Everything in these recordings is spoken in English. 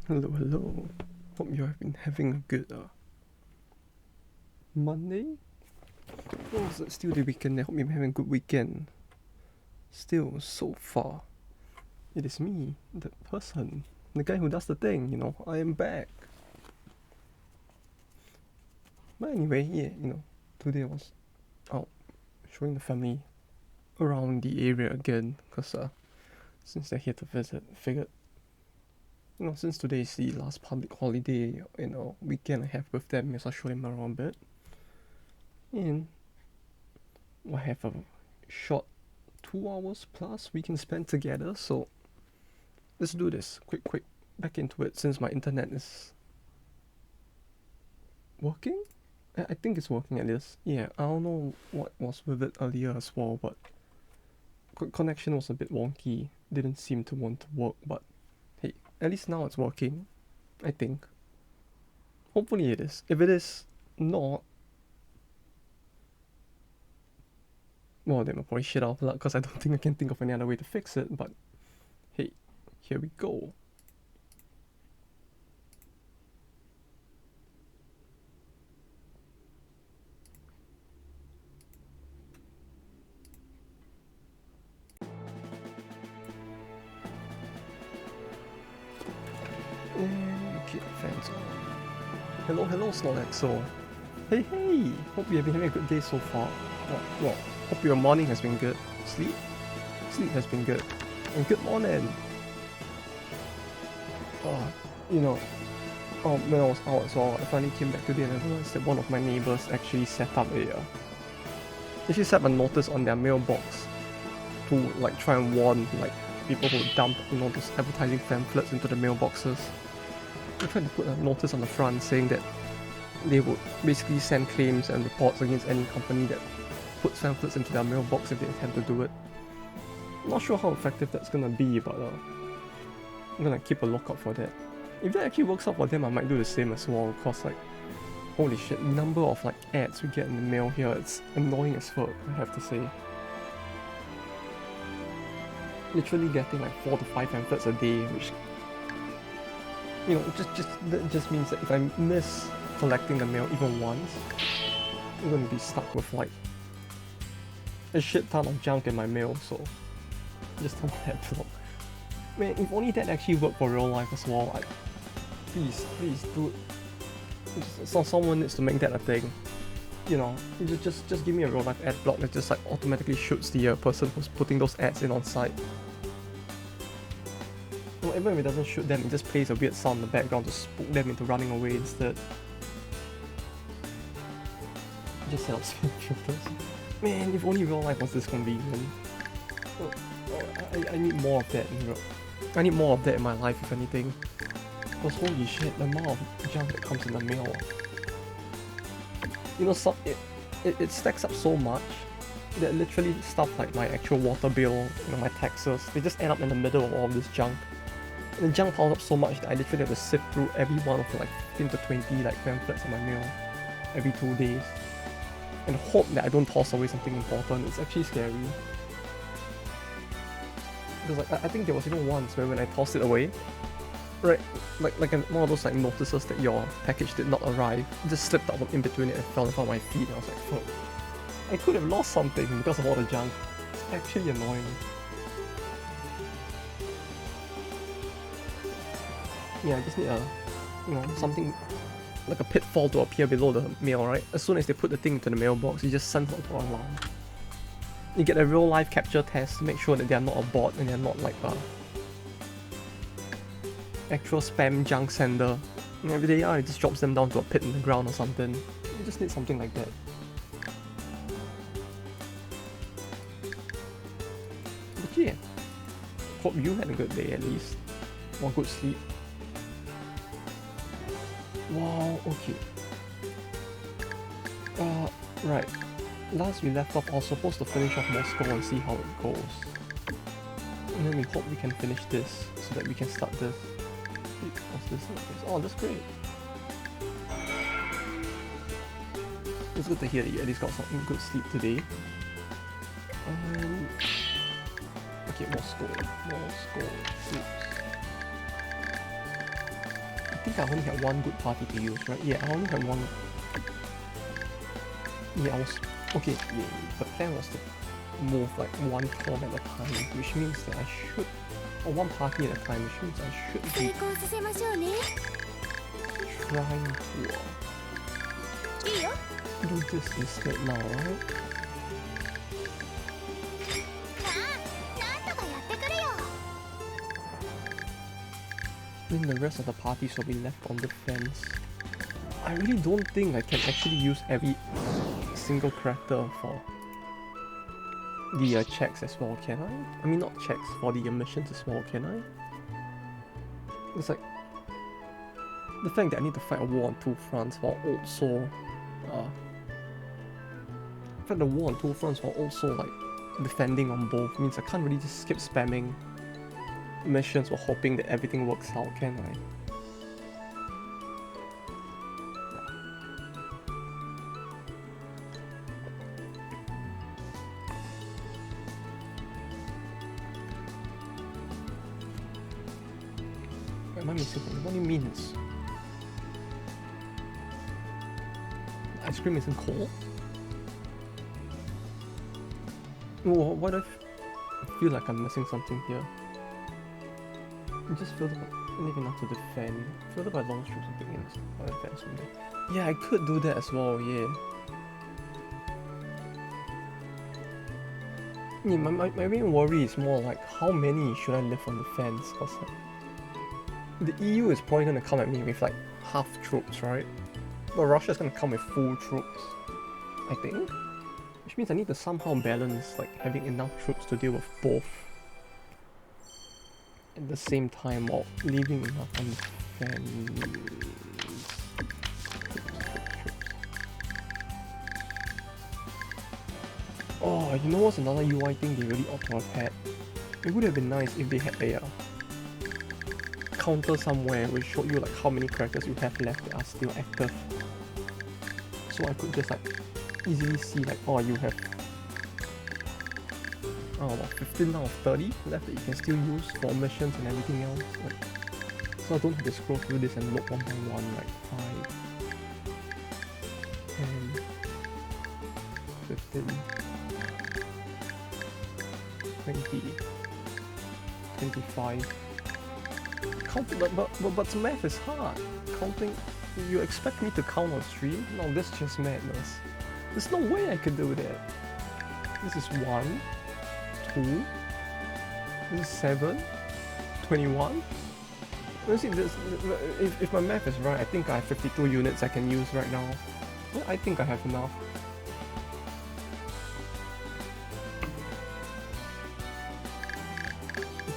Hello, hello. Hope you have been having a good Monday. Oh, it's still the weekend. I hope you're having a good weekend. Still, so far, it is me, the person, the guy who does the thing. I am back. But anyway, yeah, today I was out showing the family around the area again, because since they're here to visit, figured, since today is the last public holiday, weekend I have with them, so I'll show them around a bit. And I have a short 2 hours plus we can spend together, so let's do this. Quick, back into it since my internet is working? I think it's working at least. Yeah, I don't know what was with it earlier as well, but connection was a bit wonky. Didn't seem to want to work, but hey, at least now it's working, I think. Hopefully it is. If it is not, well, then I'll probably shit out of luck because I don't think I can think of any other way to fix it, but hey, here we go. And keep fans on. Hello, Snorlaxo. Hey, hope you have been having a good day so far. Well, hope your morning has been good. Sleep has been good. And good morning. When I was out as well, I finally came back today and I realized that one of my neighbors actually set up a notice on their mailbox to like try and warn like people who dump those advertising pamphlets into the mailboxes. They tried to put a notice on the front saying that they would basically send claims and reports against any company that puts pamphlets into their mailbox if they intend to do it. I'm not sure how effective that's gonna be, but I'm gonna keep a lookout for that. If that actually works out for them, I might do the same as well, because like, holy shit, the number of like ads we get in the mail here, it's annoying as fuck, I have to say. Literally getting like 4 to 5 pamphlets a day, which, that just means that if I miss collecting the mail even once, I'm gonna be stuck with like a shit ton of junk in my mail, so just don't have to. Man, if only that actually worked for real life as well, please, dude. Someone needs to make that a thing. Just give me a real life ad block that just like automatically shoots the person who's putting those ads in on site. Even if it doesn't shoot them, it just plays a weird sound in the background to spook them into running away instead. Just set up spam filters. Man, if only real life was this convenient. I need more of that, I need more of that in my life, if anything. Because holy shit, the amount of junk that comes in the mail. It stacks up so much that literally stuff like my actual water bill, my taxes, they just end up in the middle of all of this junk. And the junk piles up so much that I literally have to sift through every one of like 15 to 20 like pamphlets in my mail every 2 days. And hope that I don't toss away something important. It's actually scary. Because like, I think there was even once where when I tossed it away, right, like one of those like notices that your package did not arrive, it just slipped out from in between it and fell in front of my feet, and I was like, fuck. I could have lost something because of all the junk. It's actually annoying. Yeah, I just need something like a pitfall to appear below the mail, right? As soon as they put the thing into the mailbox, it just sends out to alarm. You get a real life capture test to make sure that they are not a bot and they are not like a actual spam junk sender. And if they are, it just drops them down to a pit in the ground or something. You just need something like that. But yeah, hope you had a good day at least. Or good sleep. Wow, okay. Right. Last we left off, I was supposed to finish off Moscow and see how it goes. And then we hope we can finish this so that we can start this. What's this? Oh, that's great. It's good to hear that you at least got some good sleep today. Okay, Moscow. Sleeps. think I only had one good party to use, right? Yeah, I only had one. Yeah, I was okay. Yeah, the plan was to move like one club at a time, which means that I should, or one party at a time, which means I should be trying to do this instead now, right? Then the rest of the parties will be left on the fence. I really don't think I can actually use every single character for the checks as well, can I? I mean, not checks, for the missions as well, can I? It's like the fact that I need to fight a war on two fronts while also in fact the war on two fronts while also like defending on both means I can't really just skip spamming missions or hoping that everything works out, can I? Am I missing something? What do you mean it's... Ice cream isn't cold? Oh, why do I feel like I'm missing something here? I just feel like I don't even have to defend. I feel like my long strips of beginnings. Yeah, I could do that as well, yeah. Yeah, my main worry is more like how many should I live on the fence? Cause like, the EU is probably gonna come at me with like half troops, right? But Russia's gonna come with full troops, I think. Which means I need to somehow balance like having enough troops to deal with both at the same time while leaving enough on the fence. Oh, you know what's another UI thing they really ought to have had? It would have been nice if they had a counter somewhere which showed you like how many characters you have left that are still active. So I could just like easily see like, oh, you have about 15 out of 30 left that you can still use for missions and everything else. Like, so I don't have to scroll through this and look one by one, like 5, 10, 15, 20, 25. Counting, but math is hard. Counting, you expect me to count on stream? No, this is just madness. There's no way I could do that. This is 1, 2, this is 7, 21. You see, if my math is right, I think I have 52 units I can use right now. Well, I think I have enough.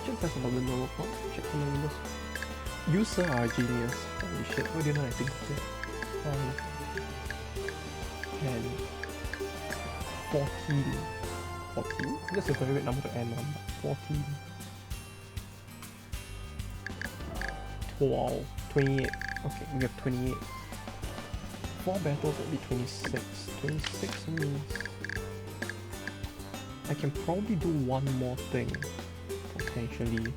Check that's about the normal part. Check on the windows. User are genius. Holy shit, why didn't I think of that? 10, 14. 14? That's a very weird number to end on. 14. 12. 28. Okay, we have 28. 4 battles would be 26. 26 means I can probably do one more thing. Potentially.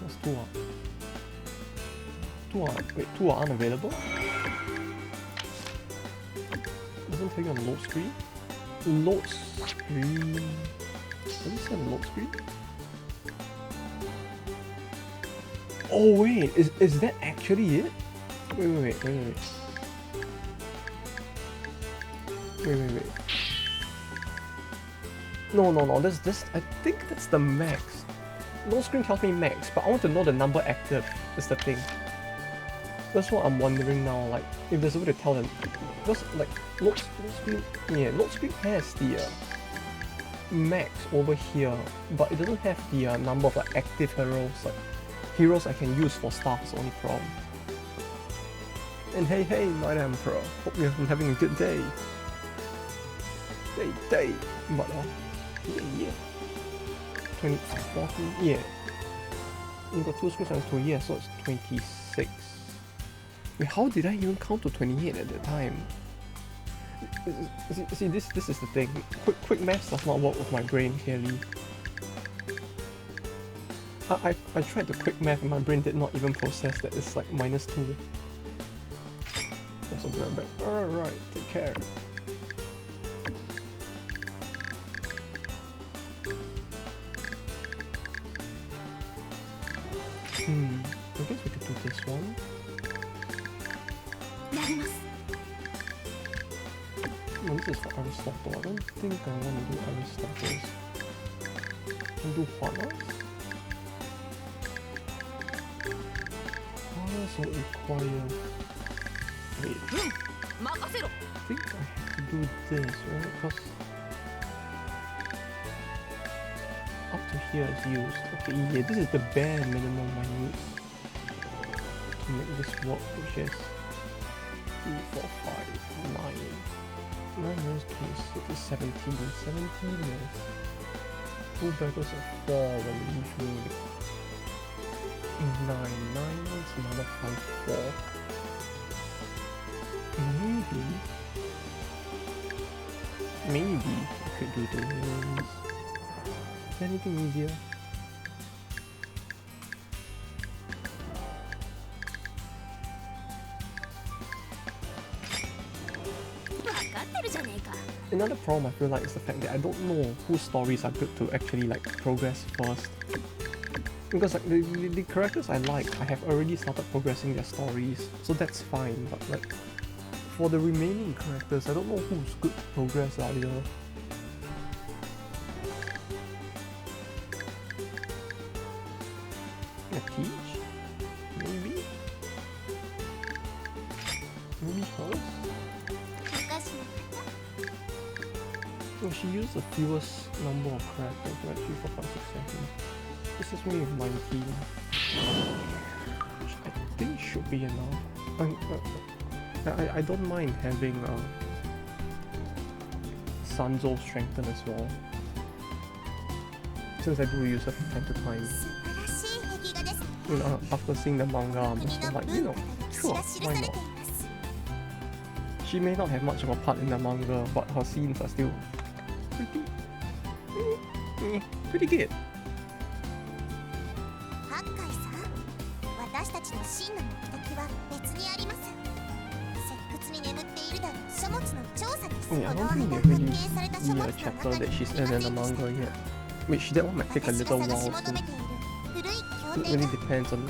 What's 2 up? 2 are, wait, 2 are unavailable? Doesn't tell you on load screen? Load screen... Does it say on load screen? Oh wait, is that actually it? Wait. No, this I think that's the max. Load screen tells me max, but I want to know the number active, is the thing. That's what I'm wondering now, like, if there's a way to tell them. Because, like, load screen has the max over here, but it doesn't have the number of like active heroes, like heroes I can use for stuff is the only problem. And hey, Night Emperor, hope you've been having a good day. Day. But yeah. 20, 14, yeah. You got 2 screens and 2, yeah, so it's 26. Wait, how did I even count to 28 at that time? See, this is the thing. Quick maths does not work with my brain, clearly. I tried the quick math and my brain did not even process that it's like -2. Also going back. Alright, take care. I guess we could do this one. No, this is for Aristotle. I don't think I want to do Aristotle's. Can do Juana's? Juana's will require... Wait. I think I have to do this, right? Because... up to here is used. Okay, yeah, this is the bare minimum I need to make this work, which is 2, 4, 5, 9. 9 is 26 is 17. 17 is 2 beggars of 4 when we leave me 9. 9 is another 5, 4. Maybe I could do this. Anything easier? Another problem I feel like is the fact that I don't know whose stories are good to actually like progress first. Because like the characters I like, I have already started progressing their stories, so that's fine, but like for the remaining characters, I don't know who's good to progress either. Teach? Maybe? Maybe hers? Oh, she used the fewest number of characters, like 3, 4, 5, 6, 7. This is me with 19. Which I think should be enough. I don't mind having Sanzo strengthen as well. Since I do use it from time to time. You know, after seeing the manga, I'm also like, you know, sure, why not? She may not have much of a part in the manga, but her scenes are still pretty good. Yeah, I don't think they really see a chapter that she's in the manga yet. Which that one might take a little while since it really depends on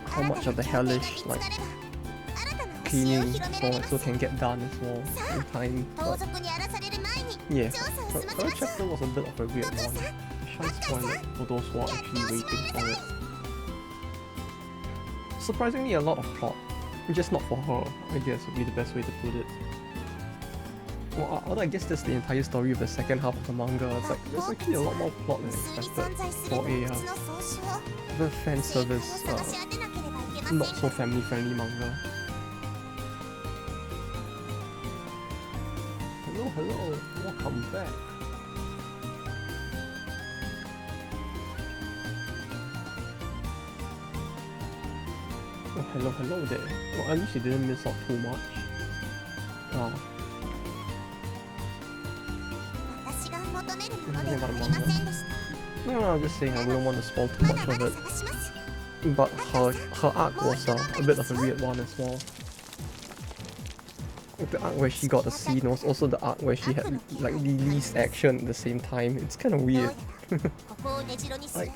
how much of the hellish like cleaning so can get done as well in time. But yeah, her chapter was a bit of a weird one. I shan't spoil it for those who are actually waiting for it. Surprisingly a lot of plot, just not for her, I guess would be the best way to put it. Well, I guess that's the entire story of the second half of the manga. It's like, there's actually a lot more plot than expected for a fan service, not so family friendly manga. Hello, welcome back. Oh, hello there. Well, at least you didn't miss out too much. No, I'm just saying I wouldn't want to spoil too much of it. But her arc was a bit of a weird one as well. The arc where she got a scene was also the arc where she had like the least action at the same time. It's kind of weird. Like,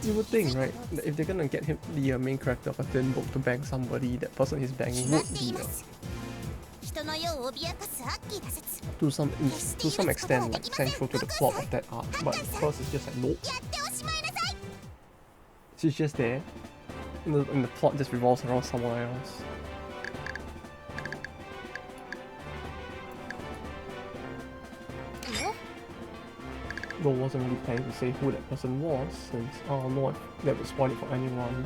you would think, right, that if they're gonna get him the main character of a thin book to bang somebody, that person he's banging would be to some extent like central to the plot of that arc, but hers is just like nope. She's just there, and the plot just revolves around someone else. Though I wasn't really planning to say who that person was, since no, that would spoil it for anyone.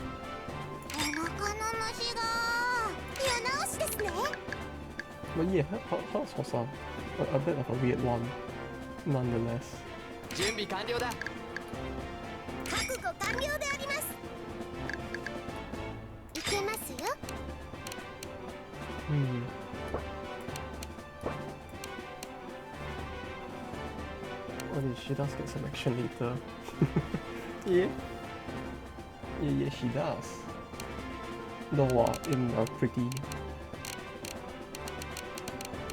But yeah, hers was a bit of a weird one, nonetheless. Oh, she does get some action later. Yeah. Yeah, she does. No, in a pretty...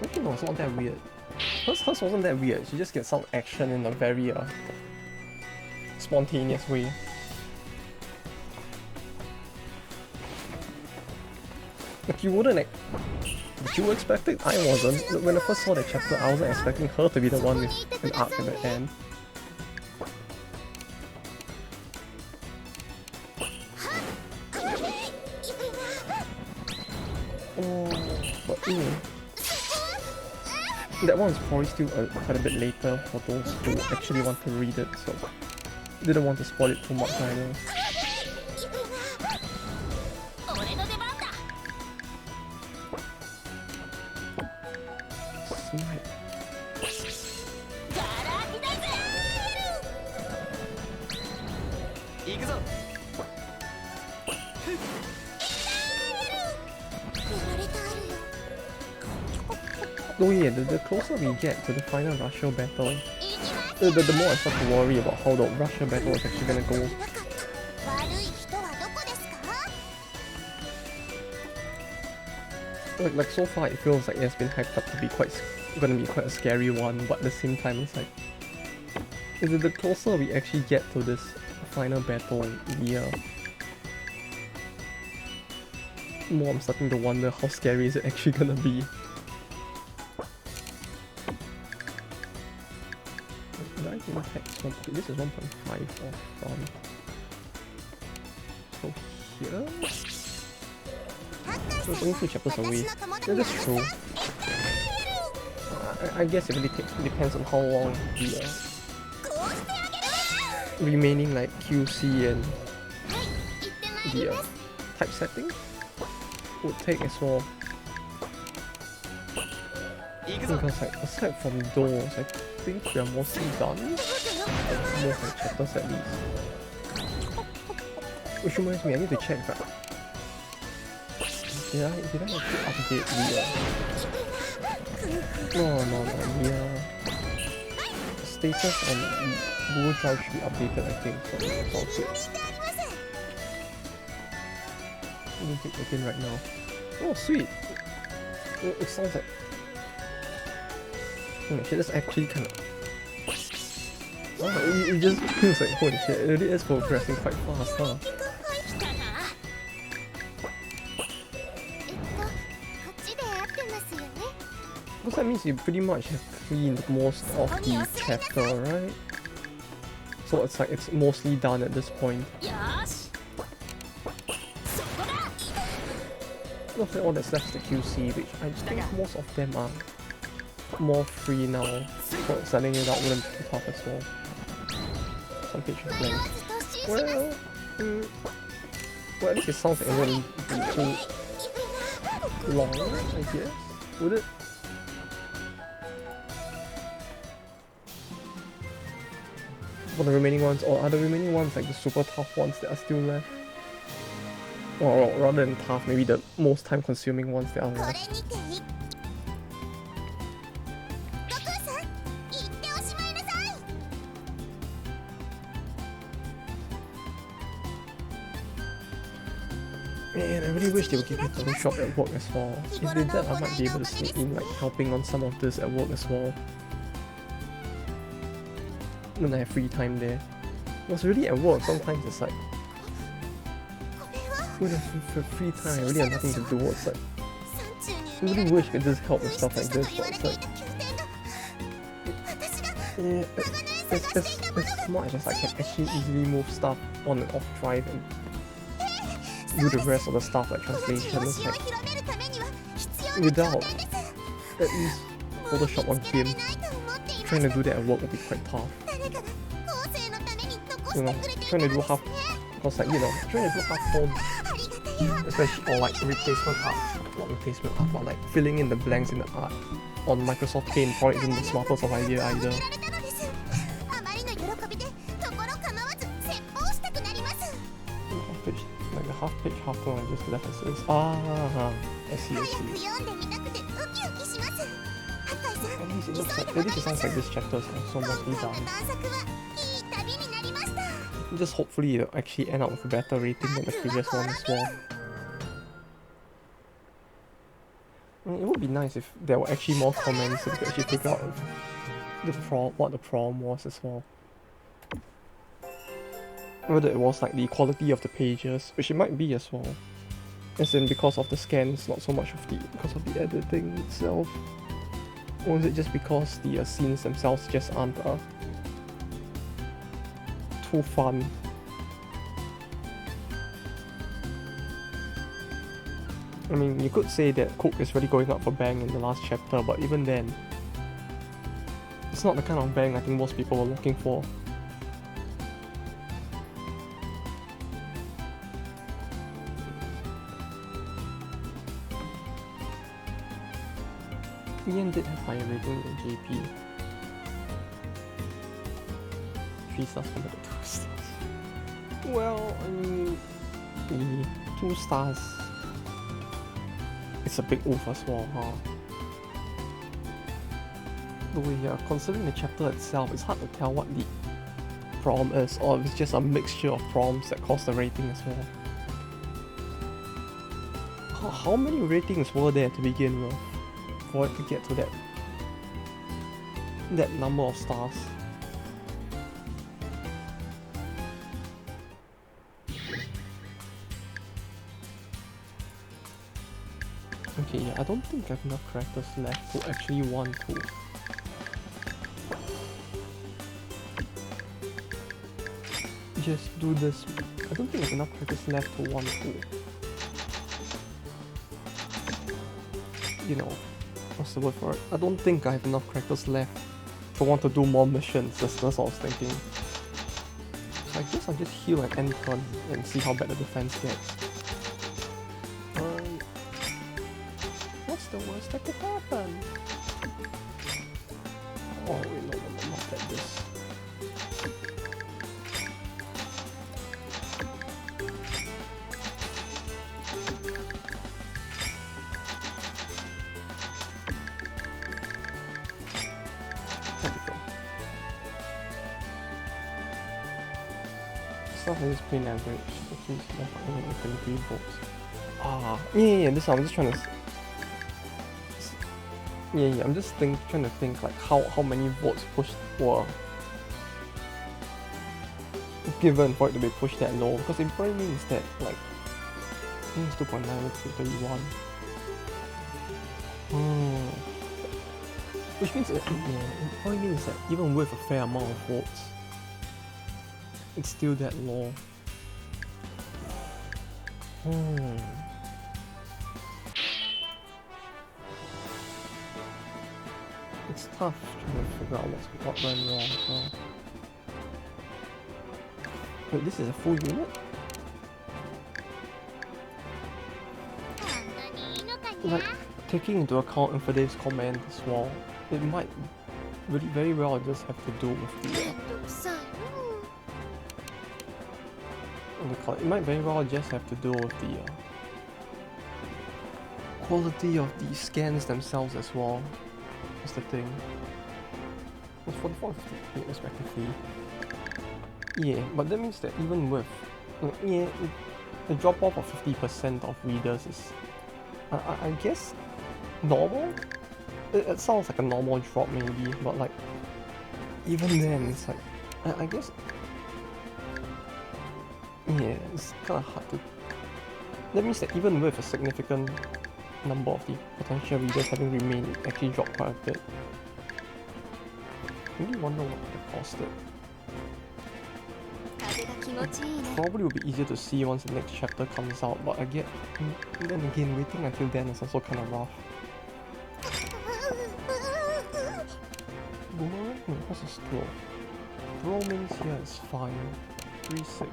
Actually, no, it's not that weird. Hers wasn't that weird. She just gets some action in a very spontaneous way. Like, you wouldn't... Did you expect it? I wasn't. When I first saw that chapter, I wasn't expecting her to be the one with an arc at the end. But that one's probably still quite a bit later for those who actually want to read it, so didn't want to spoil it too much either. Snipe. Oh yeah, the closer we get to the final Russia battle, the more I start to worry about how the Russia battle is actually gonna go. Like so far it feels like it's been hyped up to be gonna be quite a scary one, but at the same time it's like, the closer we actually get to this final battle, the more I'm starting to wonder how scary is it actually gonna be. This is 1.5 off so here? So it's only 2 chapters away. Yeah, that's true. I guess it really depends on how long the remaining like QC and the typesetting would take as well. Because like aside from those, I think we are mostly done. Most of the chapters at least. Which reminds me, I need to check that. Did I actually update the no, the status on Google Drive should be updated, I think, so it's all good. Let me take it in right now. Oh sweet! It sounds like... Holy shit, that's actually kind of... Oh, it just feels like, holy shit, it really is progressing quite fast, huh? Because that means you pretty much have cleaned most of the chapter, right? So it's like it's mostly done at this point. Mostly all that's left is the QC, which I think most of them are more free now, so selling it out wouldn't be too tough as well. Some page length. Well, at least it sounds like it wouldn't be too long, I guess. Would it? For the remaining ones, or are the remaining ones like the super tough ones that are still left? Or rather than tough, maybe the most time consuming ones that are left. Man, I really wish they would give me Photoshop at work as well. If they did, I might be able to sneak in like helping on some of this at work as well. When I have free time there. Because really at work, sometimes it's like... When I have free time, I really have nothing to do. It's like... I really wish I could just help with stuff like this, but it's like... Yeah, as much as I can actually easily move stuff on and off drive and do the rest of the stuff like translation, it's like... Without at least Photoshop on game, trying to do that at work would be quite tough. You know, trying to do half, because like, you know, trying to do half tone, especially or like replacement art, not replacement art, but like filling in the blanks in the art on Microsoft Paint probably isn't the smartest of idea either. Like the half page, half one, I just left as is. Ah, I see, I see. At least it looks like, at least it sounds like this chapter is so nicely done. Just hopefully it'll actually end up with a better rating than the previous one as well. I mean, it would be nice if there were actually more comments so we could actually figure out what the problem was as well. Whether it was like the quality of the pages, which it might be as well. As in because of the scans, not so much because of the editing itself. Or is it just because the scenes themselves just aren't too fun? I mean, you could say that Cook is really going up for bang in the last chapter, but even then, it's not the kind of bang I think most people were looking for. Ian did have higher rating than JP. 3 stars compared to 2 stars. Well, I mean, the 2 stars, it's a big oof as well, huh? Though yeah, considering the chapter itself, it's hard to tell what the problem is, or if it's just a mixture of problems that cause the rating as well. How many ratings were there to begin with for it to get to that number of stars? Okay, yeah, I don't think I have enough characters left to actually want to just do this. I don't think I have enough characters left to want to, you know, what's the word for it? I don't think I have enough characters left to want to do more missions, that's what I was thinking. So I guess I'll just heal and end turn and see how bad the defense gets. What's the worst that could happen? Oh wait, no, not like this. Stuff is plain average, which means more 23 volts. Ah, yeah, this one I'm just trying to. Yeah, I'm just trying to think like how many votes pushed were given for it to be pushed that low, because it probably means that like it's 2.9 to 31. Which means it probably means that even with a fair amount of votes, it's still that low. It's tough trying to figure out what went wrong. So. Wait, this is a full unit? Like, taking into account Infidev's comment as well, it might really very well just have to do with the it might very well just have to do with the quality of the scans themselves as well. That's the thing. It's 44 and 58 respectively. Yeah, but that means that even with the drop off of 50% of readers is I guess normal? It sounds like a normal drop maybe, but like even then it's like I guess yeah, it's kinda hard to. That means that even with a significant number of the potential readers having remained, it actually dropped quite a bit. I really wonder what it costed. Probably will be easier to see once the next chapter comes out, but then again, waiting until then is also kind of rough. Boomerang? No, what's a scroll? Throw means here is fine. 3-6.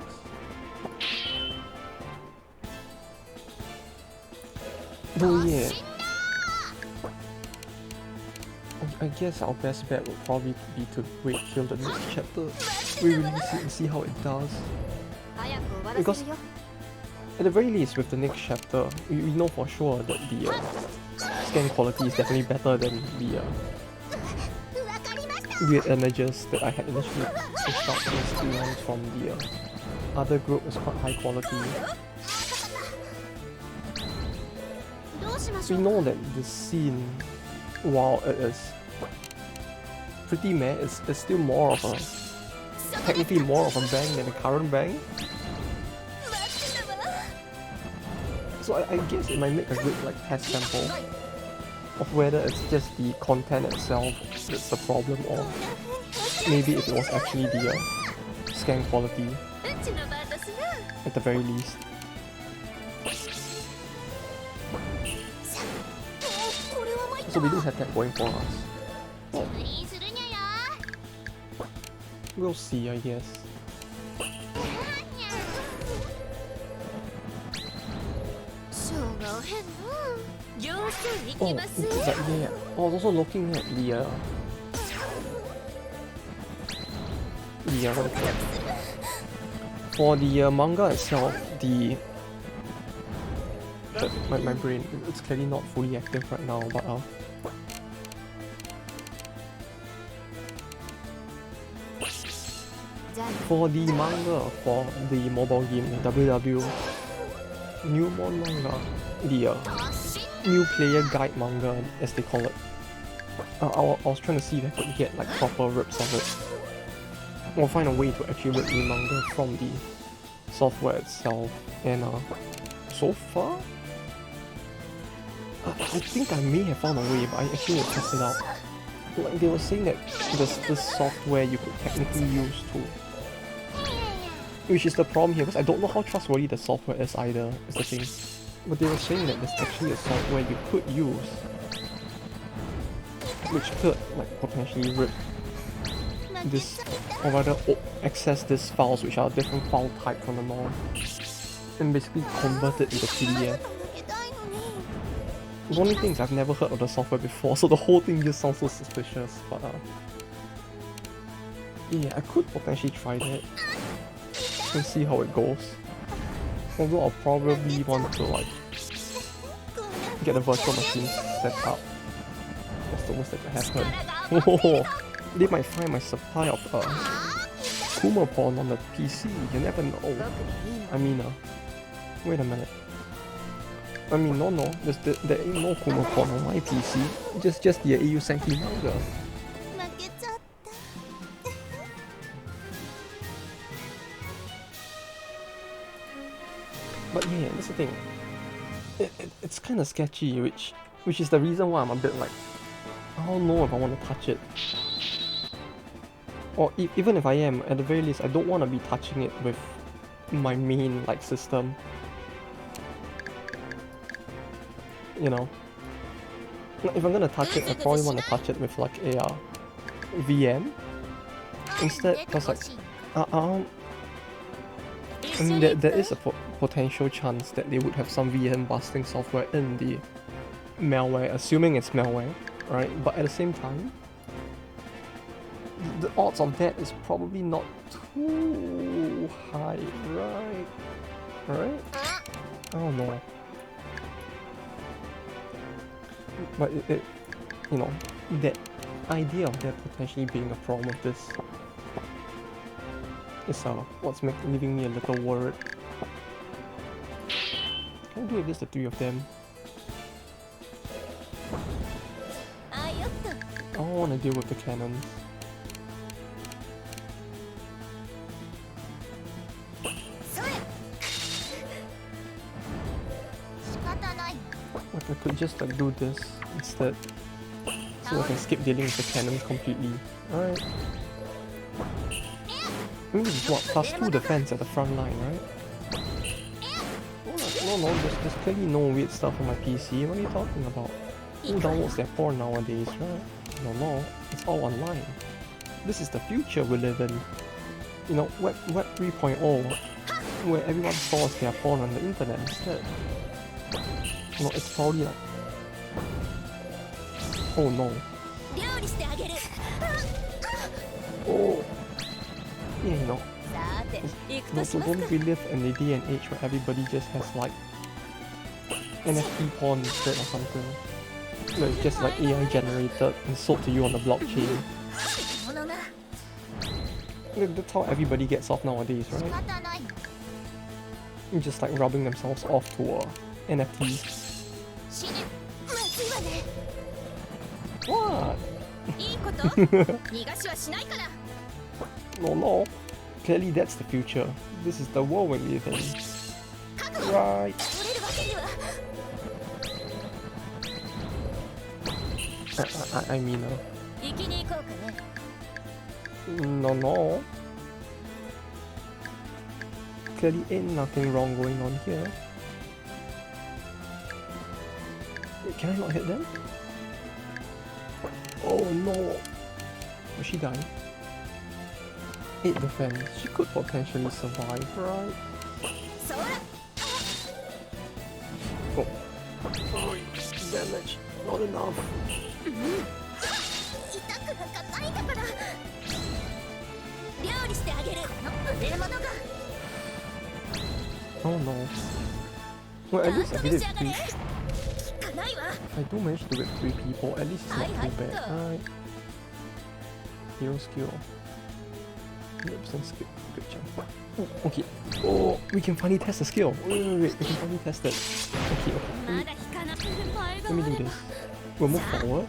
Oh yeah. I guess our best bet would probably be to wait till the next chapter we release it and see how it does. Because At the very least, with the next chapter, we know for sure that the scan quality is definitely better than the weird images that I had initially pushed out in the ones from the other group is quite high quality. We know that the scene, while it is pretty meh, it's still more of a, technically more of a bang than the current bang. So I guess it might make a good like test sample of whether it's just the content itself that's the problem, or maybe if it was actually the scan quality at the very least. So we do have that going for us. Oh. We'll see, I guess. Oh, but yeah. I was also looking at the what is it? For the manga itself, my brain, it's clearly not fully active right now, but for the manga for the mobile game WW Newborn manga, the new player guide manga as they call it, I was trying to see if I could get like proper rips of it, or find a way to actually rip the manga from the software itself, and so far I think I may have found a way, but I actually will test it out. Like they were saying that there's this software you could technically use to, which is the problem here, because I don't know how trustworthy the software is either, is the thing. But they were saying that there's actually a software you could use, which could like potentially rip this, or rather access these files, which are a different file type from the norm, and basically convert it into PDF. The only thing is I've never heard of the software before, so the whole thing just sounds so suspicious, but yeah, I could potentially try that and see how it goes. Although I'll probably want to like get a virtual machine set up. That's the worst that could happen. Oh, they might find my supply of Kuma porn on the PC, you never know. I mean, wait a minute. I mean, no, there ain't no Kuma porn on my PC. Just the Eiyu Senki manga. But yeah, that's the thing. It's kind of sketchy, which is the reason why I'm a bit like, I don't know if I want to touch it. Or even if I am, at the very least, I don't want to be touching it with my main like system. You know, if I'm gonna touch it, I probably want to touch it with like a VM instead, because like I mean, there is a potential chance that they would have some VM busting software in the malware, assuming it's malware, right? But at the same time, the odds of that is probably not too high, right? Right? I don't know. But it you know, that idea of there potentially being a problem with this is what's leaving me a little worried. Can I do with just the three of them? I don't want to deal with the cannons. Like I could just like do this instead, so I can skip dealing with the cannons completely. Alright. I mean, this is what, +2 defense at the front line, right? No, there's clearly no weird stuff on my PC. What are you talking about? Who downloads their porn nowadays, right? No, it's all online. This is the future we live in. You know, Web 3.0, where everyone stores their porn on the internet instead. You know, it's probably like... Oh no. Oh. Yeah, you know. No, so don't we live in a day and age where everybody just has like NFT porn instead or something? No, it's just like AI generated and sold to you on the blockchain. That's how everybody gets off nowadays, right? Just like rubbing themselves off to NFTs. What? No. Clearly that's the future. This is the world we live in. Right. I mean, no. Clearly ain't nothing wrong going on here. Wait, can I not hit them? Oh no! Will she die? 8 defense. She could potentially survive, right? Oh. Oh, damage. Not enough. Oh no. Well, at least I did it 3. If I do manage to get 3 people, at least it's not too bad, right? Hero skill. 100% skill. Good jump. Oh, okay. Oh, we can finally test the skill. Wait. We can finally test it. Okay. Let me do this. We'll move forward.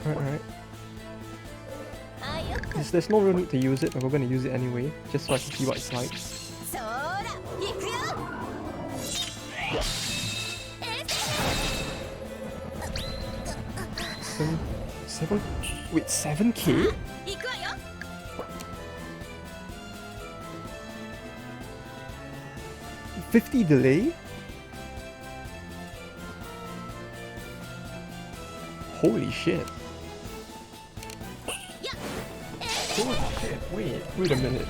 Alright. There's no real need to use it, but we're gonna use it anyway, just so I can see what it's like. Seven? Wait, 7k? 50 delay? Holy shit. Holy shit, wait a minute.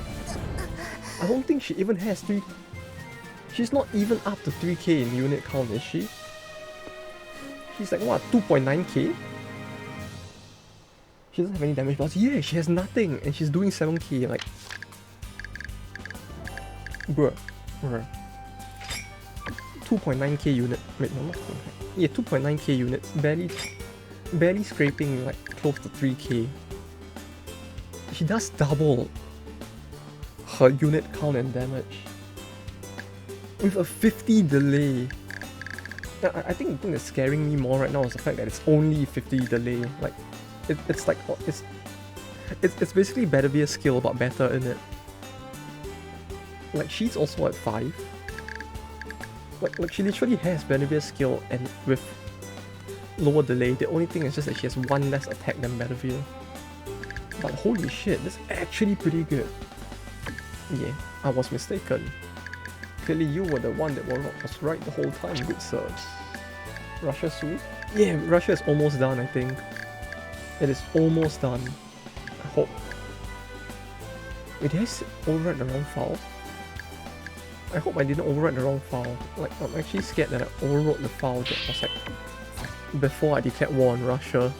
I don't think she even has 3... She's not even up to 3k in unit count, is she? She's like, what, 2.9k? She doesn't have any damage plus. Yeah, she has nothing and she's doing 7k, like... Bruh. 2.9k unit. Wait, no, not 2.9. Yeah, 2.9k units. Barely scraping like close to 3k. She does double her unit count and damage with a 50 delay. I think the thing that's scaring me more right now is the fact that it's only 50 delay. Like, it's like it's basically better be a skill but better in it. Like, she's also at 5. Like she literally has Benevere skill and with lower delay. The only thing is just that she has 1 less attack than Benevere. But holy shit, that's actually pretty good. Yeah, I was mistaken. Clearly you were the one that was right the whole time, good sir. Russia soon? Yeah, Russia is almost done, I think. It is almost done. I hope. Wait, did I overwrite the wrong file? I hope I didn't overwrite the wrong file. Like, I'm actually scared that I overwrote the file that was like before I declared war on Russia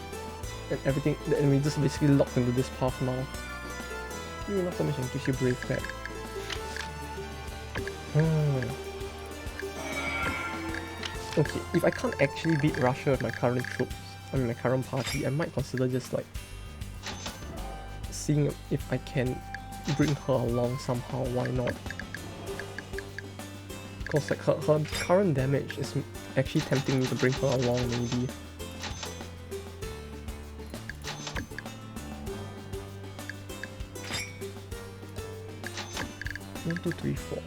and everything, and we just basically locked into this path now. You enough damage and gives you brave back. Okay, if I can't actually beat Russia with my current troops, I mean my current party, I might consider just like seeing if I can bring her along somehow, why not? Because like her current damage is actually tempting me to bring her along maybe. One, two, three, 4.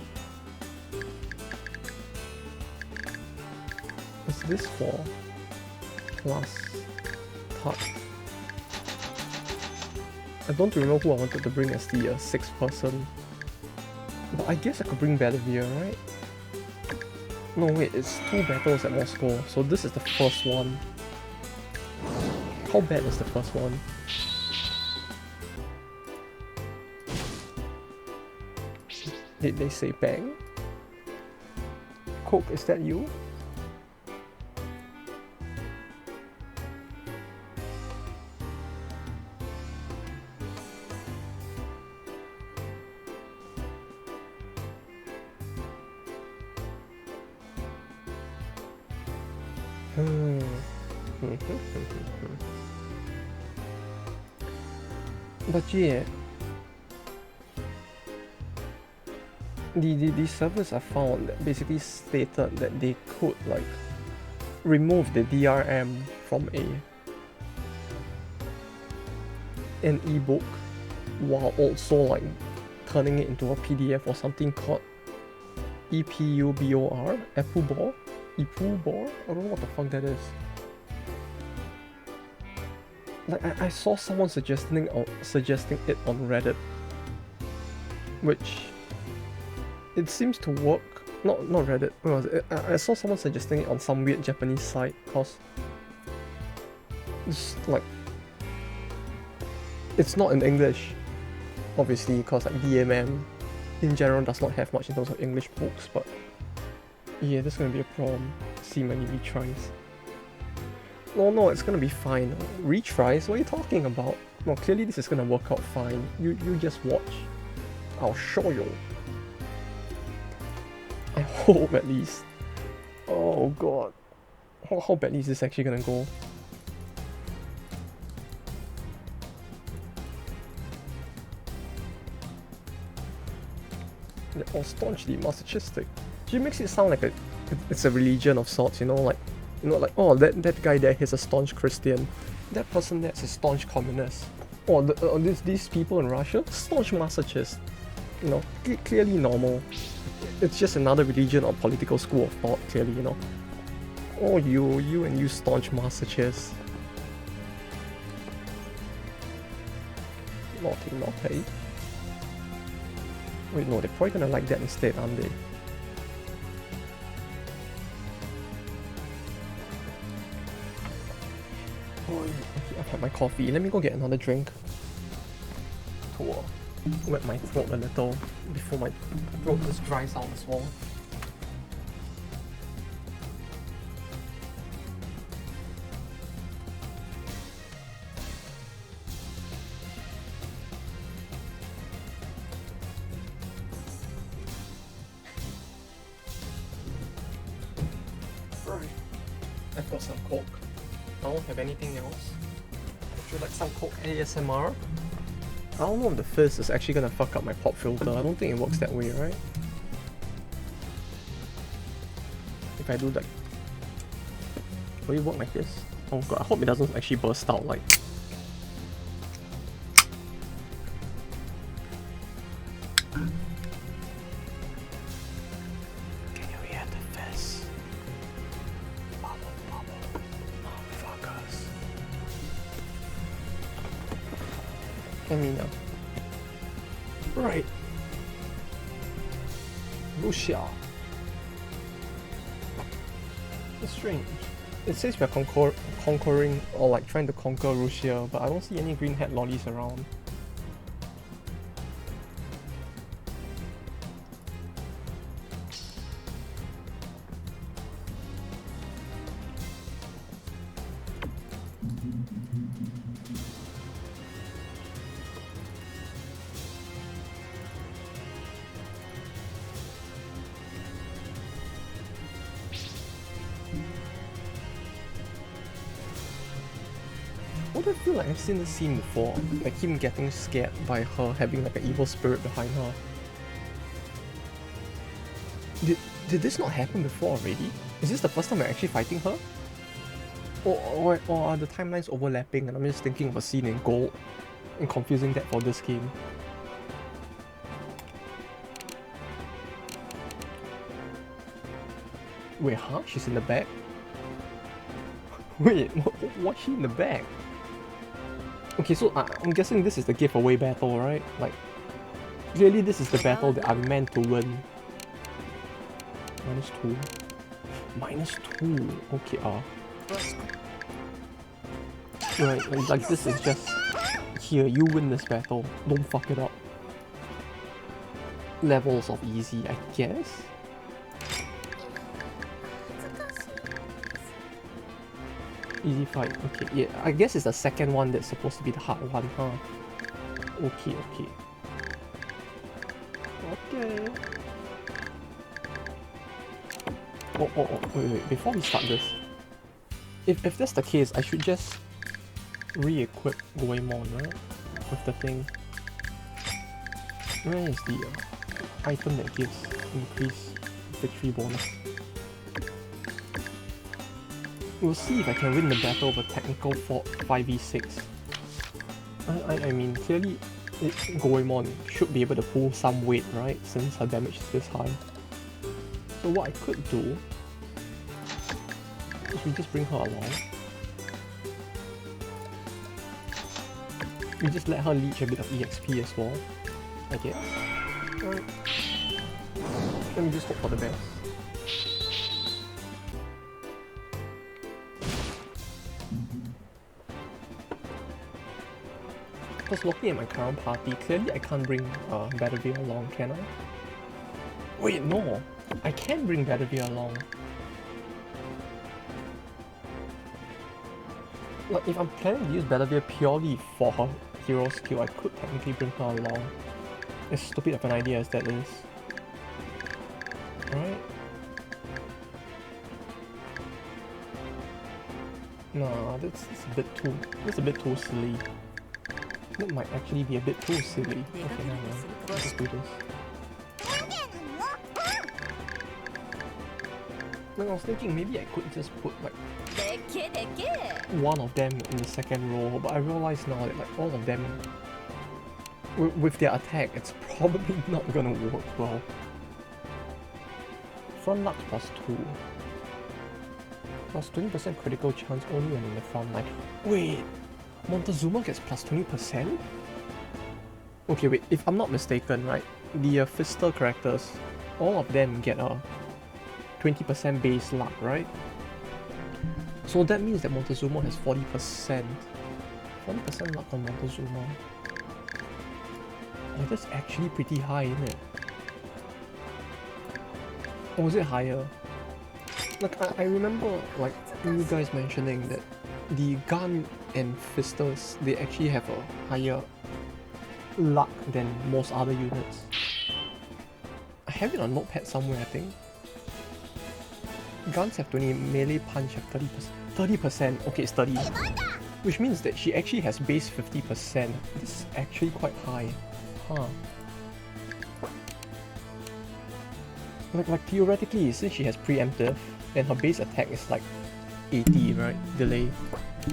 Is this 4 plus touch? I don't remember who I wanted to bring as the 6th person. But I guess I could bring Bedivere, right? No wait, it's 2 battles at Moscow, so this is the first one. How bad is the first one? Did they say bang? Coke, is that you? But yeah, the servers I found that basically stated that they could like remove the DRM from an ebook while also like turning it into a PDF or something called EPUBOR, EPUBOR? EPUBOR? I don't know what the fuck that is. Like I saw someone suggesting it on Reddit, which it seems to work. Not Reddit. Where was it? I saw someone suggesting it on some weird Japanese site cause it's like it's not in English, obviously, because like DMM in general does not have much in terms of English books. But yeah, this is gonna be a problem. See many retries. No, it's gonna be fine. Retries? What are you talking about? No, clearly this is gonna work out fine. You just watch. I'll show you. I hope at least. Oh god. How badly is this actually gonna go? They're all staunchly masochistic. She makes it sound like it's a religion of sorts, you know, like oh that guy there, he's a staunch Christian. That person there's a staunch communist. Or these people in Russia, staunch masochist. You know, clearly normal. It's just another religion or political school of thought, clearly, you know. Oh, you and you staunch masochists. Naughty. Wait, no, they're probably gonna like that instead, aren't they? Okay, I've had my coffee. Let me go get another drink. To wet my throat a little before my throat just dries out as well. Right. I've got some Coke. I don't have anything else. Would you like some Coke ASMR? I don't know if the fizz is actually gonna fuck up my pop filter. I don't think it works that way, right? If I do like... Will it work like this? Oh god, I hope it doesn't actually burst out like... Can you hear the fizz? Bubble, motherfuckers. Let me know. Right. Russia. It's strange. It says we're conquering or like trying to conquer Russia, but I don't see any green hat lollies around. What do I feel like I've seen this scene before? Like him getting scared by her having like an evil spirit behind her. Did this not happen before already? Is this the first time we're actually fighting her? Or are the timelines overlapping and I'm just thinking of a scene in Gold and confusing that for this game? Wait, huh? She's in the back? Wait, what's she in the back? Okay, so I'm guessing this is the giveaway battle, right? Like, clearly this is the battle that I'm meant to win. -2. -2. Okay, Right, like this is just... Here, you win this battle. Don't fuck it up. Levels of easy, I guess? Easy fight, okay, yeah, I guess it's the second one that's supposed to be the hard one, huh? Okay. Oh, wait, before we start this, If that's the case, I should just re-equip Goemon, right? With the thing. Where is the item that gives increased victory bonus? We'll see if I can win the battle of a technical 5v6. I mean, clearly Goemon should be able to pull some weight, right? Since her damage is this high. So what I could do is we just bring her along. We just let her leech a bit of EXP as well, I guess. Alright. Let me just hope for the best. Because looking at my current party, clearly I can't bring Batavia along, can I? Wait, no! I can bring Batavia along. Like, if I'm planning to use Batavia purely for her hero skill, I could technically bring her along. As stupid of an idea as that is. Right? Nah, that's a bit too silly. That might actually be a bit too silly. Okay, never mind. Let's just do this. Like, I was thinking maybe I could just put like one of them in the second row, but I realize now that like all of them with their attack, it's probably not gonna work well. Front luck +2. Plus 20% critical chance only when in the front line. Wait, Montezuma gets plus 20%? Okay, wait, if I'm not mistaken, right, the Fister characters, all of them get a 20% base luck, right? So that means that Montezuma has 40%. 40% luck on Montezuma. Oh, that's actually pretty high, isn't it? Or is it higher? Like, I remember, like, you guys mentioning that the gun and Fisters, they actually have a higher luck than most other units. I have it on notepad somewhere, I think. Guns have 20, melee punch have 30%. 30%, okay, it's 30. Which means that she actually has base 50%. This is actually quite high. Huh. Like theoretically, since she has preemptive, and her base attack is like 80, right? Delay.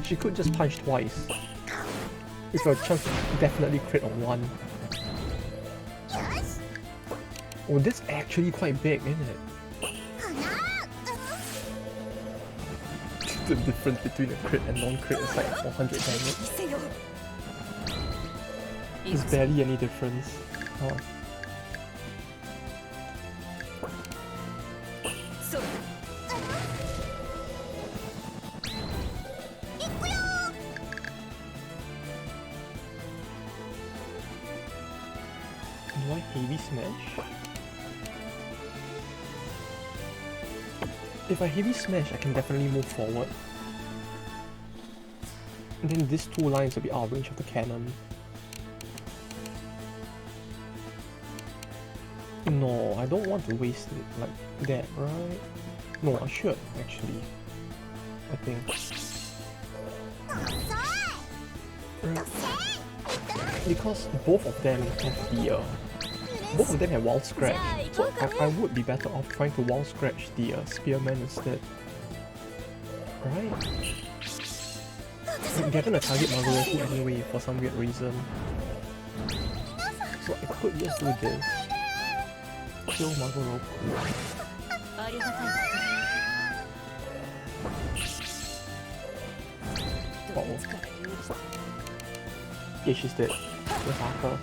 She could just punch twice. With a chance to definitely crit on one. Oh, that's actually quite big, isn't it? The difference between a crit and non-crit is like 400 damage. There's barely any difference. Huh. Do I heavy smash? If I heavy smash, I can definitely move forward. And then these two lines will be out of range of the cannon. No, I don't want to waste it like that, right? No, I should actually. I think. Right. Because both of them have the both of them have wall scratch, so I would be better off trying to wall scratch the spearman instead. Right? They're gonna target Magoroku anyway for some weird reason. So I could just do this. Kill Magoroku. Uh-oh. Okay, she's dead. Let's hack her.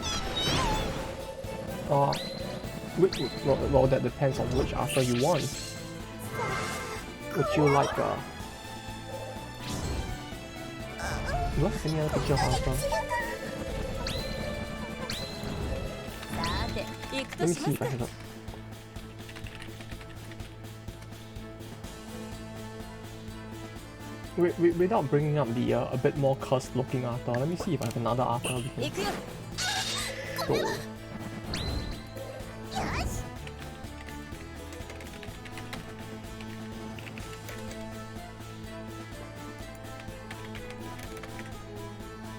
Well, that depends on which Arthur you want. Would you like do you have any other picture of Arthur? Let me see if I have a... Without bringing up the a bit more cursed looking Arthur, let me see if I have another Arthur we can show.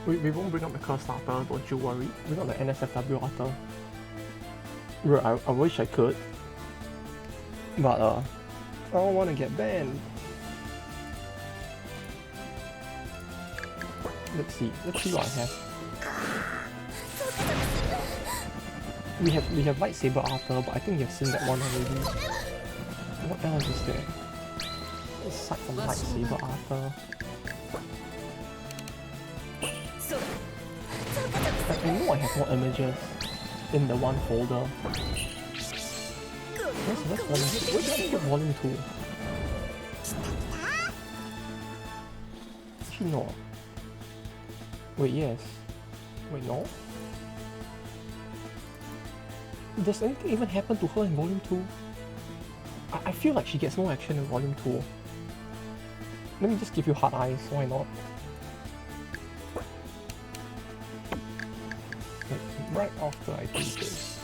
We won't bring up the curse starter, don't you worry. Bring up the NSFW Arthur. Bro, I wish I could. But I don't want to get banned. Let's see what I have. We have lightsaber Arthur, but I think you've seen that one already. What else is there? Aside from lightsaber Arthur. I know I have more images in the one folder. Where's volume 2? Where did I put volume 2? Actually no. Wait, yes. Wait, no? Does anything even happen to her in volume 2? I feel like she gets no action in volume 2. Let me just give you hard eyes, why not? Right after I do this.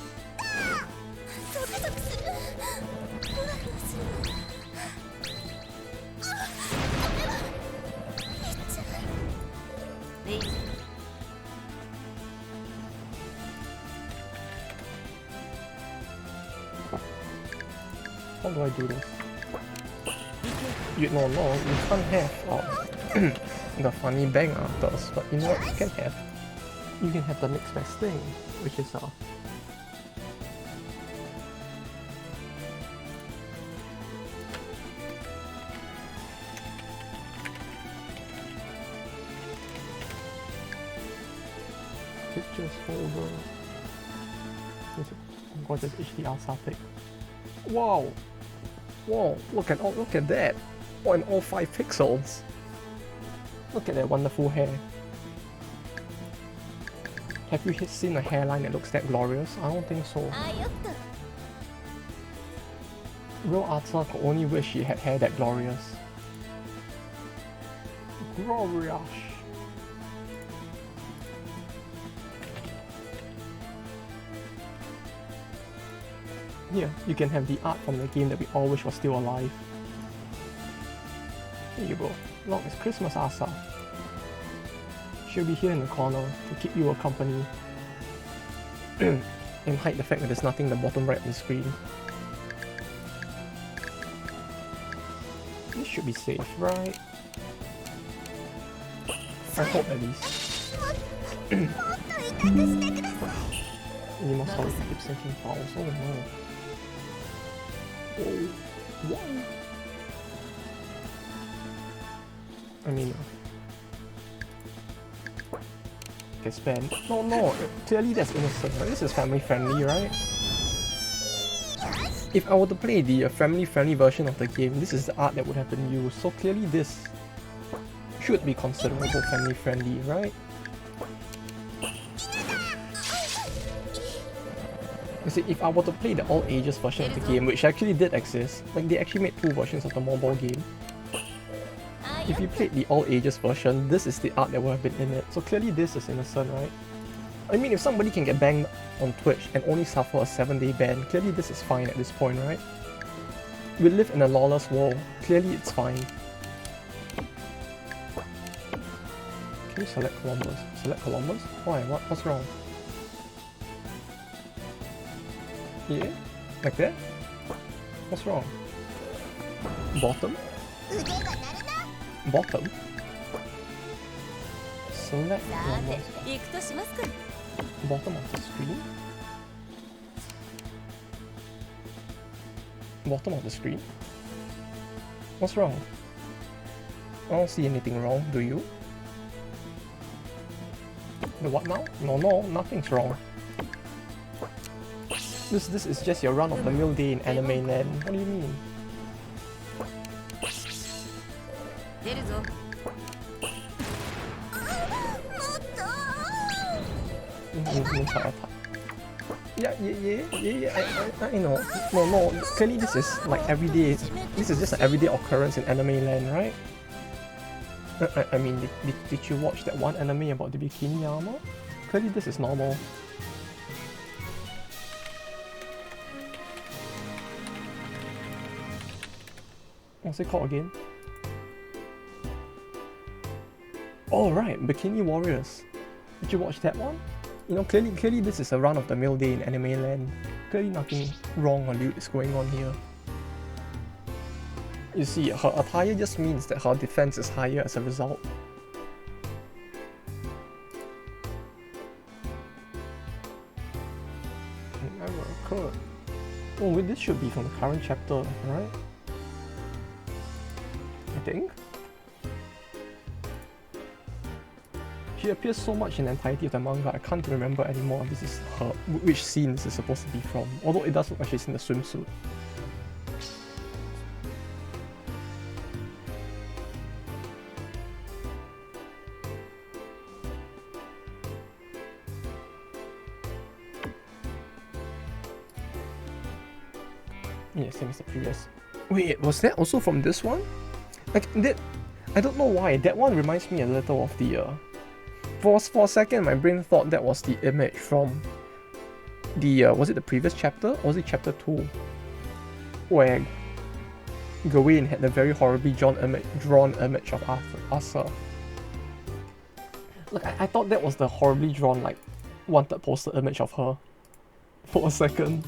How do I do this? No, you can't have the funny bang afters, but you know what you can have? You can have the next best thing, which is pictures folder. Oh god, there's HDR static. Wow! Whoa! Look at that! Oh, and all 5 pixels. Look at that wonderful hair. Have you seen a hairline that looks that glorious? I don't think so. Real Arthur could only wish she had hair that glorious. Glorious! Here, you can have the art from the game that we all wish was still alive. Here you go. Long as Christmas Asa. She'll be here in the corner to keep you company and hide the fact that there's nothing in the bottom right of the screen. This should be safe, right? I hope at least. Any more storage to keep syncing files? Oh no. Oh, wow. I mean, get spent. No, clearly that's innocent. This is family friendly, right? If I were to play the family friendly version of the game, this is the art that would have been used. So clearly this should be considerable family friendly, right? You see, if I were to play the all ages version of the game, which actually did exist, like they actually made 2 versions of the mobile game. If you played the all ages version, this is the art that would have been in it. So clearly this is innocent, right? I mean, if somebody can get banned on Twitch and only suffer a 7-day ban, clearly this is fine at this point, right? We live in a lawless world. Clearly it's fine. Can you select Columbus? Select Columbus? Why? What's wrong? Yeah? Like that? What's wrong? Bottom? Bottom? Select Columbus. Bottom of the screen? Bottom of the screen? What's wrong? I don't see anything wrong, do you? The what now? No, nothing's wrong. This is just your run-of-the-mill day in anime land. What do you mean? Yeah, I know. No, clearly this is like everyday. This is just an everyday occurrence in anime land, right? I mean, did you watch that one anime about the bikini armor? Clearly this is normal. What's it called again? Oh right, Bikini Warriors. Did you watch that one? You know, clearly this is a run-of-the-mill day in anime land. Clearly nothing wrong or lewd is going on here. You see, her attire just means that her defense is higher as a result. Never occurred. Oh wait, this should be from the current chapter, right? I think. She appears so much in the entirety of the manga, I can't remember anymore this is her, which scene this is supposed to be from, although it does look like she's in the swimsuit. Yeah, same as the previous. Wait, was that also from this one? Like, I don't know why, that one reminds me a little of the for a second, my brain thought that was the image from the, was it the previous chapter? Or was it chapter 2? Where Gawain had the very horribly drawn image of Asa. Like, I thought that was the horribly drawn, like, wanted poster image of her. For a second.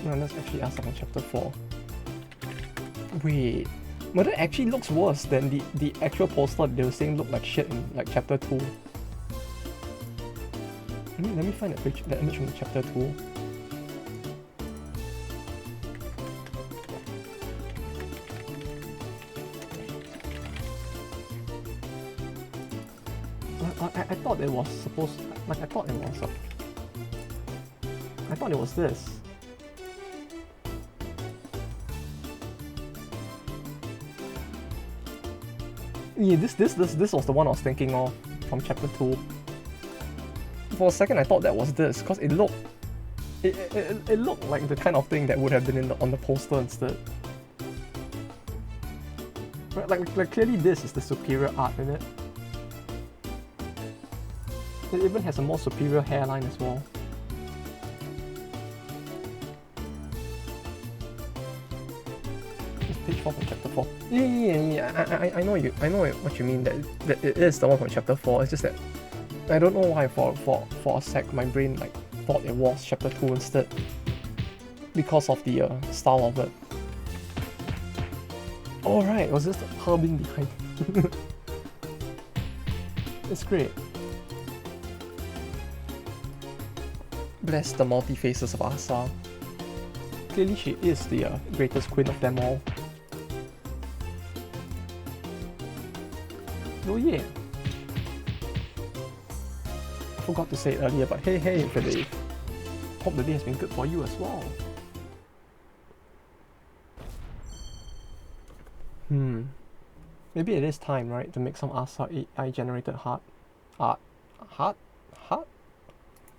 No, let's actually ask about chapter 4. Wait, but that actually looks worse than the actual poster they were saying looked like shit in like chapter 2. Let me find the image from chapter 2. I thought it was supposed, like I thought it was this. Yeah, this was the one I was thinking of from chapter 2. For a second I thought that was this, because it looked like the kind of thing that would have been on the poster instead. Right, like clearly this is the superior art in it. It even has a more superior hairline as well. Page 4 from chapter 4. Yeah. I know what you mean. That it is the one from chapter 4. It's just that I don't know why for a sec my brain like thought it was chapter 2 instead, because of the style of it. Oh right, it was just her being behind. It's great. Bless the multi-faces of Asa. Clearly she is the greatest queen of them all. Oh yeah. I forgot to say it earlier, but hey Freddy. Hope the day has been good for you as well. Maybe it is time, right, to make some Asa AI generated heart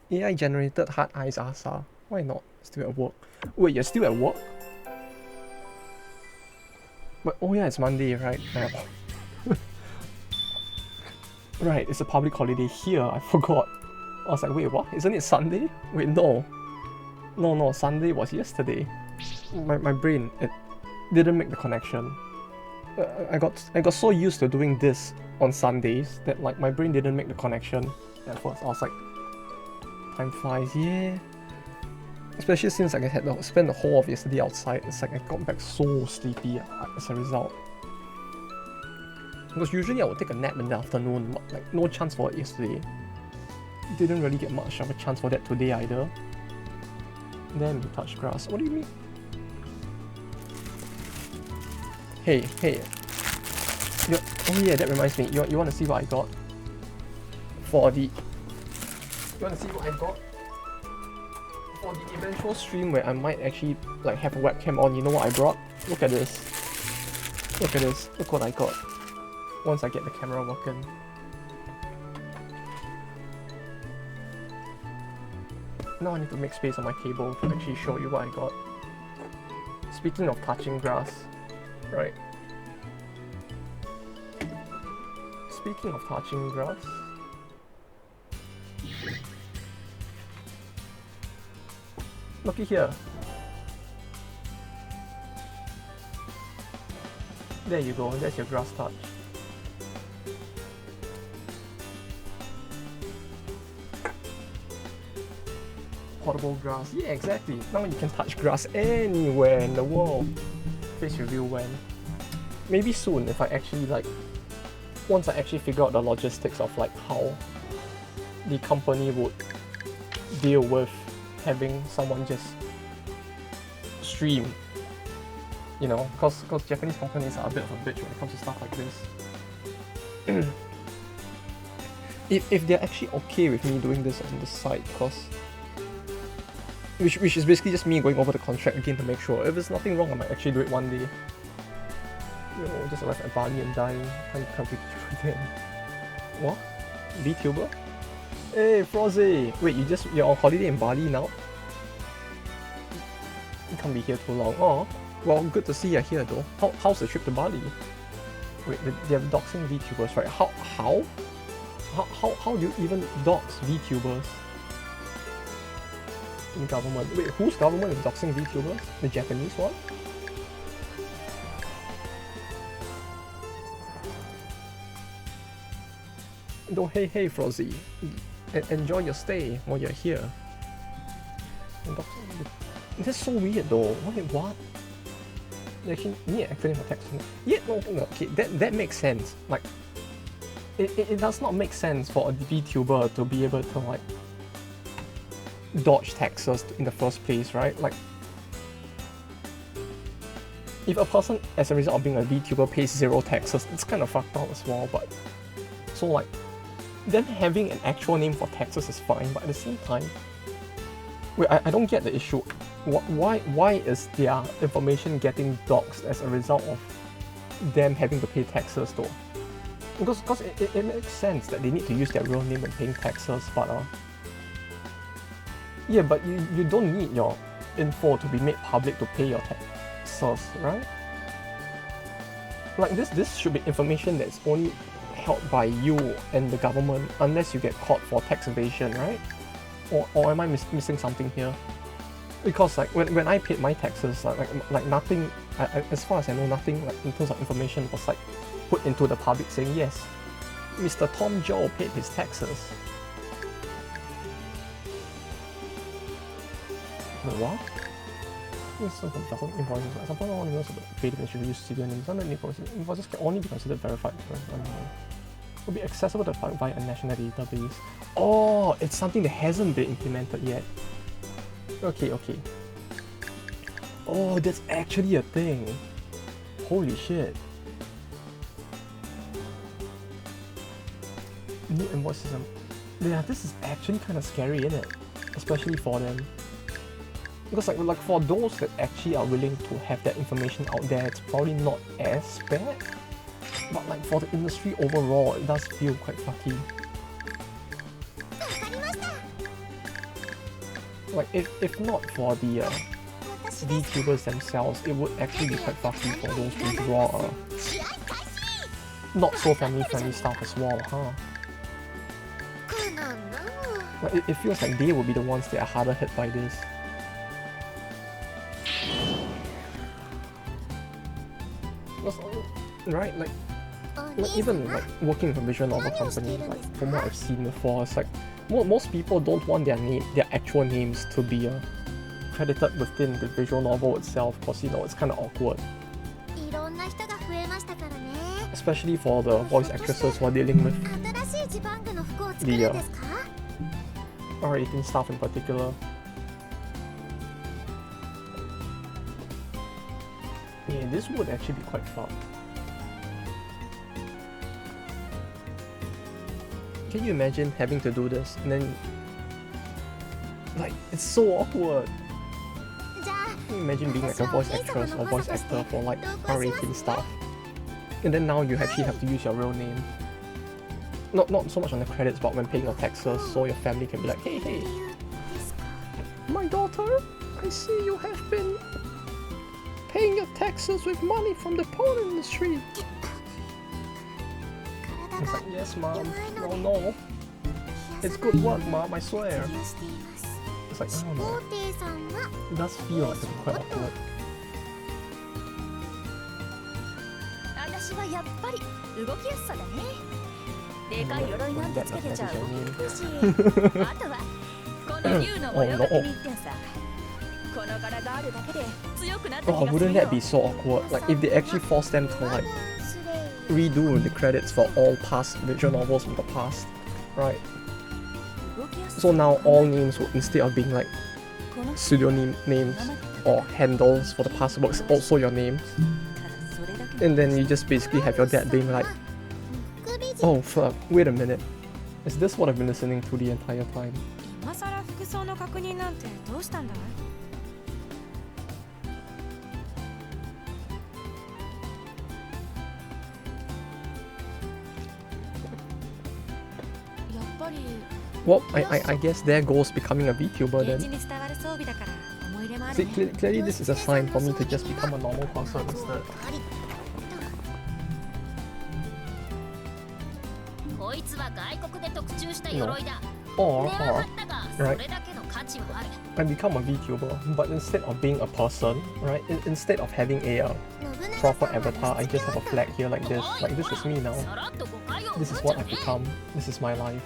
AI generated heart eyes Asa. Why not? Still at work. Wait, you're still at work? But oh yeah, it's Monday, right? Right, it's a public holiday here, I forgot. I was like, wait, what? Isn't it Sunday? Wait, no. No, Sunday was yesterday. My brain, it didn't make the connection. I got so used to doing this on Sundays that like my brain didn't make the connection at first. I was like, time flies, yeah. Especially since like, I had to spend the whole of yesterday outside. It's like I got back so sleepy as a result. Because usually I would take a nap in the afternoon, but like no chance for it yesterday. Didn't really get much of a chance for that today either. Then we touch grass. What do you mean? Hey. Oh yeah, that reminds me. You want to see what I got? For the... You want to see what I got? For the eventual stream where I might actually like have a webcam on, you know what I brought? Look at this. Look at this. Look what I got. Once I get the camera working. Now I need to make space on my table to actually show you what I got. Speaking of touching grass, right? Speaking of touching grass, Looky here. There you go, that's your grass touch. Portable grass, yeah, exactly. Now you can touch grass anywhere in the world. Face reveal when. Maybe soon, if I actually once I actually figure out the logistics of how the company would deal with having someone just stream, you know, because Japanese companies are a bit of a bitch when it comes to stuff like this. If they're actually okay with me doing this on the side, because which is basically just me going over the contract again to make sure. If there's nothing wrong, I might actually do it one day. You know, just arrive at Bali and dying. Can't be then. What? VTuber? Hey, Frozzy! Wait, you're on holiday in Bali now? You can't be here too long. Oh, well, good to see you here though. How's the trip to Bali? Wait, they're doxing VTubers, right? How do you even dox VTubers? The government. Wait, whose government is doxing VTubers? The Japanese one? No, hey, Frozzy. Enjoy your stay while you're here. That's so weird though. Wait, what? Actually, yeah, acronym for text. Yeah, no, okay, that makes sense. Like, it does not make sense for a VTuber to be able to dodge taxes in the first place, right? Like, if a person, as a result of being a VTuber, pays 0 taxes, it's kind of fucked up as well. But so them having an actual name for taxes is fine, but at the same time, wait, I don't get the issue. Why is their information getting doxed as a result of them having to pay taxes though? Because it makes sense that they need to use their real name when paying taxes, but yeah, but you don't need your info to be made public to pay your taxes, right? Like this should be information that's only held by you and the government unless you get caught for tax evasion, right? Or am I missing something here? Because when I paid my taxes, nothing, as far as I know, nothing in terms of information was put into the public saying yes, Mr. Tom Joe paid his taxes. Wait, what? Some government invoices. At some point, all emails paid should use CDN names. Some invoices can only be considered verified. Will be accessible to the public via a national database. Oh, it's something that hasn't been implemented yet. Okay. Oh, that's actually a thing. Holy shit. New invoice system. Yeah, this is actually kind of scary, isn't it? Especially for them. Because like for those that actually are willing to have that information out there, it's probably not as bad. But for the industry overall, it does feel quite fucky. Like if not for the VTubers themselves, it would actually be quite fucky for those who draw not so family-friendly stuff as well, huh? Like it feels like they will be the ones that are harder hit by this. Right, even working with a visual novel company, from what I've seen before, it's most people don't want their actual names to be credited within the visual novel itself, because it's kind of awkward. Especially for the voice actresses who are dealing with the R18 stuff in particular. Yeah, this would actually be quite fun. Can you imagine having to do this and then it's so awkward. Can you imagine being a voice actress or voice actor for R18 stuff, and then now you actually have to use your real name. Not so much on the credits, but when paying your taxes, so your family can be like, hey, my daughter, I see you have been paying your taxes with money from the porn industry. It's like, yes, mom. Oh no. It's good work, mom, I swear. It's like, I don't know. It does feel like it's quite awkward. 私はやっぱり動きやすさだね。でかい鎧なんてつけてちゃ動きにくいし、あとはこの竜の模様が気に入ってんさ。この柄があるだけで強くなった気がするよ。 wouldn't that be so awkward? Like if they actually forced them to like redo the credits for all past visual novels from the past, right? So now all names will, instead of being like pseudonym names or handles for the past works, also your names. And then you just basically have your dad being like, oh fuck, wait a minute. Is this what I've been listening to the entire time? Well, I guess there goes becoming a VTuber then. See, clearly this is a sign for me to just become a normal person instead. Or, right, I become a VTuber, but instead of being a person, right, instead of having a proper avatar, I just have a flag here like this is me now. This is what I've become, this is my life.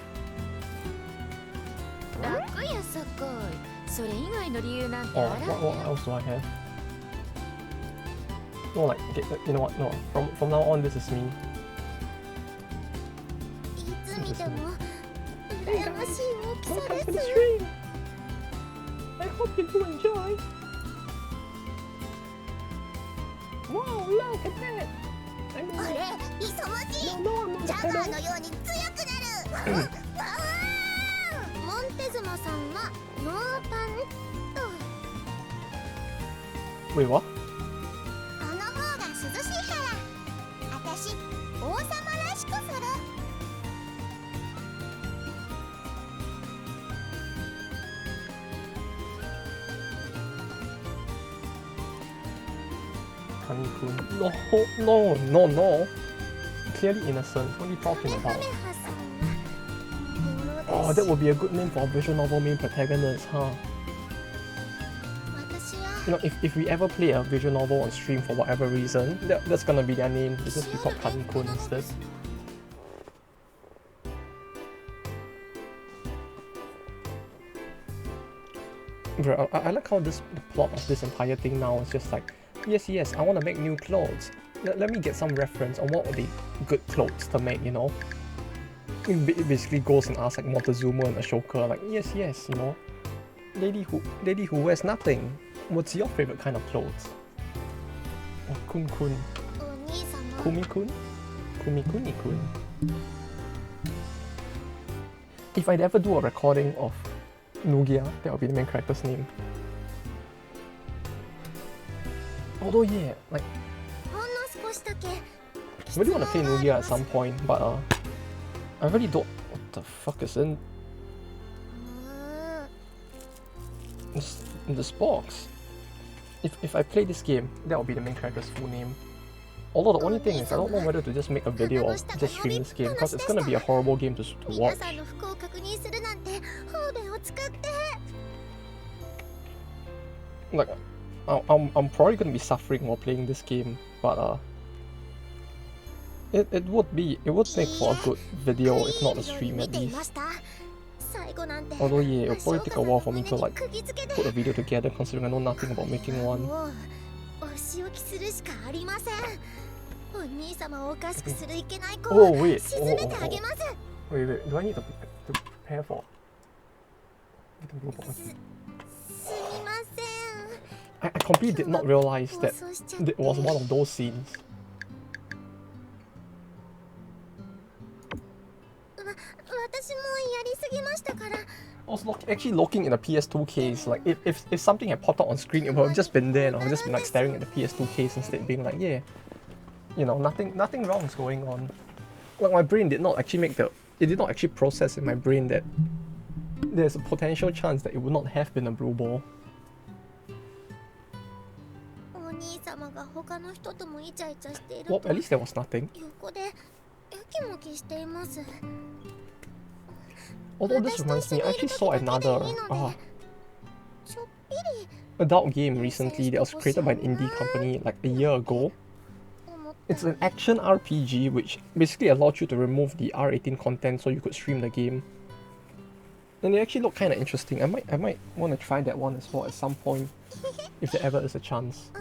Oh, what else do I have? No, like, you know what, no, from now on this is me. This is me. Hey guys, welcome to the stream! I hope you do enjoy! Wow, look at that! I mean, no, I'm not the pedal. Wait, what? No. Clearly innocent. What are you talking about? Oh, that would be a good name for a visual novel main protagonist, huh? You know, if we ever play a visual novel on stream for whatever reason, that's gonna be their name. It's just be called Kanikun instead. Bro, I like how the plot of this entire thing now is just like, yes, I want to make new clothes. Let me get some reference on what would be good clothes to make, you know? It basically goes and asks like Montezuma and Ashoka, like, yes, you know? Lady who wears nothing. What's your favorite kind of clothes? Oh, Kun-kun. Kumi-kun? Kumi-kuni-kun. If I'd ever do a recording of Nugia, that would be the main character's name. Although yeah, like, I really want to play Nugia at some point, but I really don't. What the fuck is in this box? If I play this game, that will be the main character's full name. Although the only thing is, I don't know whether to just make a video or just stream this game, because it's gonna be a horrible game to watch. Like, I'm probably gonna be suffering while playing this game, but it would make for a good video, if not a stream at least. Although yeah, it'll probably take a while for me to like put a video together, considering I know nothing about making one. Oh wait, wait, do I need to prepare for? I completely did not realize that it was one of those scenes. I was actually looking in the PS2 case, like if something had popped up on screen, it would have just been there and I would have just been like staring at the PS2 case instead, being like, yeah, you know, nothing wrong is going on. Like my brain did not actually it did not actually process in my brain that there's a potential chance that it would not have been a blue ball. Well, at least there was nothing. Although this reminds me, I actually saw another adult game recently that was created by an indie company like a year ago. It's an action RPG which basically allowed you to remove the R18 content so you could stream the game. And it actually looked kind of interesting. I might want to try that one as well at some point, if there ever is a chance.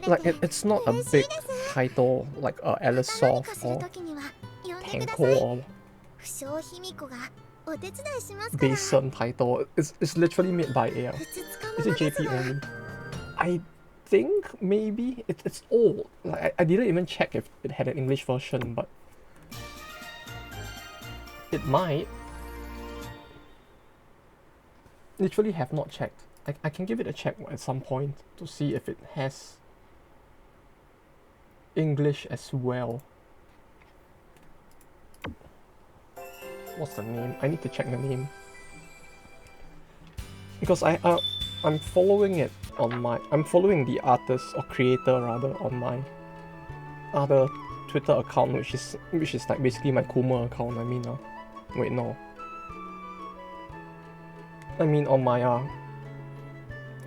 Like it's not a big title like Alice Soft or Tenko or Basin title. It's literally made by AI. Is it JP only? I think maybe it's old. Like I didn't even check if it had an English version, but it might. Literally have not checked. I can give it a check at some point to see if it has English as well. What's the name? I need to check the name because I'm following it on my I'm following the artist or creator rather on my other Twitter account, which is like basically my Kuma account. I mean, wait, no. I mean on my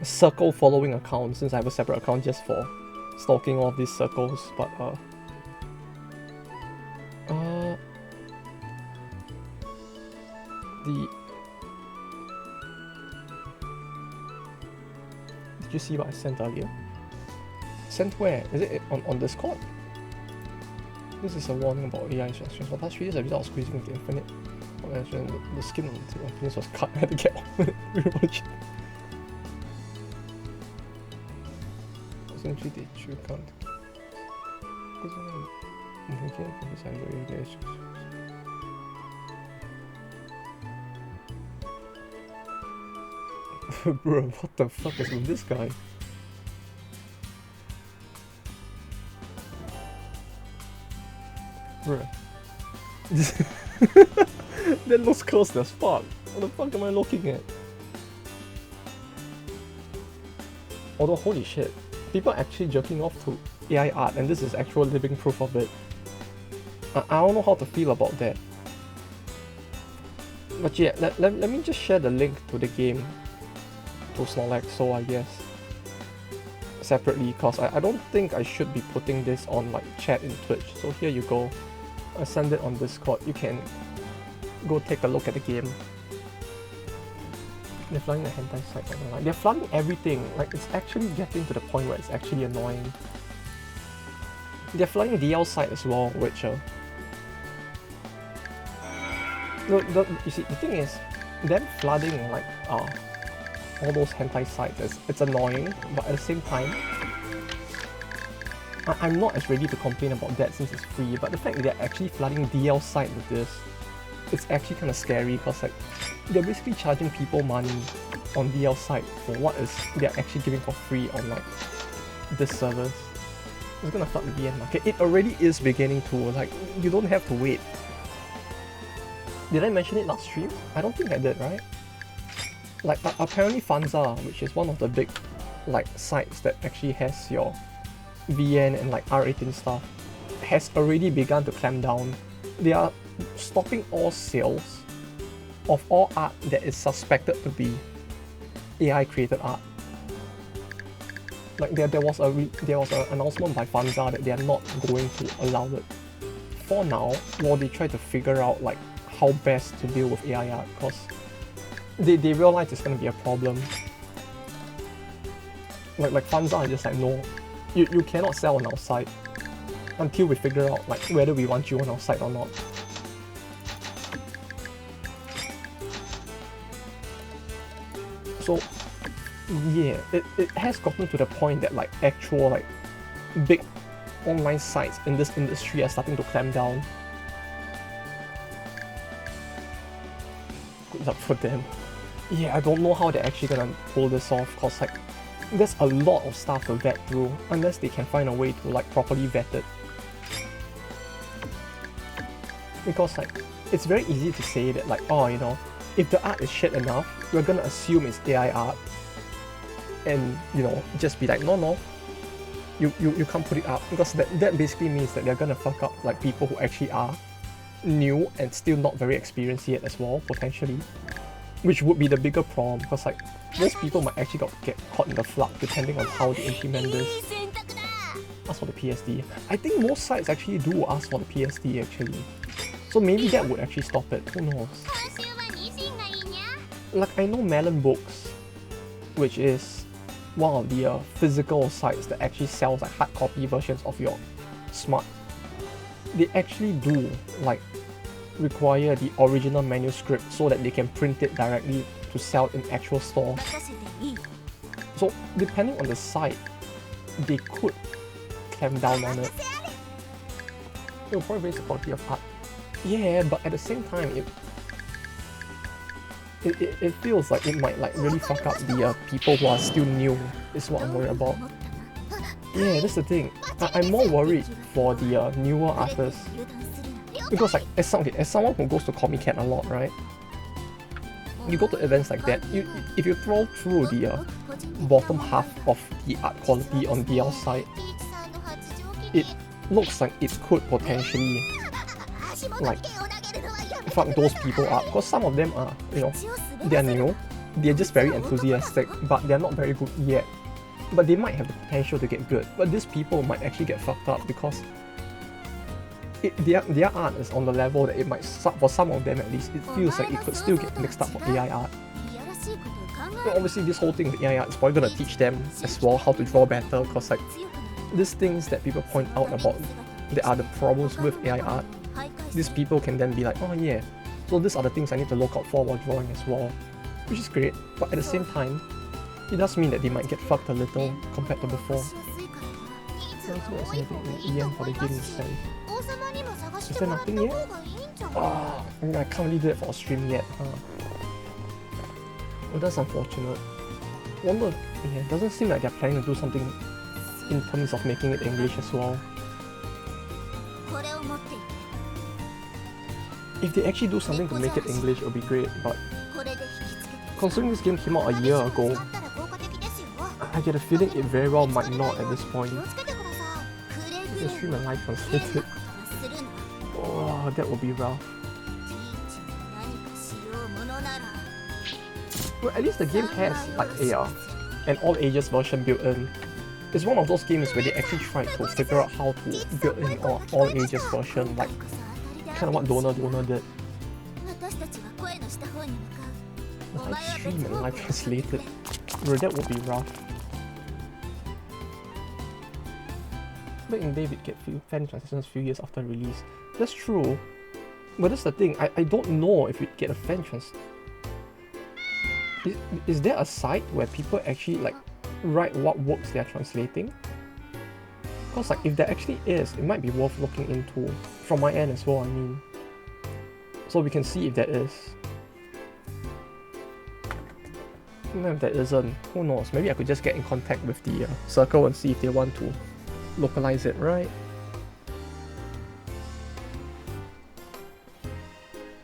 circle following account, since I have a separate account just for stalking all of these circles. But did you see what I sent earlier? Sent where? Is it on Discord? This is a warning about AI instructions. For the past 3 years, I result of squeezing with the infinite. The skin on the tip of the penis was cut. I had to get off it. Rewatch it. Essentially, they true can't. Bro, what the fuck is with this guy? Bro. That looks cursed as fuck. What the fuck am I looking at? Although, holy shit, people are actually jerking off to AI art, and this is actual living proof of it. I don't know how to feel about that. But yeah, let me just share the link to the game to Snorlaxo, I guess, separately, because I don't think I should be putting this on like chat in Twitch. So here you go. I send it on Discord. You can go take a look at the game. They're flooding the hentai site online. They're flooding everything. Like, it's actually getting to the point where it's actually annoying. They're flooding the DL site as well, which you see, the thing is, them flooding like all those hentai sites, it's annoying, but at the same time, I'm not as ready to complain about that since it's free. But the fact that they're actually flooding DL site with this, it's actually kind of scary, because like they're basically charging people money on DL site for what is they're actually giving for free on like this service. It's gonna flood the VN market. It already is beginning to. Like, you don't have to wait. Did I mention it last stream? I don't think I did, right? Like apparently Fanza, which is one of the big like sites that actually has your VN and like R18 stuff, has already begun to clamp down. They are stopping all sales of all art that is suspected to be AI created art. Like there was an announcement by Fanza that they are not going to allow it for now, while they try to figure out like how best to deal with AI art, because they realize it's going to be a problem. Like Fanza are just like, no, you cannot sell on our site until we figure out like whether we want you on our site or not. So yeah, it has gotten to the point that like actual like big online sites in this industry are starting to clamp down. Good luck for them. Yeah, I don't know how they're actually gonna pull this off, cause like there's a lot of stuff to vet through, unless they can find a way to like properly vet it. Because like it's very easy to say that like, oh, you know, if the art is shit enough, we're gonna assume it's AI art, and you know, just be like, no, you can't put it up, because that basically means that they're gonna fuck up like people who actually are new and still not very experienced yet as well, potentially. which would be the bigger problem, because like most people might actually get caught in the flood depending on how they implement this. Ask for the PSD. I think most sites actually do ask for the PSD actually. So maybe that would actually stop it, who knows. Like I know Melon Books, which is one of the physical sites that actually sells like hard copy versions of your smart. They actually do like require the original manuscript so that they can print it directly to sell in actual stores. So depending on the site, they could clamp down on it. It will probably raise the quality of art. Yeah, but at the same time, it feels like it might like really fuck up the people who are still new, is what I'm worried about. Yeah, that's the thing. I'm more worried for the newer artists. Because like, as someone who goes to Comic Con a lot, right? You go to events like that, if you throw through the bottom half of the art quality on the outside, it looks like it could potentially like fuck those people up, because some of them are, you know, they're new, they're just very enthusiastic, but they're not very good yet. But they might have the potential to get good. But these people might actually get fucked up because their art is on the level that it might suck. For some of them at least, it feels like it could still get mixed up for AI art. But obviously this whole thing with AI art is probably going to teach them as well how to draw better, because like these things that people point out about that are the problems with AI art, these people can then be like, oh yeah, so these are the things I need to look out for while drawing as well, which is great. But at the same time, it does mean that they might get fucked a little compared to before. EM for the game itself. Is there nothing yet? Oh, I mean, I can't really do it for a stream yet. Well, that's unfortunate. Wonder, yeah, it doesn't seem like they're planning to do something in terms of making it English as well. If they actually do something to make it English, it would be great, but considering this game came out a year ago, I get a feeling it very well might not at this point. The stream and live translated. Oh, that would be rough. Well, at least the game has like an all ages version built in. It's one of those games where they actually tried to figure out how to build in an all ages version, like kind of what Donor did. Live stream and live translated. Bro, that would be rough. Back in the day, we'd get fan translations a few years after release. That's true, but that's the thing. I don't know if we'd get a fan trans. Is there a site where people actually like write what works they're translating? Because like if there actually is, it might be worth looking into from my end as well. I mean, so we can see if there is. And if there isn't, who knows? Maybe I could just get in contact with the circle and see if they want to localize it, right?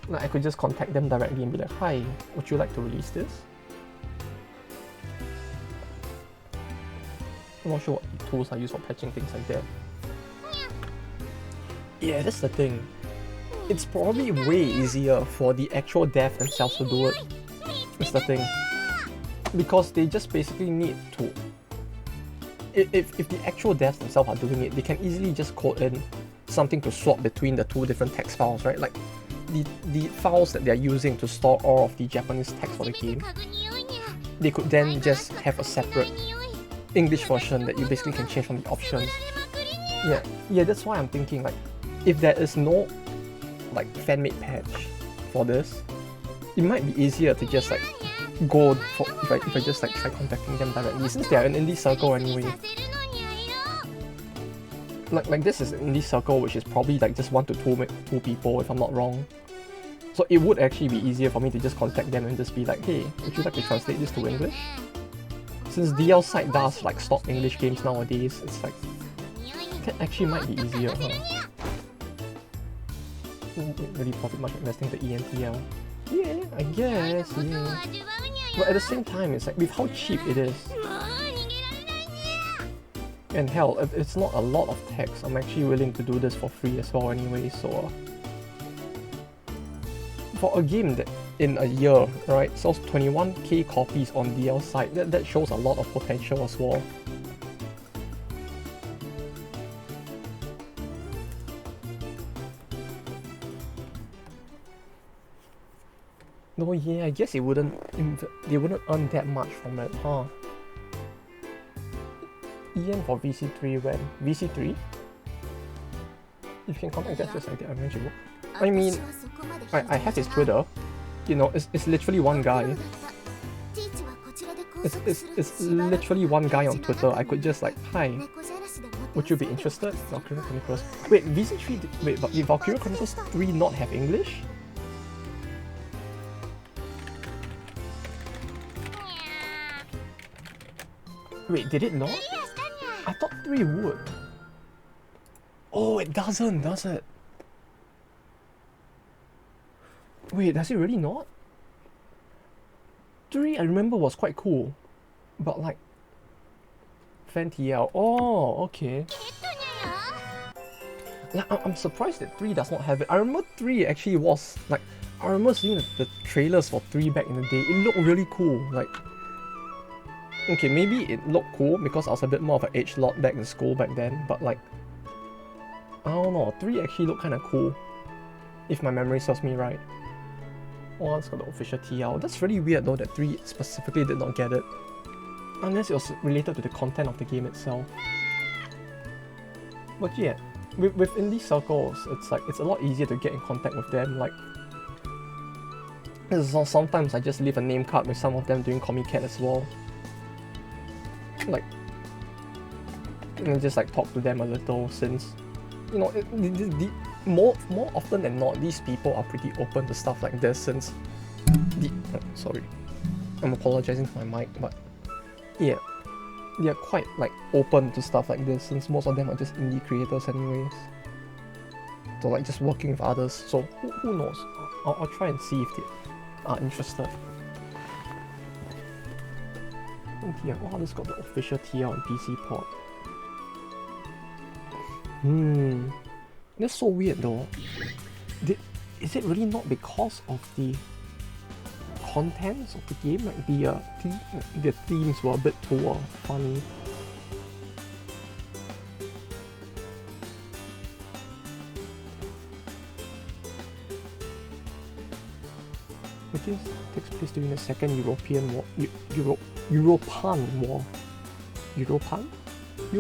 Like I could just contact them directly and be like, hi, would you like to release this? I'm not sure what tools are used for patching things like that. Yeah, that's the thing. It's probably way easier for the actual devs themselves to do it. That's the thing. Because they just basically need to... If the actual devs themselves are doing it, they can easily just code in something to swap between the two different text files, right? Like the files that they're using to store all of the Japanese text for the game, they could then just have a separate English version that you basically can change from the options. Yeah, that's why I'm thinking like, if there is no like fan-made patch for this, it might be easier to just like go for if I just like try contacting them directly, since they are an indie circle anyway. Like this is an indie circle which is probably like just 1 to 2 people if I'm not wrong. So it would actually be easier for me to just contact them and just be like, hey, would you like to translate this to English? Since DL site does like stock English games nowadays, it's like that actually might be easier, huh? Wouldn't really profit much investing the ENTL. Yeah, I guess, yeah. But at the same time, it's like with how cheap it is. And hell, if it's not a lot of text, I'm actually willing to do this for free as well anyway, so... for a game that in a year, right, sells 21k copies on DL side, that shows a lot of potential as well. No, yeah, I guess they wouldn't earn that much from it, huh? Ian for VC3 when? VC3? You can comment that just like that, manageable. I mean, I have his Twitter. You know, it's literally one guy. It's literally one guy on Twitter. I could just like, hi, would you be interested? Valkyria Chronicles. Wait, VC3, wait, but did Valkyria Chronicles 3 not have English? Wait, did it not? I thought 3 would. Oh, it doesn't, does it? Wait, does it really not? 3 I remember was quite cool. But like... Fan TL. Oh, okay. Like, I'm surprised that 3 does not have it. I remember 3 actually was... Like, I remember seeing the trailers for 3 back in the day. It looked really cool. Like... Okay, maybe it looked cool because I was a bit more of an agelot back in school back then, but like... I don't know, 3 actually looked kinda cool. If my memory serves me right. Oh, it's got the official TL. That's really weird though that 3 specifically did not get it. Unless it was related to the content of the game itself. But yeah, within these circles, it's like, it's a lot easier to get in contact with them. Like, sometimes I just leave a name card with some of them doing Comic Cat as well. Like, and just like talk to them a little, since, you know, more often than not, these people are pretty open to stuff like this, since sorry, I'm apologizing for my mic, but yeah, they are quite like open to stuff like this, since most of them are just indie creators anyways. So like just working with others, so who knows? I'll try and see if they are interested. Yeah, oh, this got the official TL and PC port. That's so weird though. Is it really not because of the contents of the game? Like the themes were a bit too funny. Which takes place during the Second European War. European War.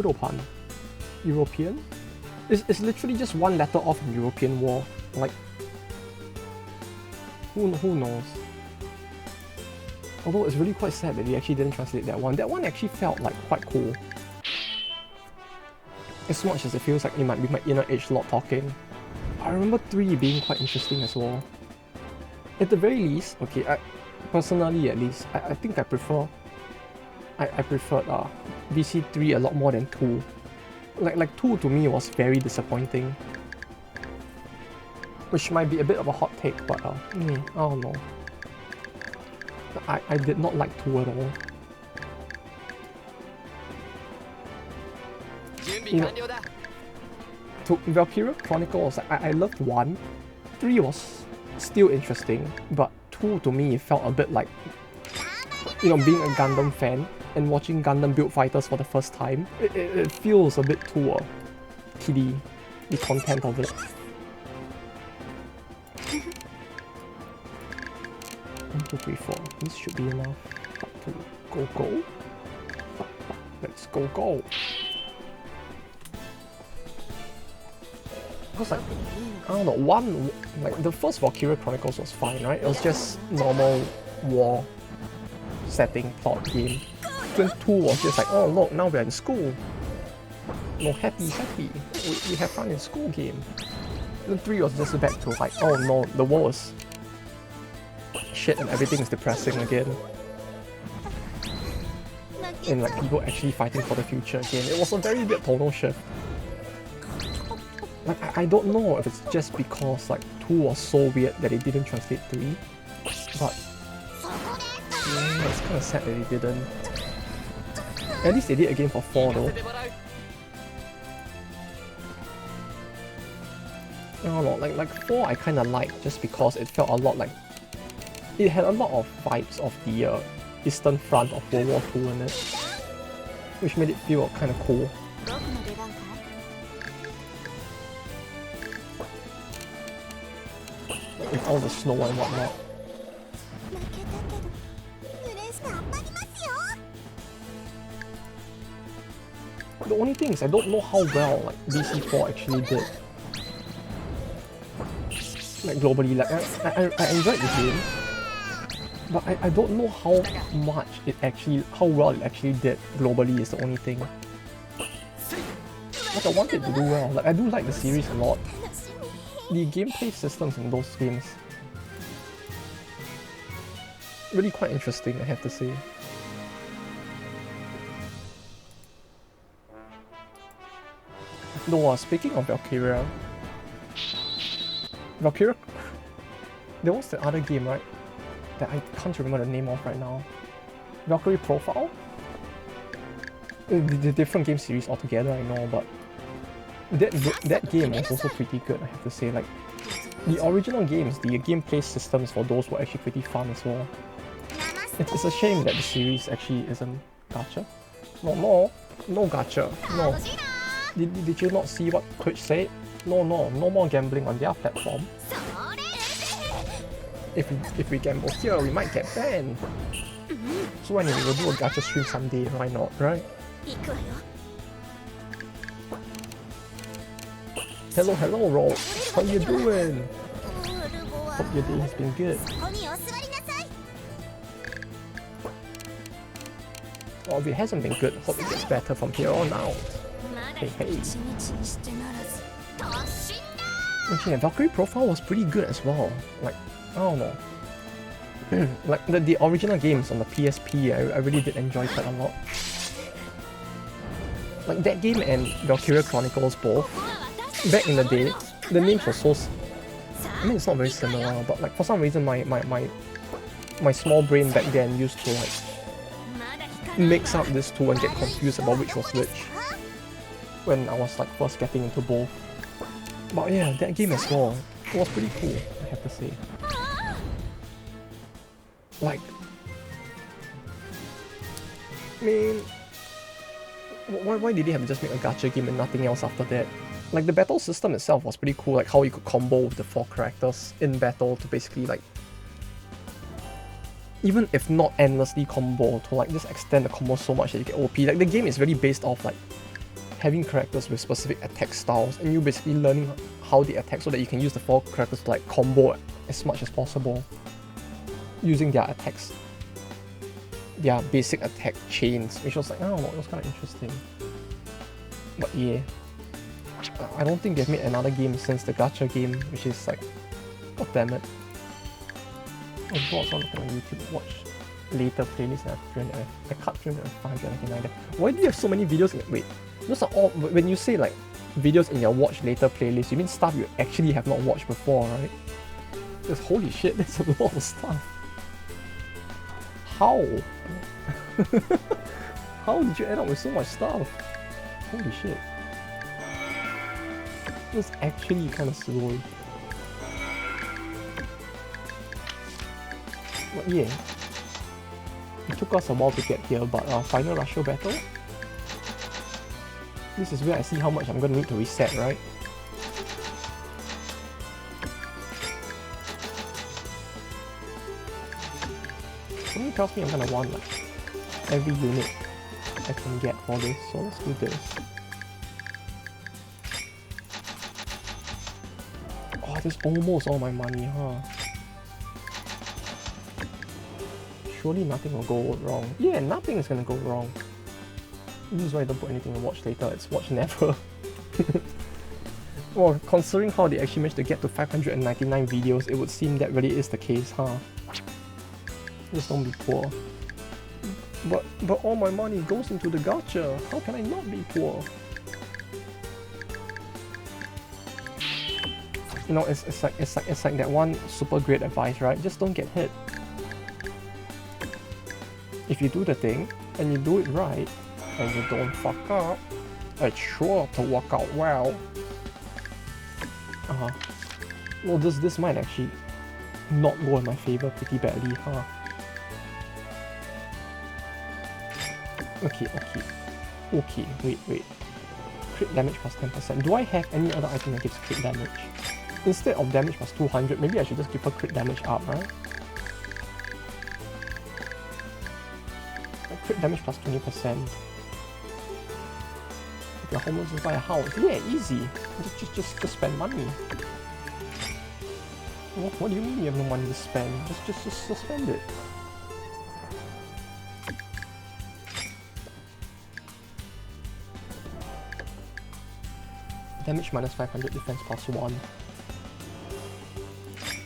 European? It's literally just one letter off from European War. Like, who knows? Although it's really quite sad that they actually didn't translate that one. That one actually felt like quite cool. As much as it feels like it might be my inner agelot talking. I remember 3 being quite interesting as well. At the very least, okay, personally at least, I think I preferred VC3 a lot more than 2. Like 2 to me was very disappointing. Which might be a bit of a hot take, but I don't know. I did not like 2 at all. You know, to Valkyria Chronicles, I loved 1. 3 was still interesting, but 2 to me felt a bit like, you know, being a Gundam fan and watching Gundam build fighters for the first time, it feels a bit too kiddie, the content of it. 1, 2, 3, 4. This should be enough. Go. Let's go. Because like, I don't know, like the first Valkyria Chronicles was fine, right? It was just normal war setting plot game. Then 2 was just like, oh look, now we're in school. No, happy. We have fun in school game. Then 3 was just back to like, oh no, the world is shit and everything is depressing again. And like people actually fighting for the future again. It was a very weird tonal shift. Like, I don't know if it's just because like 2 was so weird that it didn't translate 3, but yeah, it's kind of sad that they didn't. At least they did again for 4 though. I don't know, like 4 I kind of liked just because it felt a lot like... It had a lot of vibes of the Eastern Front of World War II in it, which made it feel kind of cool. With all the snow and whatnot. The only thing is I don't know how well like DC4 actually did. Like globally, like I enjoyed the game, but I don't know how much it actually, how well it actually did globally is the only thing. Like I want it to do well, like I do like the series a lot. The gameplay systems in those games, really quite interesting, I have to say. No, speaking of Valkyria, there was the other game, right, that I can't remember the name of right now. Valkyrie Profile? The different game series altogether, I know, but that game was also pretty good, I have to say. Like, the original games, the gameplay systems for those were actually pretty fun as well. It's a shame that the series actually isn't gacha. No gacha, no. Did you not see what Twitch said? No more gambling on their platform. If we gamble here, we might get banned. So anyway, we'll do a gacha stream someday, why not, right? Hello, Ro. How you doing? Hope your day has been good. Or if it hasn't been good, hope it gets better from here on out. Hey. Okay, Valkyrie Profile was pretty good as well. Like, I don't know. Like the original games on the PSP, I really did enjoy quite a lot. Like that game and Valkyria Chronicles both, back in the day, the names were so... I mean, it's not very similar, but like for some reason my small brain back then used to like mix up these two and get confused about which was which when I was like first getting into both. But yeah, that game as well, it was pretty cool, I have to say. Like, I mean, why did they have to just make a gacha game and nothing else after that? Like, the battle system itself was pretty cool, like how you could combo with the 4 characters in battle to basically like, even if not endlessly combo, to like just extend the combo so much that you get OP. Like, the game is really based off like having characters with specific attack styles and you basically learning how they attack so that you can use the 4 characters to like combo as much as possible using their attacks, their basic attack chains, which was like, I don't know, it was kind of interesting. But yeah, I don't think they've made another game since the gacha game, which is like, god damn it. I bought something on YouTube, watch later playlists and I cut 300 and 599. Why do you have so many videos in it? Wait, those are all, when you say like videos in your watch later playlist, you mean stuff you actually have not watched before, right? Because holy shit, that's a lot of stuff. How? How did you end up with so much stuff? Holy shit. It's actually kind of slow. But yeah, it took us a while to get here, but final Russia battle? This is where I see how much I'm gonna need to reset, right? Something tells me I'm gonna want like every unit I can get for this, so let's do this. Oh, this is almost all my money, huh? Surely nothing will go wrong. Yeah, nothing is gonna go wrong. This is why I don't put anything to watch later, it's watch never. Well, considering how they actually managed to get to 599 videos, it would seem that really is the case, huh? Just don't be poor. But all my money goes into the gacha. How can I not be poor? You know, it's like that one super great advice, right? Just don't get hit. If you do the thing and you do it right and you don't fuck up, it's sure to work out well. Well, this might actually not go in my favor pretty badly, huh? Okay, wait. Crit damage plus 10%. Do I have any other item that gives crit damage? Instead of damage plus 200, maybe I should just give her crit damage up, right? Crit damage plus 20%. If you're homeless, just buy a house. Yeah, easy. Just spend money. What do you mean you have no money to spend? Just spend it. Damage minus 500, defense plus 1.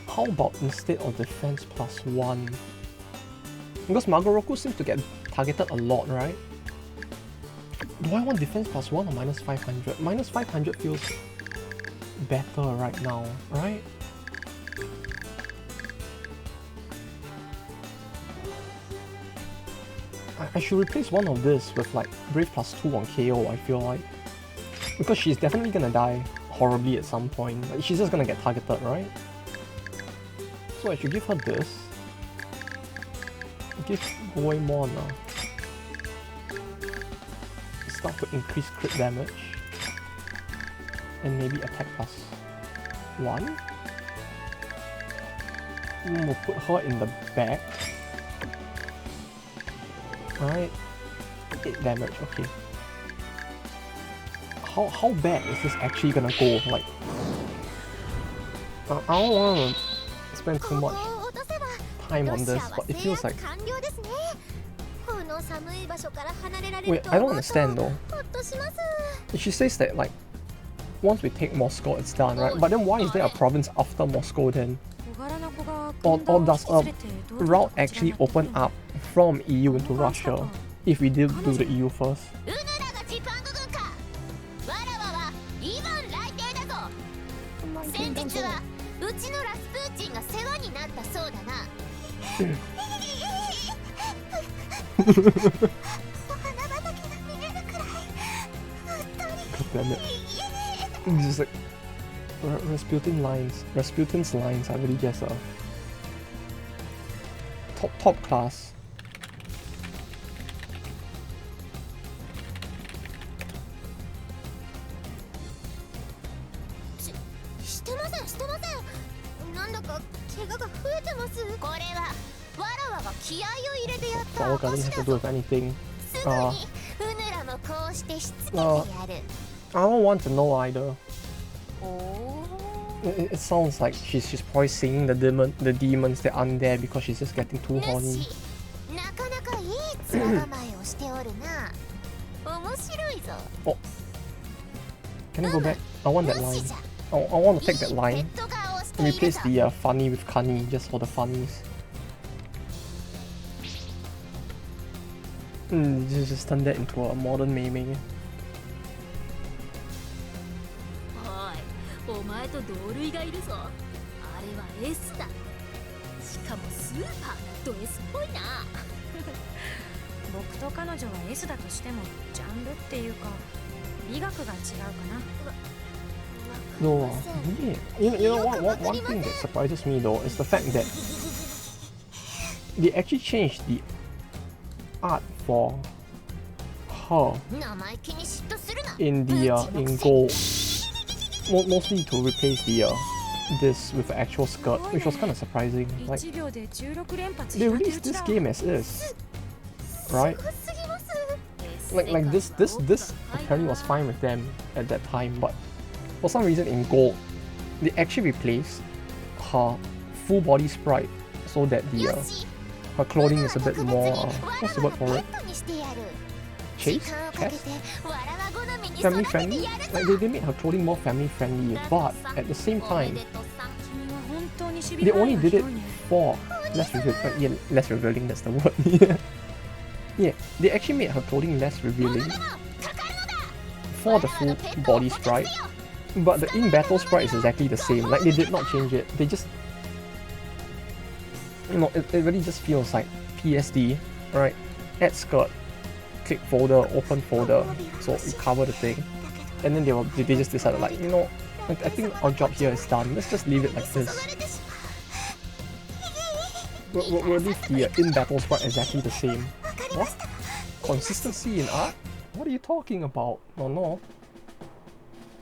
How about instead of defense plus 1? Because Magoroku seems to get targeted a lot, right? Do I want defense plus 1 or minus 500? Minus 500 feels better right now, right? I should replace one of this with like Brave plus 2 on KO, I feel like. Because she's definitely gonna die horribly at some point. Like, she's just gonna get targeted, right? So I should give her this. Give Goemon start to increase crit damage. And maybe attack plus 1. We'll put her in the back. Alright. 8 damage, okay. How bad is this actually gonna go? Like, I don't wanna spend too much time on this, but it feels like... Wait, I don't understand though. She says that like, once we take Moscow, it's done, right? But then why is there a province after Moscow then? Or does a route actually open up from EU into Russia if we did do the EU first? God damn it. It's just like Rasputin's lines are really just a top class. Flower doesn't have to do with anything. I don't want to know either. It sounds like she's probably seeing the demons that aren't there because she's just getting too horny. Oh. Can I go back? I want that line. I want to take that line and replace the funny with Kani just for the funnies. Just turn that into a modern meme. No, yeah. You know what? One thing that surprises me though is the fact that they actually changed the art for her in gold, mostly to replace this with the actual skirt, which was kind of surprising. Like, they released this game as is, right? Like this apparently was fine with them at that time, but for some reason in gold, they actually replaced her full body sprite so that her clothing is a bit more, what's the word for it? Chase? Family friendly? Like they made her clothing more family friendly, but at the same time, they only did it for less revealing, that's the word. Yeah, they actually made her clothing less revealing for the full body sprite, but the in-battle sprite is exactly the same. Like they did not change it, they just... You know, it really just feels like PSD, right? Add skirt, click folder, open folder, so you cover the thing. And then they just decided like, you know, I think our job here is done. Let's just leave it like this. We'll leave the in-battle sprite exactly the same. What? Consistency in art? What are you talking about? Oh no.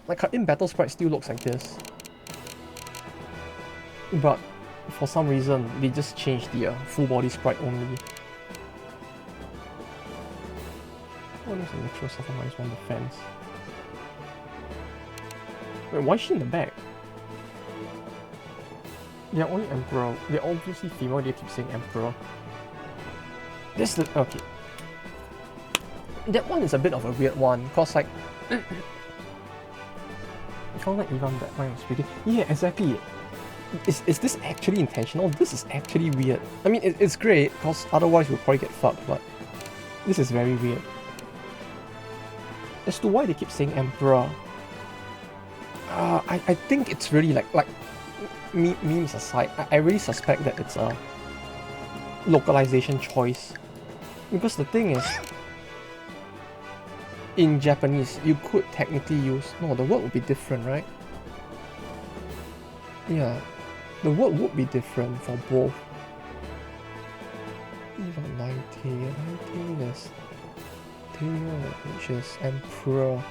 Like her in-battle sprite still looks like this. But for some reason, they just changed the full body sprite only. Oh, there's an extra sacrifice on the fence. Wait, why is she in the back? They're only Emperor. They're obviously female, they keep saying Emperor. This is the... okay. That one is a bit of a weird one, cause like... I found like even that one was pretty... Yeah, exactly. Is this actually intentional? This is actually weird. I mean, it's great, cause otherwise we'll probably get fucked, but... this is very weird. As to why they keep saying Emperor... I think it's really like memes aside, I really suspect that it's a localization choice. Because the thing is, in Japanese, you could technically use... no, the word would be different, right? Yeah, the word would be different for both. Even 19, there's which is Emperor.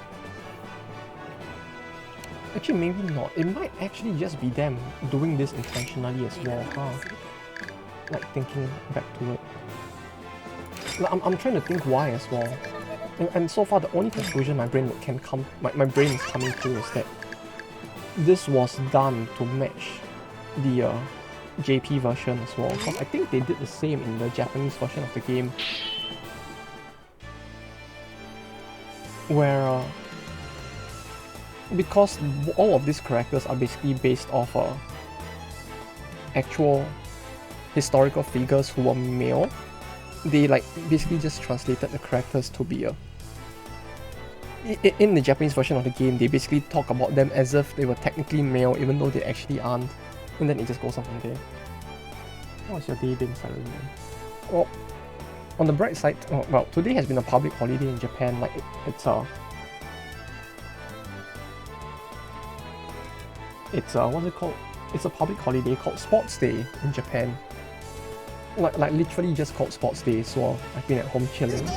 Actually, maybe not. It might actually just be them doing this intentionally as well, huh? Like, thinking back to it. Like, I'm trying to think why as well. And so far, the only conclusion my brain is coming to is that this was done to match the JP version as well. Because I think they did the same in the Japanese version of the game. Where... because all of these characters are basically based off actual historical figures who were male, they like basically just translated the characters to be in the Japanese version of the game, they basically talk about them as if they were technically male even though they actually aren't, and then it just goes on from there. How's your day been, Silent? Well, on the bright side, well, today has been a public holiday in Japan. Like it's what's it called? It's a public holiday called Sports Day in Japan. Like literally just called Sports Day, so I've been at home chilling.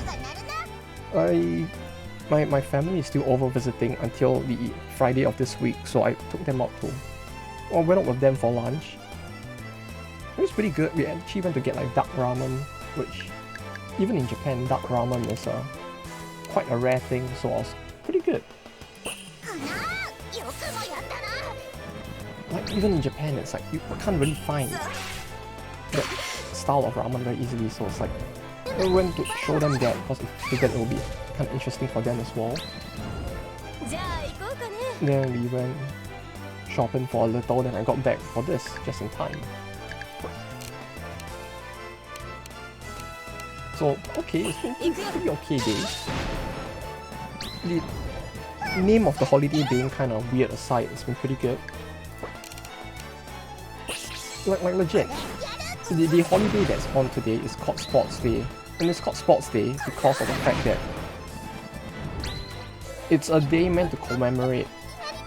My family is still over visiting until the Friday of this week, so I took them out to... well, went out with them for lunch. It was pretty good. We actually went to get like duck ramen, which even in Japan, duck ramen is quite a rare thing, so it was pretty good. Like even in Japan, it's like you can't really find that style of ramen very easily, so it's like I went to show them that because I figured it would be kind of interesting for them as well. Then we went shopping for a little, then I got back for this just in time. So okay, it's been a pretty okay day. The name of the holiday being kind of weird aside, it's been pretty good. Like legit, the holiday that's on today is called Sports Day, and it's called Sports Day because of the fact that it's a day meant to commemorate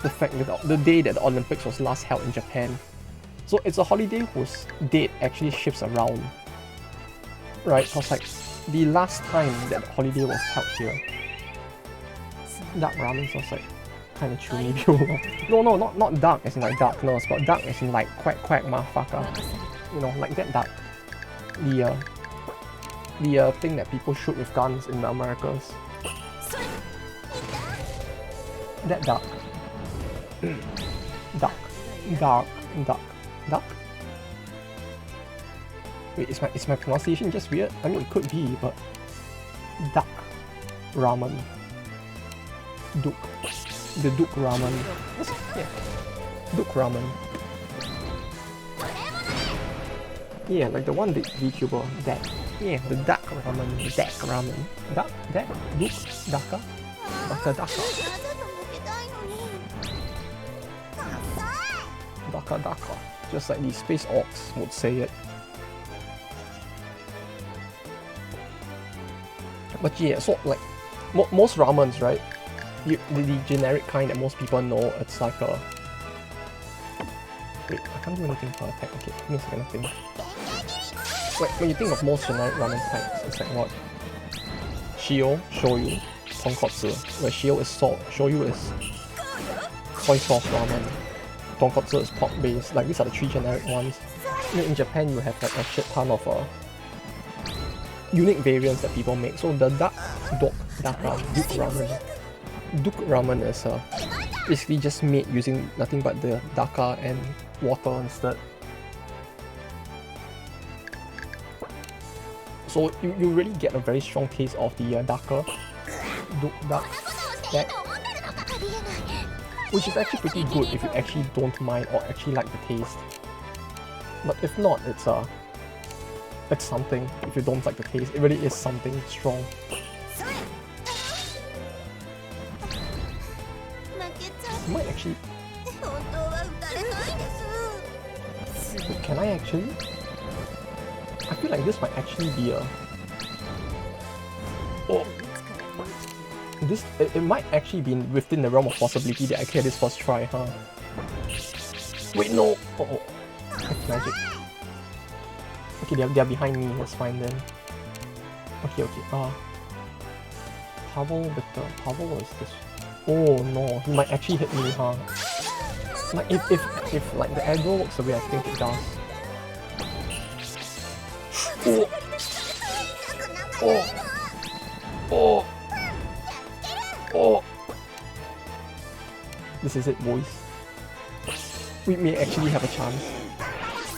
the fact that the day that the Olympics was last held in Japan. So it's a holiday whose date actually shifts around, right? Because like the last time that the holiday was held here, duck ramen sounds like kind of chewy. No, not duck as in like duck nose, but duck as in like quack quack motherfucker. You know, like that duck. The thing that people shoot with guns in the Americas. That duck. Duck. Wait, is my pronunciation just weird? I mean, it could be, but duck ramen. Duke. The Duke ramen. Yeah. Duke ramen. Yeah, like the one big VTuber, that. Yeah, the duck ramen. Duck ramen. Duck? Duck? Duke? Daka? Daka. Daka. Just like the space orcs would say it. But yeah, so like, most ramens, right? The generic kind that most people know, it's like Wait, I can't do anything for attack. Okay, give me a second to think. Like, when you think of most generic ramen types, it's like what? Shio, shoyu, tonkotsu. Where shio is salt, shoyu is soy sauce ramen, tonkotsu is pork based. Like, these are the 3 generic ones. In Japan, you have like a shit ton of unique variants that people make. So the duck ramen is basically just made using nothing but the daka and water instead. So you really get a very strong taste of the daka, duck, which is actually pretty good if you actually don't mind or actually like the taste. But if not, it's something. If you don't like the taste, it really is something strong. I might actually... Can I actually? I feel like this might actually be a... Oh. It might actually be within the realm of possibility that I clear this first try, huh? Wait, no! Oh. Magic. Okay, they're behind me, that's fine then. Okay. Pavel with the... Pavel is this... Oh no, he might actually hit me, huh? Like, if like the aggro works the way I think it does. Oh. This is it, boys. We may actually have a chance.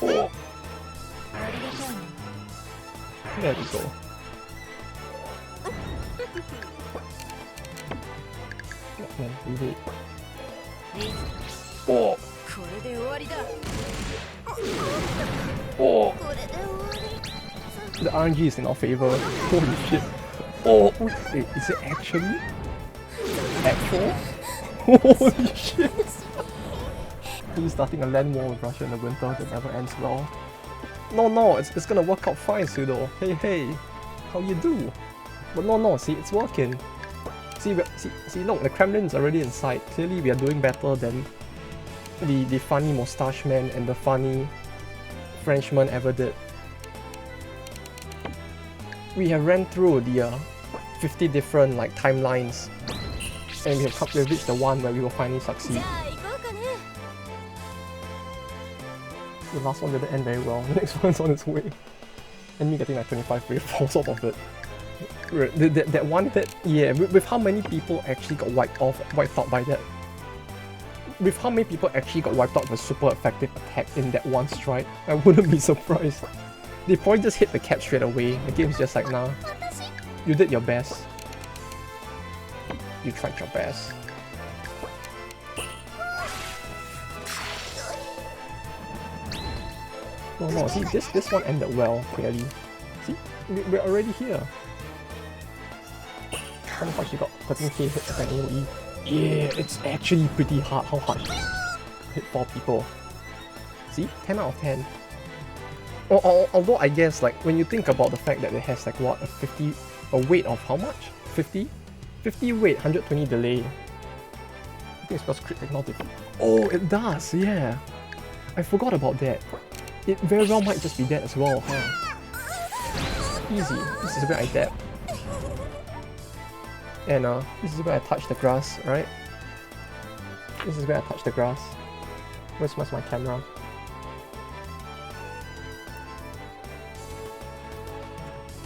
Oh. There we go. Man, we wait. Oh. Oh. The RNG is in our favor. Holy shit. Oh, wait, is it actually? Actual? Holy shit. He's starting a land war with Russia in the winter that never ends well. No, it's gonna work out fine, Pseudo. Hey, how you do? But no, see, it's working. See, look, the Kremlin's already in sight. Clearly, we are doing better than the funny mustache man and the funny Frenchman ever did. We have ran through the 50 different like timelines, and we've reached the one where we will finally succeed. The last one didn't end very well. The next one's on its way, and me getting like 25 waveforms off of it. That one that, yeah, with how many people actually got wiped out by that. With how many people actually got wiped out with a super effective attack in that one strike, I wouldn't be surprised. They probably just hit the cap straight away. The game's just like, nah, you did your best. You tried your best. No, see, this one ended well, clearly. See, we're already here. How much she got? 13k hit as an AoE. Yeah, it's actually pretty hard how hard she hit 4 people. See? 10 out of 10. Although I guess, like, when you think about the fact that it has like what, a weight of how much? 50? 50 weight, 120 delay. I think it's because crit technology. Oh, it does, yeah. I forgot about that. It very well might just be that as well, huh? Easy. This is where I dab. And this is where I touch the grass, right? This is where I touch the grass. Where's my camera?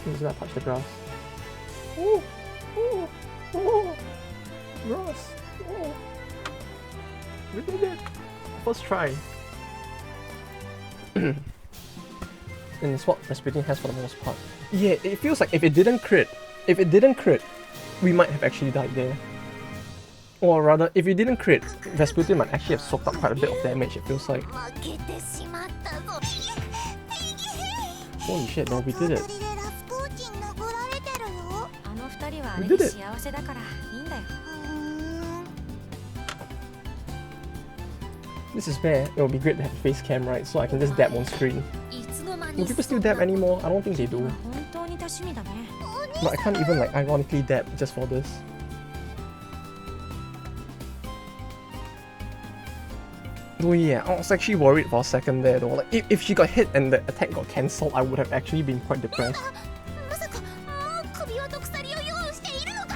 This is where I touch the grass. Oh! Grass! Oh! We did it! First try. And it's what Rasputin has for the most part. Yeah, it feels like if it didn't crit, we might have actually died there. Or rather, if it didn't crit, Rasputin might actually have soaked up quite a bit of damage, it feels like. Holy shit, no, we did it. We did it! This is where it will be great to have a face cam, right? So I can just dab on screen. Do people still dab anymore? I don't think they do. But I can't even like ironically dab just for this. Oh yeah, I was actually worried for a second there though. Like, if she got hit and the attack got cancelled, I would have actually been quite depressed. まさかもう首輪と鎖を用意しているのか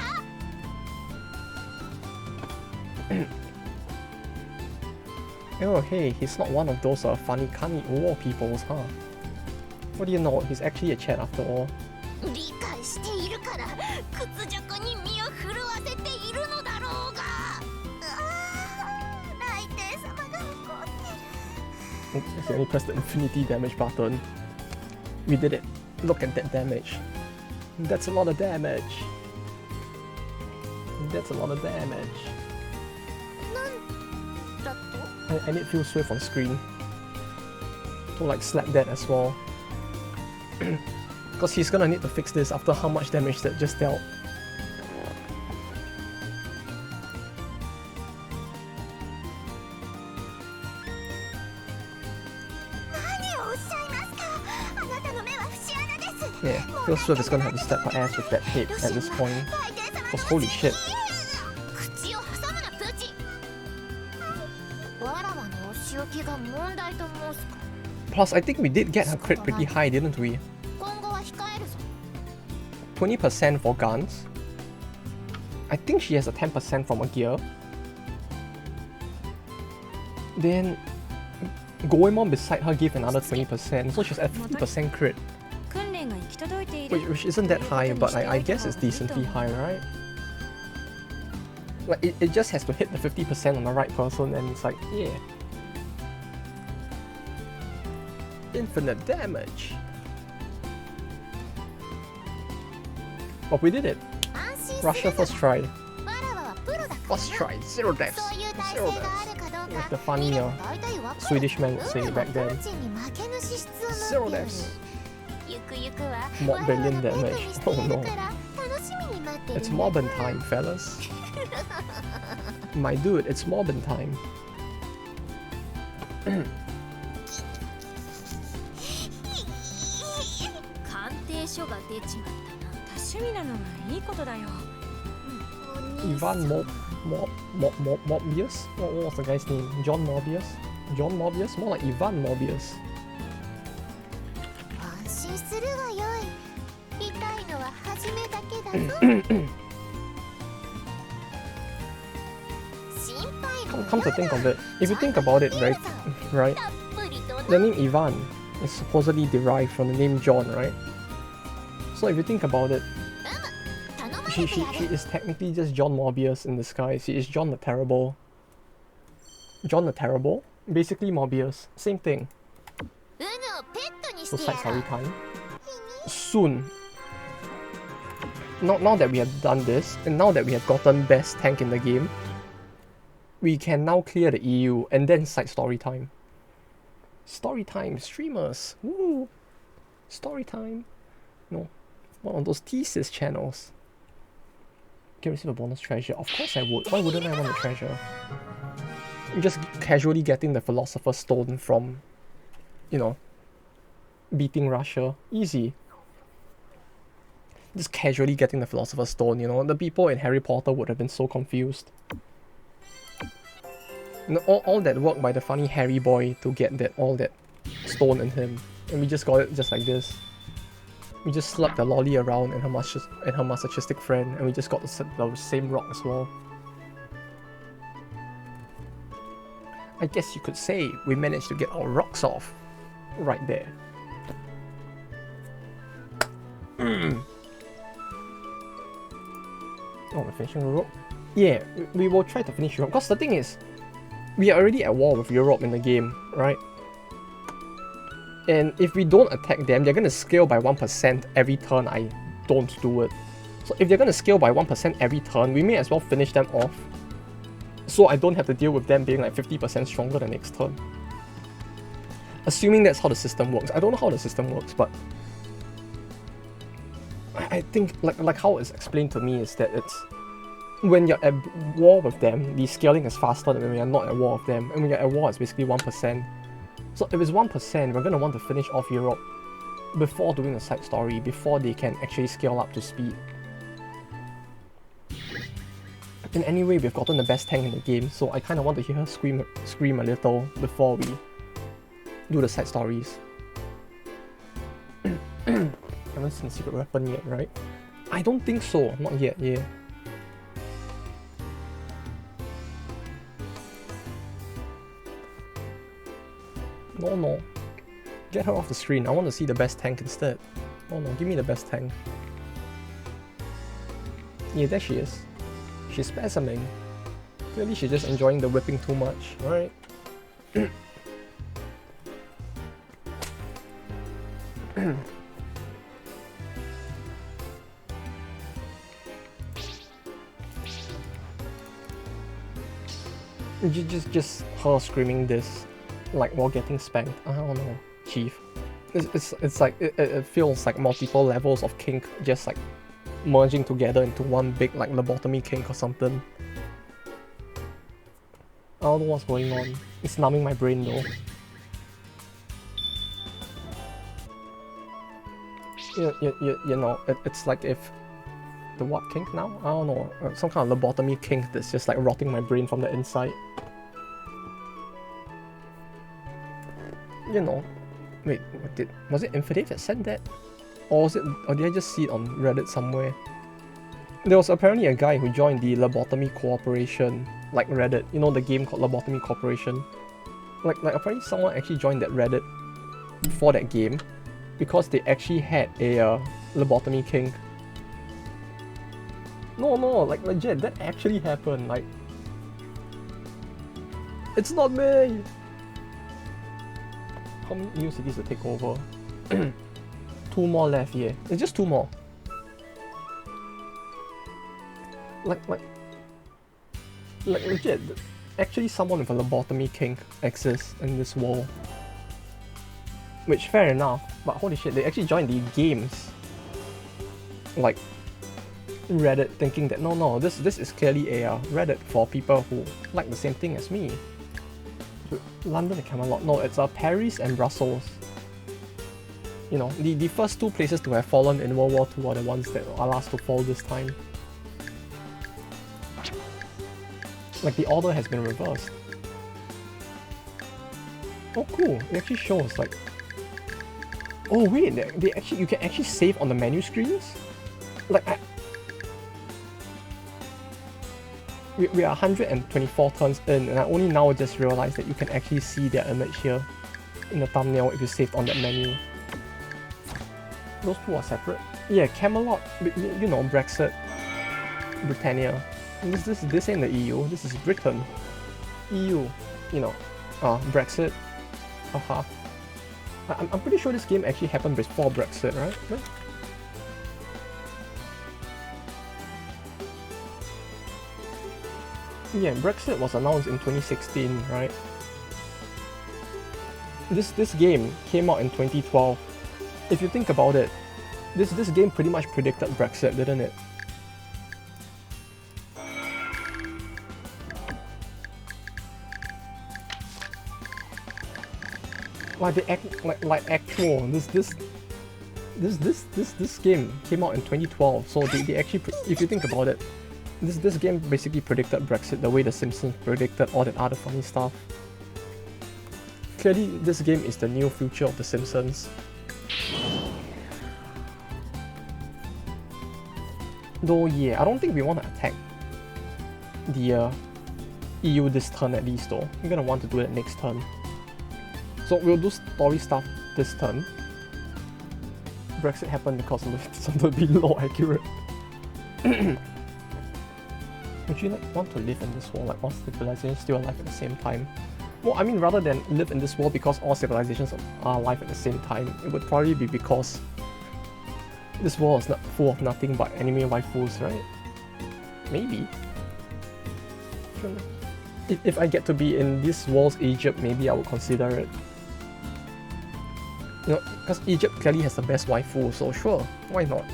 Oh hey, he's not one of those funny canny war peoples, huh? What do you know, he's actually a Chet after all. 理解しているから屈辱に身を震わせているのだろうが雷帝様が怒ってる Oops, he only pressed the infinity damage button. We did it. Look at that damage. That's a lot of damage. That's a lot of damage. なんだと I need Feel Swift on screen to like slap that as well. Because he's gonna need to fix this after how much damage that just dealt. 何をおっしゃいますかあなたの目は節穴です Yeah, Feel Swift is gonna have to step her ass with that tape at this point. 雷帝様 Because holy shit. 口を挟むなプーチンわらわのお仕置きが問題と申すか Plus, I think we did get her crit pretty high, didn't we? 今後は控えるぞ 20% for guns. I think she has a 10% from a gear. Then Goemon beside her gave another 20%, so she's at 50% crit. 訓練が行き届いている Which isn't that high, but I guess it's decently high, right? Like, it just has to hit the 50% on the right person, and it's like, yeah. Infinite damage. But we did it. 安心する Russia first try. わらわはプロだから First try. Zero deaths. そういう体 Zero 制があ deaths. るかどう Like か the funny 見れば大体わかる Swedish man would say 運 back はプ then. ーチンに負けぬ資質を Zero 持っている deaths. ゆくゆくは Mob わらわ billion がペット damage. にしてい Oh る no. から楽しみに待ってる It's Mobbin time, fellas. My dude, it's Mobbin time. 鑑定書が出ちまったな多趣味なのがいいことだよ Ivan Mobius? What was the guy's name? John Mobius? John Mobius? More like Ivan Mobius. 安心するがよい痛いのは初めだけだぞ心配 Come to think of it, if you think about it, right? たっぷりと The name Ivan is supposedly derived from the name John, right? So if you think about it, 頼まれ she てやる is technically just John Mobius in disguise. She is John the Terrible. John the Terrible? Basically Mobius. Same thing. ウヌをペットにし So て side や story る time. Soon. Now that we have done this, and now that we have gotten best tank in the game, we can now clear the EU and then side story time. Story time, streamers. Woo! Story time. No. One of those thesis channels. Can receive a bonus treasure. Of course I would. Why wouldn't I want a treasure? I'm just casually getting the Philosopher's Stone from, you know, beating Russia. Easy. Just casually getting the Philosopher's Stone, you know. The people in Harry Potter would have been so confused. You know, all that work by the funny Harry boy to get all that stone in him. And we just got it just like this. We just slugged the lolly around and her masochistic friend, and we just got the same rock as well. I guess you could say we managed to get our rocks off right there. Oh, we're finishing Europe? Yeah, we will try to finish Europe. Because the thing is, we are already at war with Europe in the game, right? And if we don't attack them, they're going to scale by 1% every turn I don't do it. So if they're going to scale by 1% every turn, we may as well finish them off. So I don't have to deal with them being like 50% stronger the next turn. Assuming that's how the system works. I don't know how the system works, but I think like how it's explained to me is that it's when you're at war with them, the scaling is faster than when you're not at war with them. And when you're at war, it's basically 1%. So if it's 1%, we're going to want to finish off Europe before doing a side story, before they can actually scale up to speed. And anyway, we've gotten the best tank in the game, so I kind of want to hear her scream a little before we do the side stories. Haven't seen Secret Weapon yet, right? I don't think so, not yet, yeah. No. Get her off the screen, I want to see the best tank instead. No, give me the best tank. Yeah, there she is. She's spasming. Clearly she's just enjoying the whipping too much, right? Just her screaming this, like while getting spanked. I don't know, Chief. It's like it feels like multiple levels of kink just like merging together into one big like lobotomy kink or something. I don't know what's going on. It's numbing my brain though. You know, it's like if the what kink now? I don't know. Some kind of lobotomy kink that's just like rotting my brain from the inside. You know. Wait, was it Infidave that said that? Or did I just see it on Reddit somewhere? There was apparently a guy who joined the Lobotomy Corporation, like Reddit. You know the game called Lobotomy Corporation? Like apparently someone actually joined that Reddit for that game because they actually had a lobotomy kink. No, like legit, that actually happened, like... It's not me! How many new cities to take over? 2 more left, yeah. It's just 2 more. Like legit, actually someone with a lobotomy kink exists in this world. Which, fair enough, but holy shit, they actually joined the games. Like, Reddit thinking that no, this is clearly a Reddit for people who like the same thing as me. London and Camelot, no, it's Paris and Brussels. You know, the first 2 places to have fallen in World War II are the ones that are last to fall this time. Like, the order has been reversed. Oh cool, it actually shows like... Oh wait, they actually, you can actually save on the menu screens? Like, we are 124 turns in, and I only now just realized that you can actually see their image here in the thumbnail if you saved on that menu. Those 2 are separate. Yeah, Camelot, you know, Brexit, Britannia. This ain't the EU, this is Britain. EU, you know, Brexit. Haha. I'm pretty sure this game actually happened before Brexit, right? Yeah, Brexit was announced in 2016, right? This game came out in 2012. If you think about it, this game pretty much predicted Brexit, didn't it? Like actual this game came out in 2012, so they actually, if you think about it, this game basically predicted Brexit the way The Simpsons predicted all that other funny stuff. Clearly, this game is the new future of The Simpsons. Though yeah, I don't think we want to attack the EU this turn at least though. We're gonna want to do it next turn. So we'll do story stuff this turn. Brexit happened because it's to be law accurate. Would you like want to live in this world like all civilizations still alive at the same time? Well, I mean, rather than live in this world because all civilizations are alive at the same time, it would probably be because this world is not full of nothing but anime waifus, right? Maybe. If I get to be in this world's Egypt, maybe I would consider it. You know, because Egypt clearly has the best waifu, so sure, why not?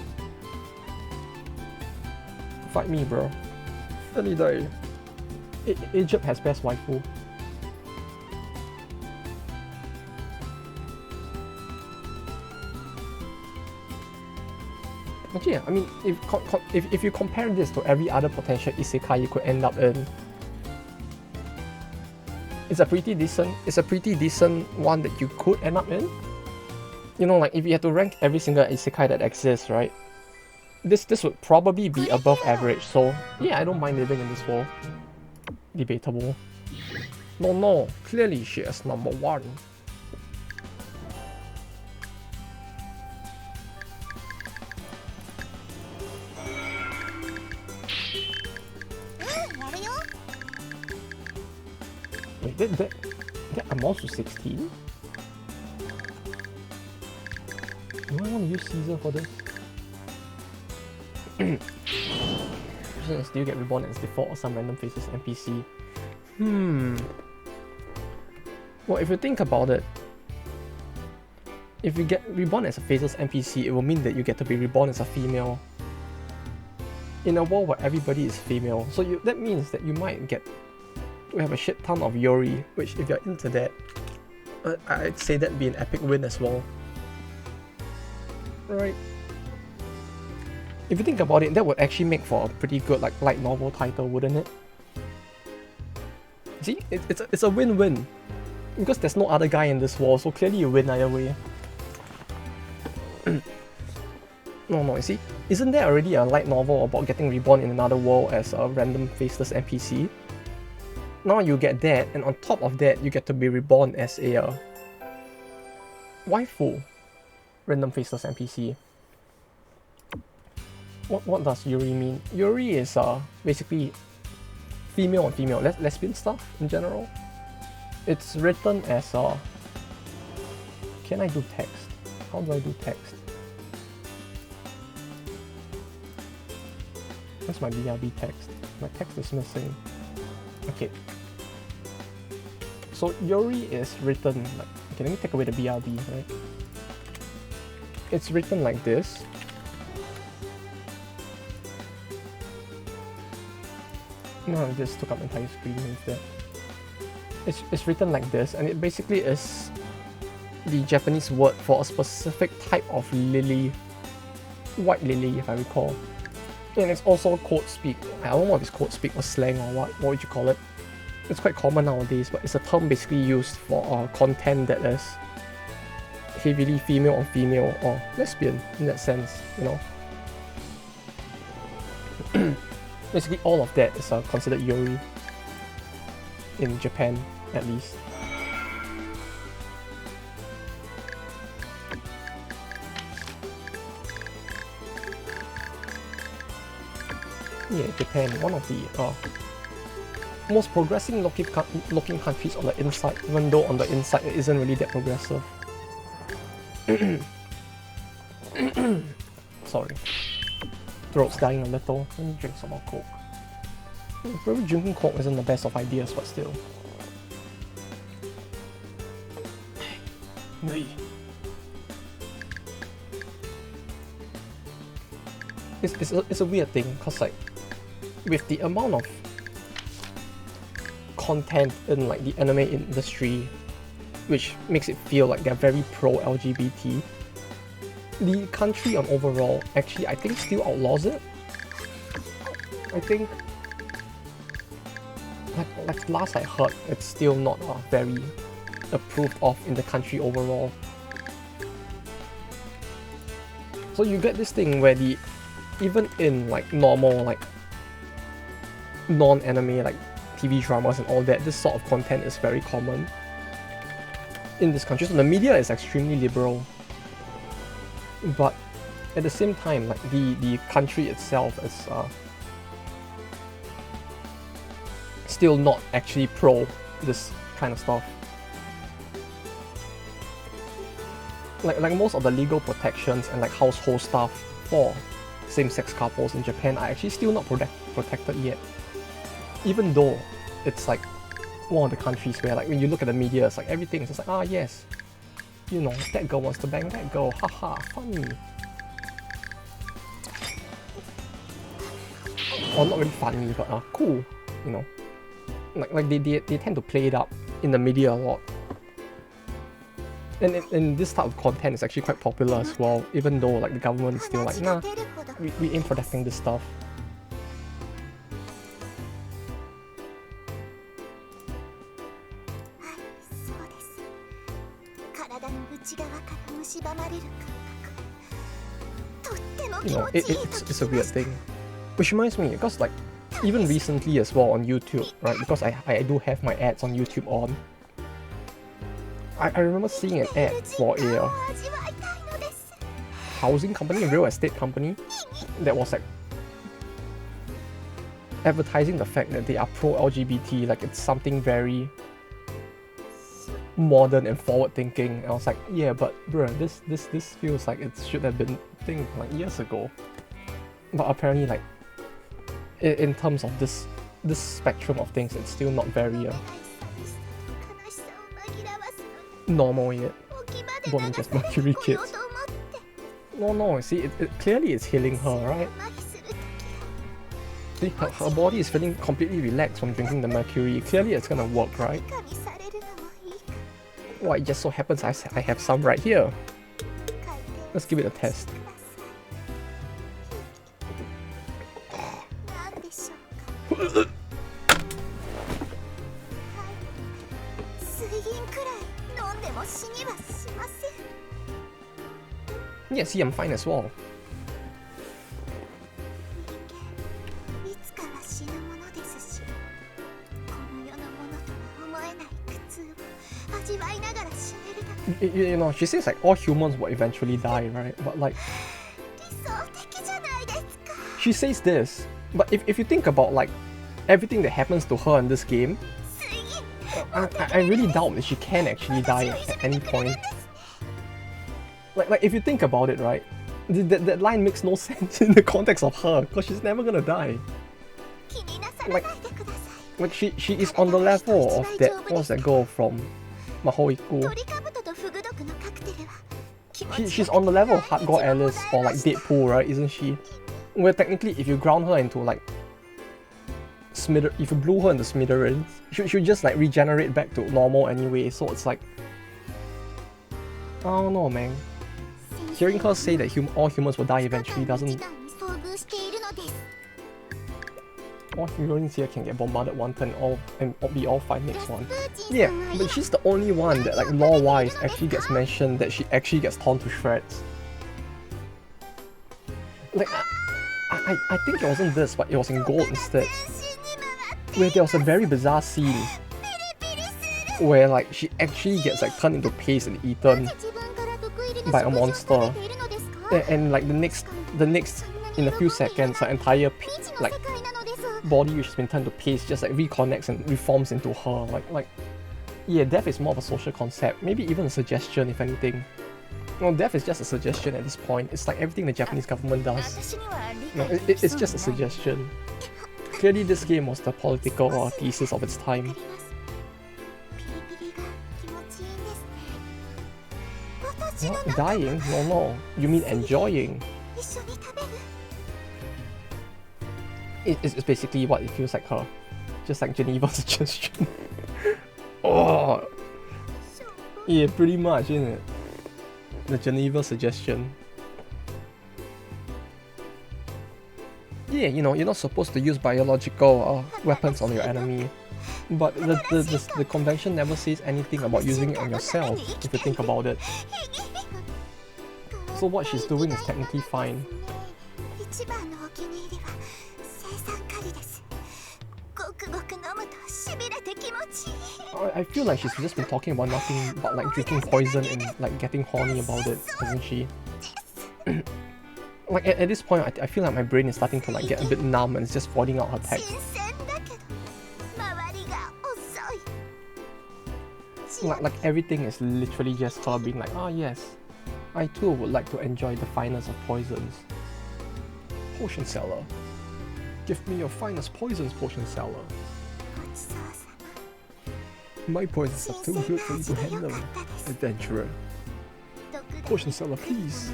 Fight me, bro. Any day. Egypt has best waifu. Actually, yeah, I mean, if you compare this to every other potential isekai you could end up in, it's a pretty decent one that you could end up in. You know, like if you had to rank every single isekai that exists, right? This would probably be above average. So yeah, I don't mind living in this world. Debatable. No, clearly she is number one. Wait, that amounts to 16? Do I want to use Caesar for this? Still get reborn as default or some random faces NPC. Well, if you think about it, if you get reborn as a faceless NPC, it will mean that you get to be reborn as a female. In a world where everybody is female, so that means that you might get to have a shit ton of Yuri, which if you're into that, I'd say that'd be an epic win as well. Right. If you think about it, that would actually make for a pretty good like light novel title, wouldn't it? See, it's a win-win. Because there's no other guy in this world, so clearly you win either way. No, you see? Isn't there already a light novel about getting reborn in another world as a random faceless NPC? Now you get that, and on top of that, you get to be reborn as a waifu random faceless NPC. What does Yuri mean? Yuri is basically female on female, lesbian stuff in general. It's written as can I do text? How do I do text? Where's my BRB text? My text is missing. Okay. So Yuri is written like, okay, let me take away the BRB, right? It's written like this. No, I just took up the entire screen instead. It's written like this, and it basically is the Japanese word for a specific type of lily, white lily if I recall. And it's also code speak. I don't know if it's code speak or slang or what would you call it. It's quite common nowadays, but it's a term basically used for content that is heavily female on female or lesbian in that sense, you know. Basically all of that is considered Yuri in Japan, at least. Yeah, Japan, one of the most progressive looking countries on the inside, even though on the inside it isn't really that progressive. Sorry. Throat's dying a little. Let me drink some more Coke. Probably drinking Coke isn't the best of ideas, but still. It's a weird thing, because like, with the amount of content in like the anime industry, which makes it feel like they're very pro-LGBT, the country on overall actually I think still outlaws it. I think like last I heard, it's still not very approved of in the country overall. So you get this thing where even in like normal like non-anime like TV dramas and all that, this sort of content is very common in this country. So the media is extremely liberal, but at the same time, like the country itself is still not actually pro this kind of stuff. Like most of the legal protections and like household stuff for same-sex couples in Japan are actually still not protected yet. Even though it's like one of the countries where like when you look at the media, it's like everything is just like, ah yes, you know, that girl wants to bang that girl, haha, funny. Or not really funny, but cool, you know. Like they tend to play it up in the media a lot. And this type of content is actually quite popular as well, even though like the government is still like, nah, we ain't protecting this stuff. You know, it's a weird thing. Which reminds me, because like, even recently as well on YouTube, right, because I do have my ads on YouTube on, I remember seeing an ad for a housing company, a real estate company, that was like advertising the fact that they are pro-LGBT, like it's something very modern and forward-thinking. I was like, yeah, but bruh, this feels like it should have been a thing like years ago. But apparently, like in terms of this spectrum of things, it's still not very normal yet. Born just Mercury kids. No, see, it clearly it's healing her, right? See, her body is feeling completely relaxed from drinking the Mercury. Clearly it's gonna work, right? Well, it just so happens I have some right here. Let's give it a test. Yeah, see, I'm fine as well. You know, she says like all humans will eventually die, right? But like, she says this, but if you think about like everything that happens to her in this game, I really doubt that she can actually die at any point. Like if you think about it, right, that line makes no sense in the context of her, because she's never gonna die. Like she is on the level of that, what's that girl from Mahoiku? She's on the level of Hardcore Alice or like Deadpool, right, isn't she? Where technically if you ground her into like if you blew her into smithereens, she'll just like regenerate back to normal anyway, so it's like, I don't know, man. Hearing her say that all humans will die eventually doesn't... All heroines here can get bombarded one turn and be all fine next one. Yeah, but she's the only one that like lore-wise actually gets mentioned that she actually gets torn to shreds. Like, I think it wasn't this, but it was in Gold instead. Where there was a very bizarre scene where like she actually gets like turned into paste and eaten by a monster, and like the next in a few seconds her entire like body which has been turned to paste just like reconnects and reforms into her. Like yeah, death is more of a social concept, maybe even a suggestion if anything. No, death is just a suggestion at this point. It's like everything the Japanese government does. No, it's just a suggestion. Clearly this game was the political thesis of its time. What? Dying? No. You mean enjoying? It's basically what it feels like her. Just like Geneva's suggestion. Oh! Yeah, pretty much, isn't it? The Geneva suggestion. Yeah, you know, you're not supposed to use biological weapons on your enemy. But the convention never says anything about using it on yourself, if you think about it. So what she's doing is technically fine. I feel like she's just been talking about nothing but like drinking poison and like getting horny about it, hasn't she? Like at this point, I feel like my brain is starting to like get a bit numb and it's just voiding out her text. Like everything is literally just her being like, ah yes, I too would like to enjoy the finest of poisons. Potion seller. Give me your finest poisons, potion seller. My poisons are too good for you to handle, adventurer. Potion seller, please.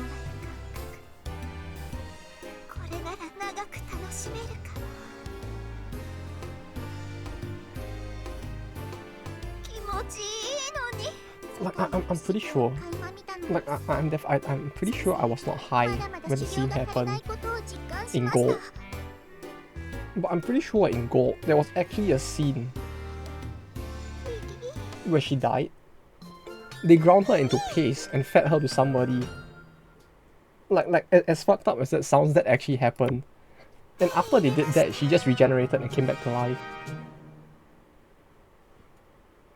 Like, I'm pretty sure. Like, I'm pretty sure I was not high when the scene happened in Gold. But I'm pretty sure in Gold, there was actually a scene where she died. They ground her into paste and fed her to somebody. Like as fucked up as that sounds, that actually happened. And after they did that, she just regenerated and came back to life.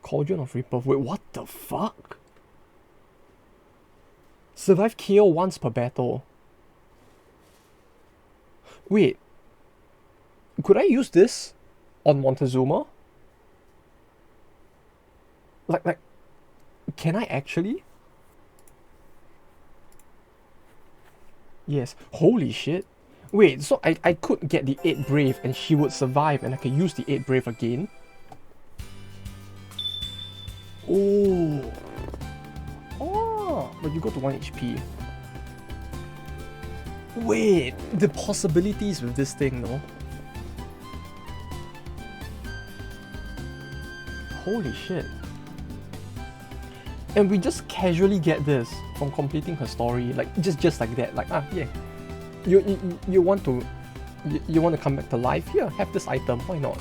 Cauldron of Rebirth. Wait, what the fuck? Survive KO once per battle. Wait. Could I use this on Montezuma? Like, can I actually? Yes. Holy shit. Wait, so I could get the 8 Brave and she would survive and I could use the 8 Brave again? Oh. Oh, but you go to 1 HP. Wait, the possibilities with this thing, though. Holy shit. And we just casually get this from completing her story, like just like that. Like, yeah, you want to come back to life? Here, have this item. Why not?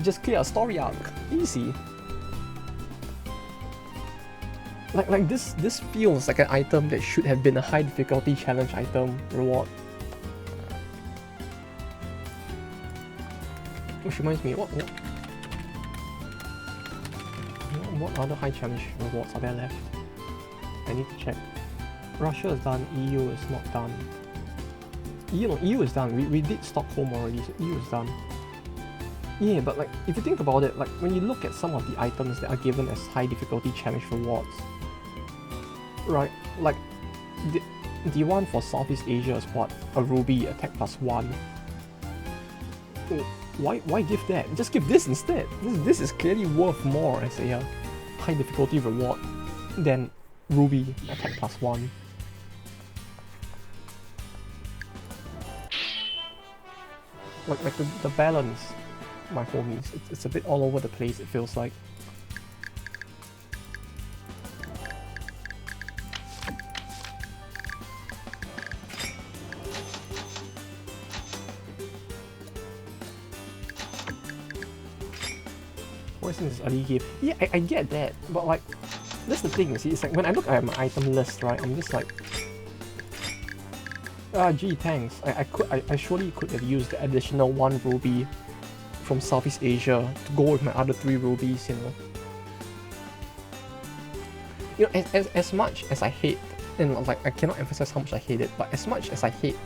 Just clear a story arc. Easy. Like this feels like an item that should have been a high difficulty challenge item reward. Which reminds me, what other high challenge rewards are there left? I need to check. Russia is done, EU is not done. EU is done. We did Stockholm already, so EU is done. Yeah, but like if you think about it, like when you look at some of the items that are given as high difficulty challenge rewards, right? Like the one for Southeast Asia is what? A ruby, attack +1. Why give that? Just give this instead. This is clearly worth more as a high difficulty reward than ruby, attack +1. Like the balance, my homies, it's a bit all over the place, it feels like. What's in this early game? Yeah, I get that, but like, that's the thing, you see, it's like when I look at my item list, right, I'm just like, gee, thanks. I surely could have used the additional 1 ruby from Southeast Asia to go with my other 3 rubies, you know. You know, as much as I hate, and like I cannot emphasize how much I hate it, but as much as I hate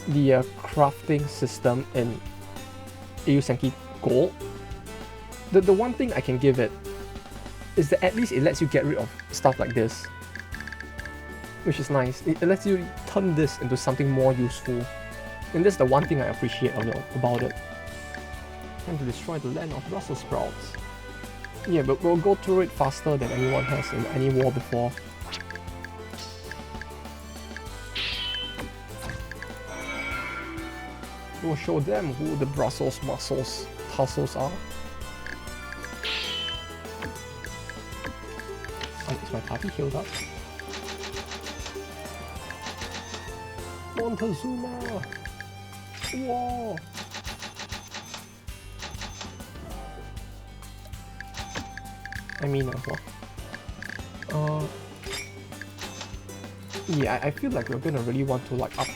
the crafting system in Eiyu Senki Gold, the one thing I can give it is that at least it lets you get rid of stuff like this, which is nice. It lets you turn this into something more useful, and that's the one thing I appreciate about it. Time to destroy the land of Brussels sprouts. Yeah, but we'll go through it faster than anyone has in any war before. We'll show them who the Brussels tussles are. Is my party healed up? Montezuma! Whoa! I mean, yeah, I feel like we're gonna really want to like up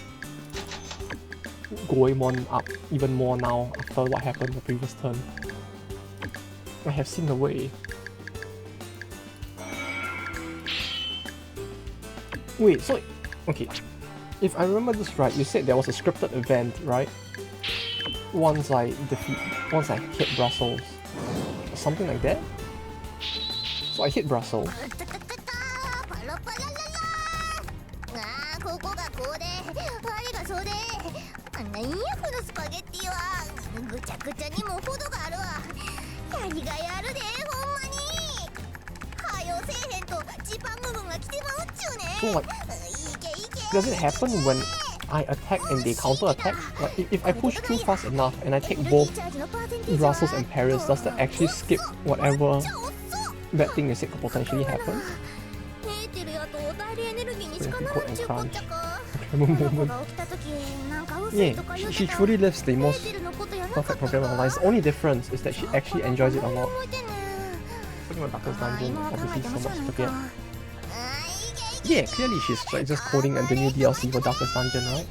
Goemon up even more now after what happened the previous turn. I have seen the way. Wait, so okay, if I remember this right, you said there was a scripted event, right? Once I hit Brussels, or something like that. So I hit Brussels. So like, does it happen when I attack and they counter attack? Like if I push too fast enough and I take both Brussels and Paris, does that actually skip whatever bad thing you said could potentially happen. エーテルやと代理エネルギーにしか So な you らん can ちゅう put こ and っちゃ crunch. か Moment. この子が起きた時なんか薄い Yeah, とか言う she てた truly lives the エ most ーテルのことやな perfect program of her life. The only difference is that she actually enjoys it a lot. 覚えてんねん Talking about Darkest まあ Dungeon, 今は考 obviously えて so もしょう much がな to いか get. あーいけいけ Yeah, clearly she's like just coding the new DLC for Darkest Dungeon, right?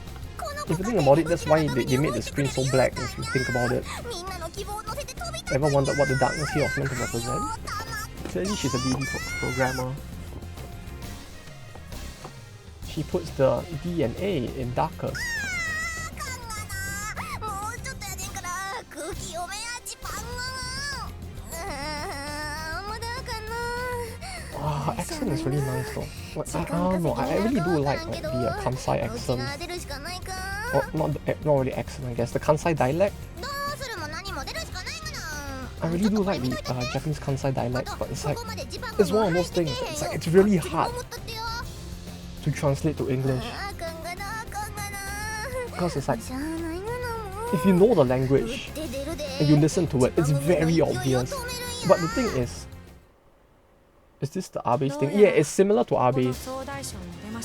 If you think about it, that's why they made the screen so black if you think about it. みんなの希望を乗せて飛び立 Ever wondered what the darkness here was meant to represent? Clearly she's a DD programmer. She puts the D and A in Darkest. もうちょっとやねんから空気読めやちパンまだあかんな Wow, her accent is really nice though. Like, I don't know, I really do like the Kansai accent. 出るしかないか Or not really accent, I guess. The Kansai dialect. どうするも何も出るしかないがな I really do like the Japanese Kansai dialect, but it's like ここまでジパン it's one of those things. It's like it's really hard 思ったってよ to translate to English あかんがなあかんがな because it's like しゃあないがなもう if you know the language 出てるで and you listen to it, it's very obvious. But the thing is this the Abe's thing? Yeah, it's similar to Abe's.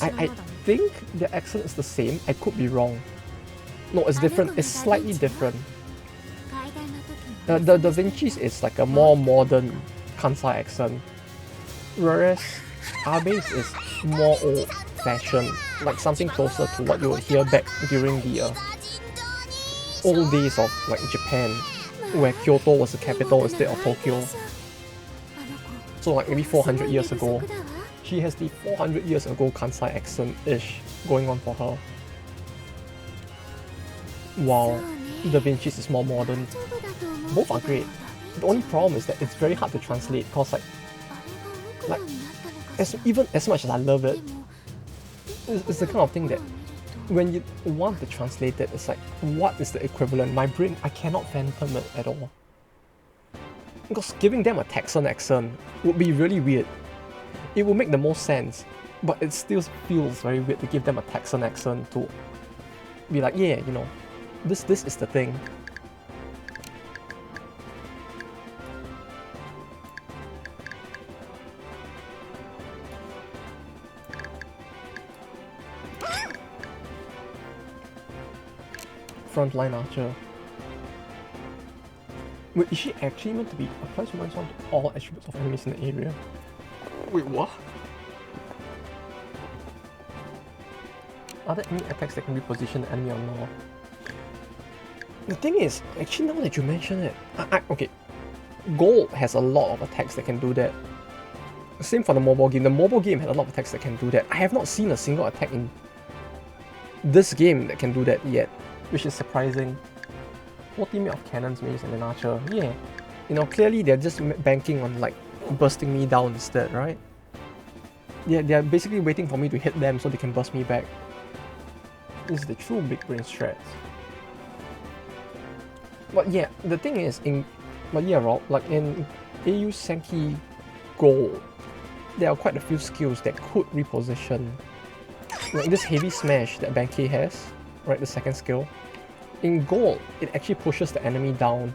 I think the accent is the same. I could be wrong. No, it's different. It's slightly different. 階段の時も The Da Vinci's is like a more modern Kansai accent, whereas Abe's is more old-fashioned, like something closer to what you would hear back during the old days of like Japan, where Kyoto was the capital instead of Tokyo. So like maybe 400 years ago. She has the 400 years ago Kansai accent-ish going on for her. While Da Vinci's is more modern. Both are great. The only problem is that it's very hard to translate because like even as much as I love it, it's the kind of thing that when you want to translate it, it's like, what is the equivalent? My brain, I cannot fathom it at all. Because giving them a Texan accent would be really weird. It would make the most sense, but it still feels very weird to give them a Texan accent to be like, yeah, you know, this is the thing. Frontline archer. Wait, is she actually meant to be applies minus one to all attributes of enemies in the area? Wait, what? Are there any attacks that can reposition the enemy or not? The thing is, actually now that you mention it, okay, Gold has a lot of attacks that can do that. Same for the mobile game. The mobile game had a lot of attacks that can do that. I have not seen a single attack in this game that can do that yet, which is surprising. Ultimate of cannons, mace, and an archer. Yeah, you know, clearly they're just banking on like bursting me down instead, right? Yeah, they're basically waiting for me to hit them so they can burst me back. This is the true big brain strats. But yeah, the thing is, Rob, like in Eiyu Senki Gold, there are quite a few skills that could reposition. Like this heavy smash that Benkei has, right, the second skill. In Gold, it actually pushes the enemy down.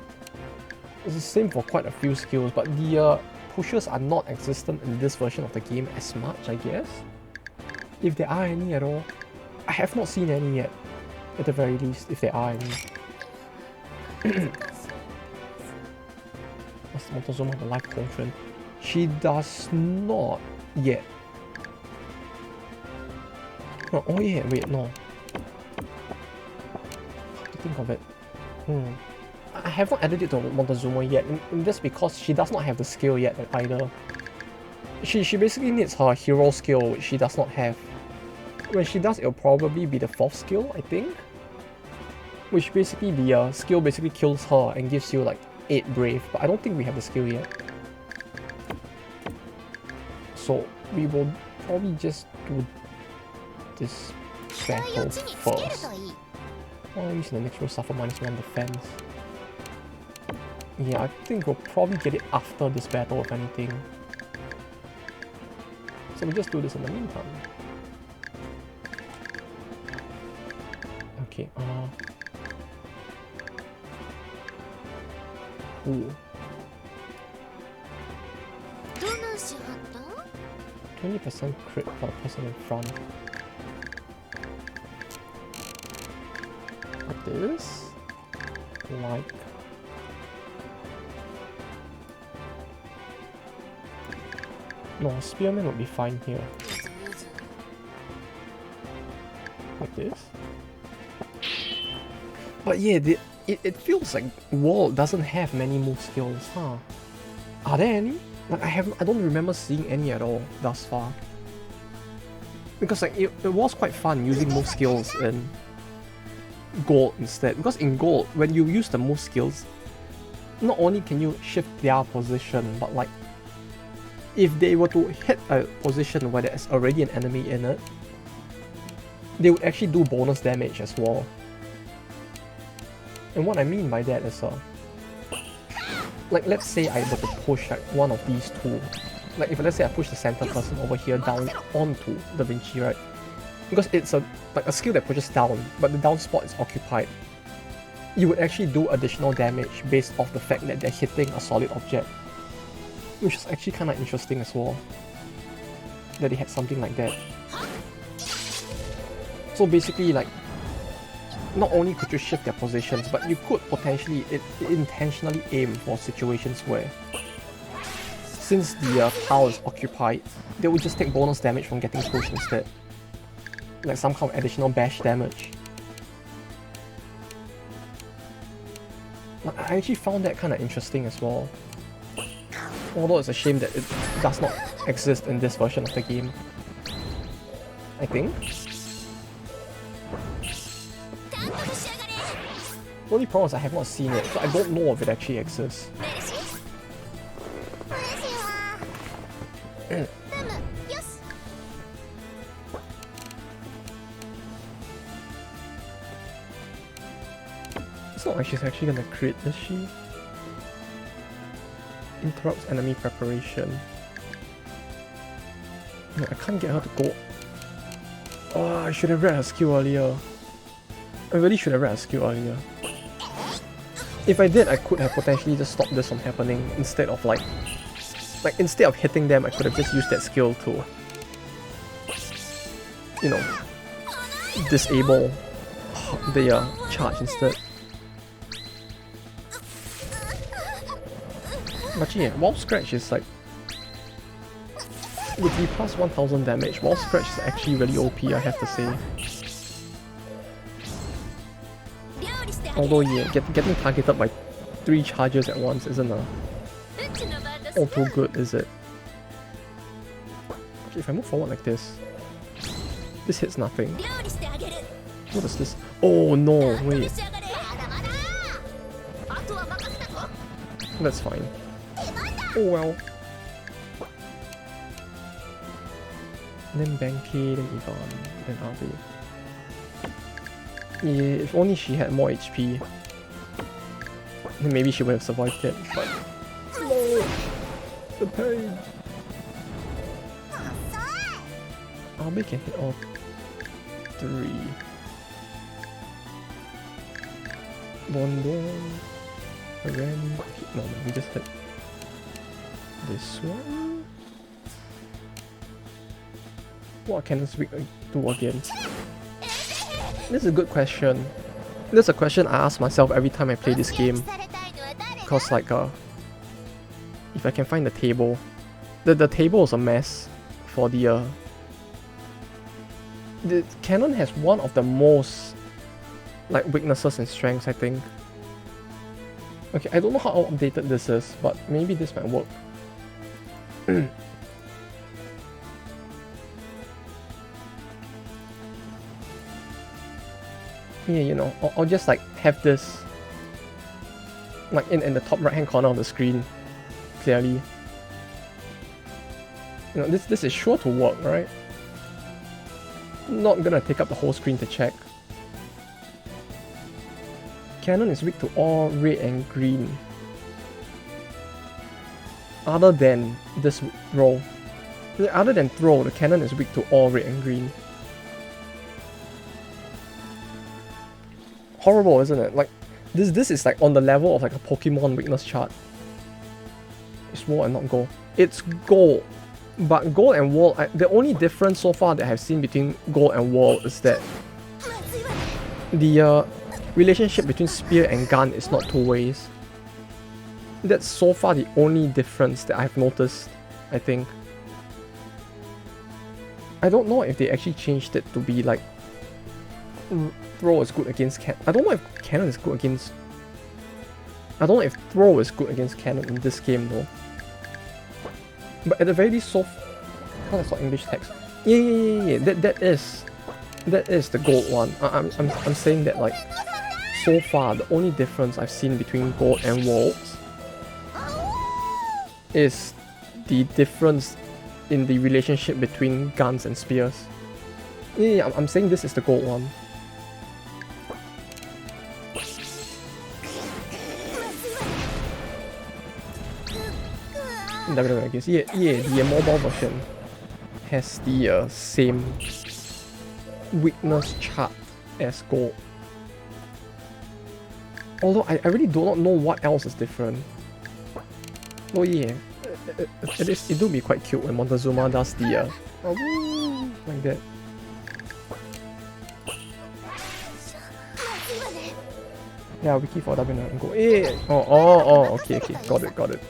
It's the same for quite a few skills, but the pushes are not existent in this version of the game as much, I guess. If there are any at all. I have not seen any yet, at the very least, if there are any. What's Montezuma the life potion? She does not yet. No, oh yeah, wait, no. Think of it. I haven't added it to Montezuma yet, and that's because she does not have the skill yet either. She basically needs her hero skill, which she does not have. When she does, it'll probably be the 4th skill, I think. Which basically, the skill basically kills her and gives you like 8 brave, but I don't think we have the skill yet. So we will probably just do this battle first. Well, at least in the next row, suffer -1 defense. Yeah, I think we'll probably get it after this battle, if anything. So we just do this in the meantime. Okay, ooh. 20% crit for the person in front. Like this. Like. No, Spearman would be fine here. Like this. But yeah, it feels like World doesn't have many move skills, huh? Are there any? Like I don't remember seeing any at all thus far. Because like it was quite fun using move skills in Gold instead. Because in Gold, when you use the move skills, not only can you shift their position, but like if they were to hit a position where there's already an enemy in it, they would actually do bonus damage as well. And what I mean by that is like let's say I were to push like one of these two. Like if let's say I push the center person over here down onto Da Vinci, right? Because it's like a skill that pushes down, but the down spot is occupied. You would actually do additional damage based off the fact that they're hitting a solid object. Which is actually kind of interesting as well. That they had something like that. So basically like, not only could you shift their positions, but you could potentially intentionally aim for situations where, since the tower is occupied, they would just take bonus damage from getting pushed instead. Like some kind of additional bash damage. I actually found that kind of interesting as well. Although it's a shame that it does not exist in this version of the game. I think. The only problem is I have not seen it, so I don't know if it actually exists. It's not like she's actually gonna crit, is she? Interrupts enemy preparation. No, I can't get her to go. Oh, I should have read her skill earlier. I really should have read her skill earlier. If I did, I could have potentially just stopped this from happening instead of like instead of hitting them, I could have just used that skill to, you know, disable the charge instead. But yeah, Wall Scratch is like, with the plus 1000 damage, Wall Scratch is actually really OP, I have to say. Although yeah, getting targeted by 3 charges at once isn't all too good, is it? Okay, if I move forward like this hits nothing. What is this? Oh no, wait. That's fine. Oh well. Then Banky, then Yvonne, then Avi. Yeah, if only she had more HP, then maybe she would have survived it, but no! The pain! Avi can hit all 3. Bondon, Ren, no, we just hit this one. What can this week do again? This is a good question. This is a question I ask myself every time I play this game. Because like, if I can find the table. The table is a mess for the Canon has one of the most like weaknesses and strengths, I think. Okay, I don't know how updated this is, but maybe this might work. Yeah, you know, I'll just like have this like in the top right hand corner of the screen, clearly. You know, this is sure to work, right? Not gonna take up the whole screen to check. Cannon is weak to all red and green. Other than this row. Other than throw, the cannon is weak to all red and green. Horrible, isn't it? Like, this is like on the level of like a Pokemon weakness chart. It's war and not go. It's go. But Gold and World, the only difference so far that I've seen between Gold and World is that the relationship between spear and gun is not two ways. That's so far the only difference that I've noticed, I think. I don't know if they actually changed it to be like throw is good against cannon. I don't know if cannon is good against... I don't know if throw is good against cannon in this game though. But at the very least, oh, that's not English text. Yeah. That is the gold one. I'm saying that like so far the only difference I've seen between gold and worlds is the difference in the relationship between guns and spears. Yeah, I'm saying this is the gold one. I guess. Yeah, the mobile version has the same weakness chart as gold. Although I really do not know what else is different. Oh yeah, it do be quite cute when Montezuma does the like that. Yeah, wiki for W and go. Hey! Oh, okay, got it.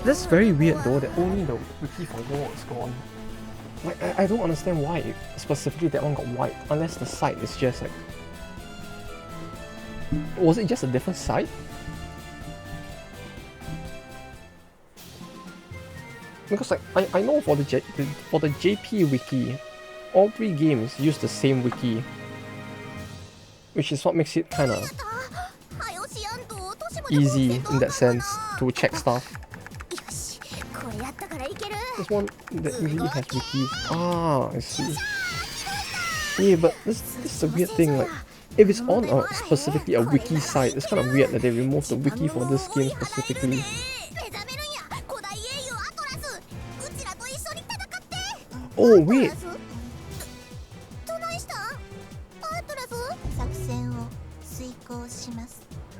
That's very weird though that only the wiki for war is gone. Like I don't understand why specifically that one got wiped unless the site is just like... Was it just a different site? Because like I know for the JP wiki, all three games use the same wiki, which is what makes it kind of easy in that sense to check stuff. This one that usually has wikis. Ah, I see. Yeah, but this is a weird thing. Like, if it's on specifically a wiki site, it's kind of weird that they removed the wiki for this game specifically. Oh wait.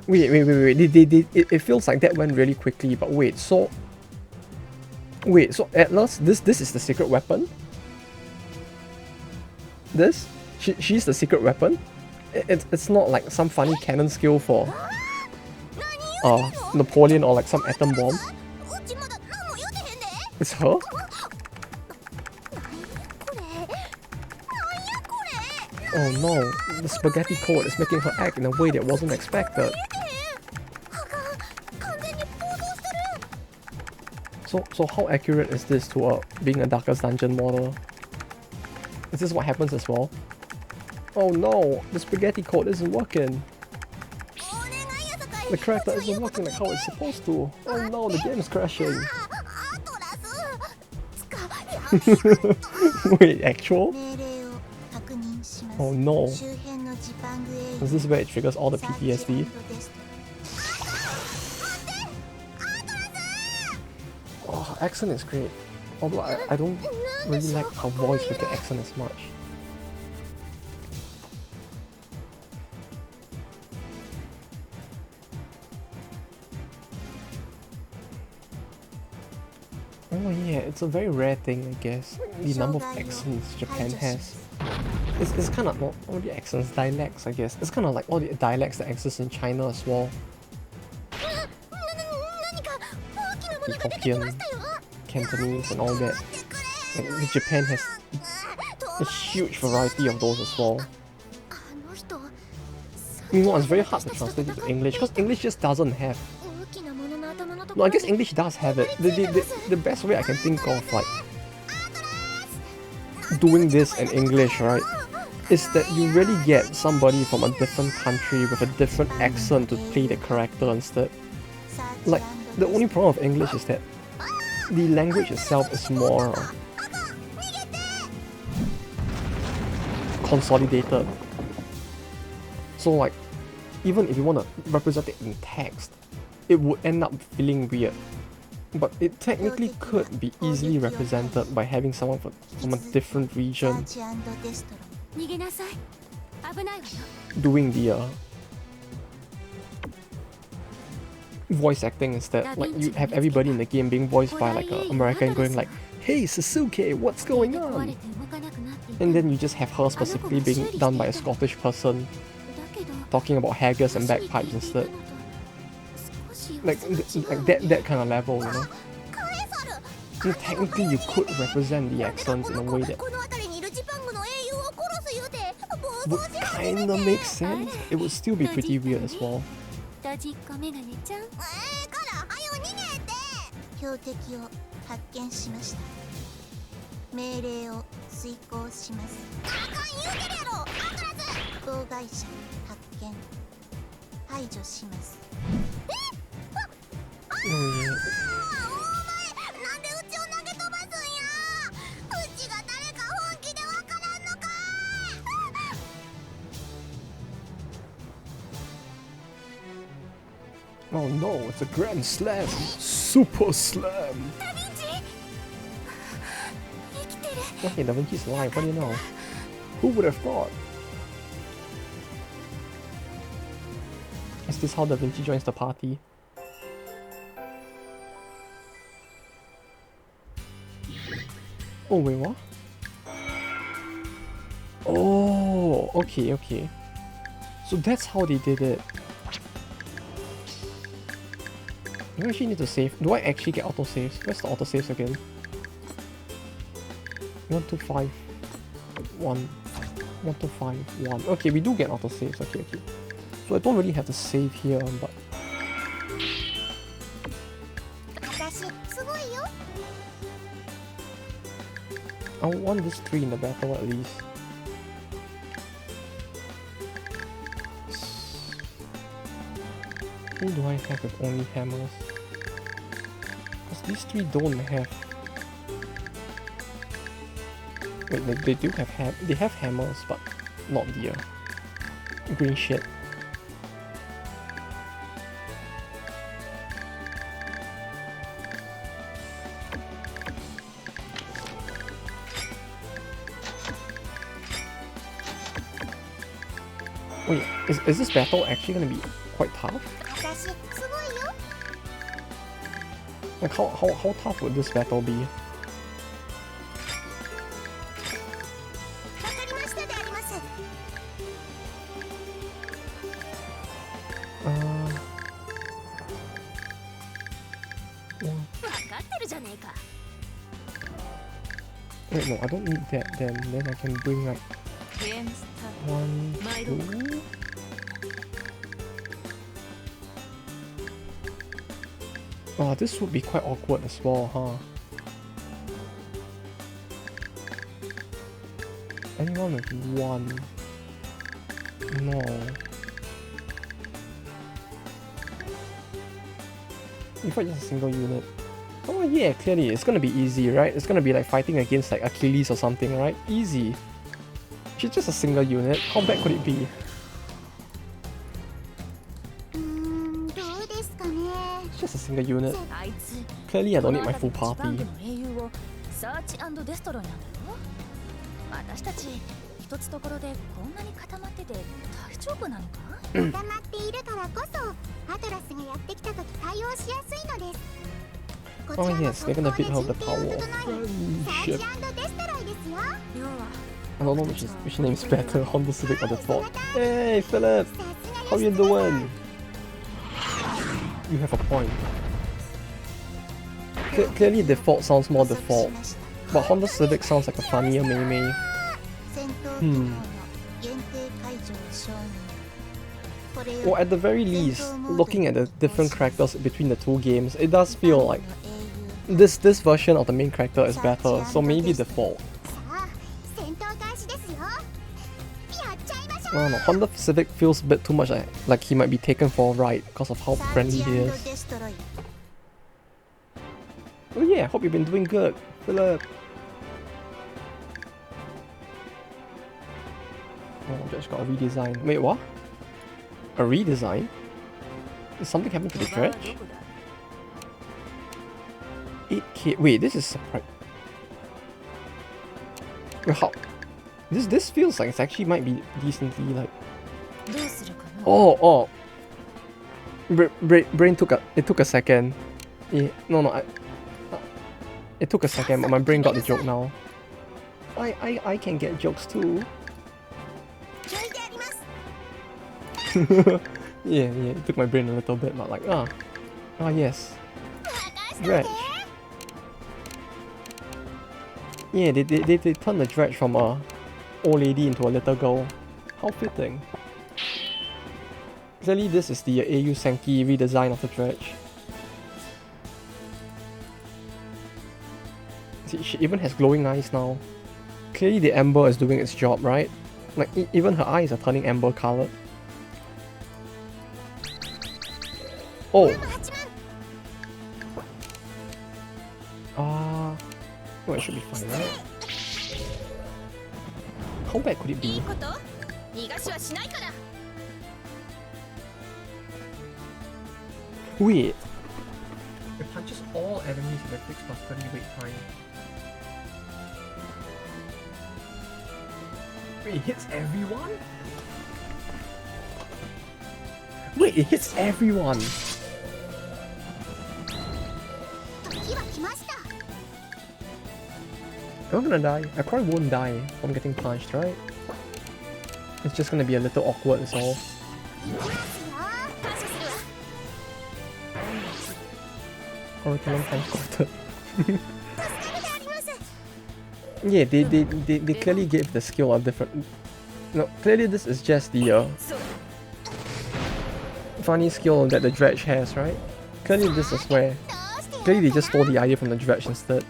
Wait. It feels like that went really quickly, but wait, so Atlas, this is the secret weapon? This? She's the secret weapon? It's not like some funny cannon skill for Napoleon or like some atom bomb. It's her? Oh no, the spaghetti code is making her act in a way that wasn't expected. So how accurate is this to being a Darkest Dungeon model? Is this what happens as well? Oh no, the spaghetti code isn't working. The character isn't working like how it's supposed to. Oh no, the game is crashing. Wait, actual? Oh no. Is this where it triggers all the PTSD? Oh, her accent is great. Although I don't really like her voice with the accent as much. Oh yeah, it's a very rare thing, I guess. The number of accents Japan has. It's kind of not all the accents, dialects, I guess. It's kind of like all the dialects that exist in China as well. The Hokkien, Cantonese, and all that. And Japan has a huge variety of those as well. Meanwhile, it's very hard to translate it to English because English just doesn't have. No, I guess English does have it. The best way I can think of, like, doing this in English, right, is that you really get somebody from a different country with a different accent to play the character instead. Like, the only problem with English is that the language itself is more consolidated. So like, even if you want to represent it in text, it would end up feeling weird. But it technically could be easily represented by having someone from a different region doing the voice acting instead. Like you have everybody in the game being voiced by like an American going like, "Hey Sasuke, what's going on?" And then you just have her specifically being done by a Scottish person talking about haggis and bagpipes instead. Like that kind of level, you know. And technically you could represent the accents in a way that would kinda make sense. It would still be pretty weird as well. 標的を発見しました。命令を遂行します。あかん言うてるやろ。アクラス。当該者発見。排除します。お前なんでうちを投げ飛ばすんや。うちが誰か本気でわからんのか。Oh no, it's a grand slam! Super slam! Okay, Da Vinci's alive, what do you know? Who would have thought? Is this how Da Vinci joins the party? Oh wait, what? Oh, okay, okay. So that's how they did it. Do I actually need to save? Do I actually get autosaves? Where's the autosaves again? 1, 2, 5, 1, 1, 2, 5, 1. Okay, we do get autosaves. Okay, okay. So I don't really have to save here, but I want this 3 in the battle at least. Who do I have with only hammers? Because these 3 don't have. Wait, they do have they have hammers, but not the green shit. Wait, is this battle actually gonna be quite tough? Like how tough would this battle be? Wait, no, I don't need that then I can bring like 1, 2. Oh, this would be quite awkward as well, huh? Anyone with 1? No. You fight just a single unit. Oh yeah, clearly it's gonna be easy, right? It's gonna be like fighting against like Achilles or something, right? Easy. She's just a single unit. How bad could it be? It's just a single unit. Clearly I don't need my full party. 私たち一つところでこんなに固まってて大丈夫なのか？固まっているからこそアトラスがやってきた時対応しやすいのです。 Oh yes, they're gonna beat her with the power of friendship. I don't know which name is better, Honda Civic or the Ford. Hey Philip! How you doing? You have a point. Clearly default sounds more default, but Honda Civic sounds like a funnier meme. Or at the very least, looking at the different characters between the 2 games, it does feel like this version of the main character is better, so maybe default. I don't know, Honda Civic feels a bit too much like he might be taken for a ride because of how friendly he is. Oh yeah, hope you've been doing good, Philip. Oh, just got a redesign. Wait, what? A redesign? Did something happen to the dredge? 8K. Wait, this is surprise. How? This feels like it actually might be decently like. Oh. Brain took a second. Yeah, no, it took a second, but my brain got the joke now. I can get jokes too. Yeah, it took my brain a little bit, but like, yes. Dredge. Yeah, they turned the Dredge from a old lady into a little girl. How fitting. Clearly this is the Eiyu Senki redesign of the Dredge. See, she even has glowing eyes now. Clearly the amber is doing its job, right? Like, even her eyes are turning amber colored. Oh! Oh, it should be fine, right? How bad could it be? Wait! It punches all enemies in the 6 plus 30 wait time. Wait, it hits everyone? Wait, it hits everyone! I'm gonna die. I probably won't die from getting punched, right? It's just gonna be a little awkward, that's all. Or can punch quarter. Yeah, they clearly gave the skill a different... No, clearly this is just the funny skill that the Dredge has, right? Clearly this is where... Clearly they just stole the idea from the Dredge instead.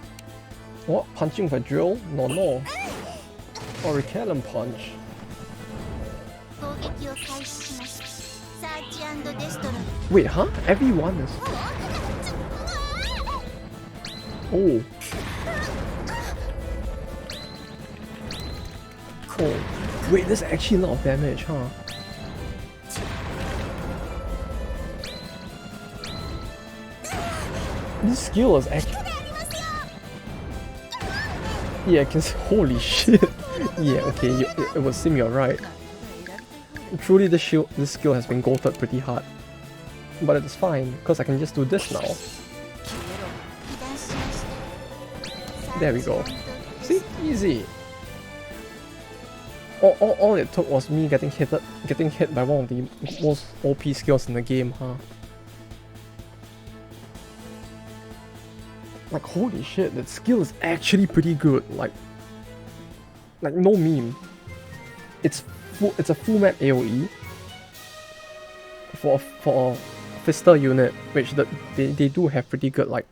What? Punching with a drill? No. Or a cannon punch. Wait, huh? Everyone is... Oh. Oh. Wait, there's actually a lot of damage, huh? This skill is actually... Yeah, I can see. Holy shit! Yeah, okay, it would seem you're right. Truly, this skill has been goated pretty hard. But it's fine, because I can just do this now. There we go. See? Easy! All it took was me getting hit by one of the most OP skills in the game, huh? Like, holy shit, that skill is actually pretty good. Like no meme. It's a full map AoE for a fister unit, which they do have pretty good like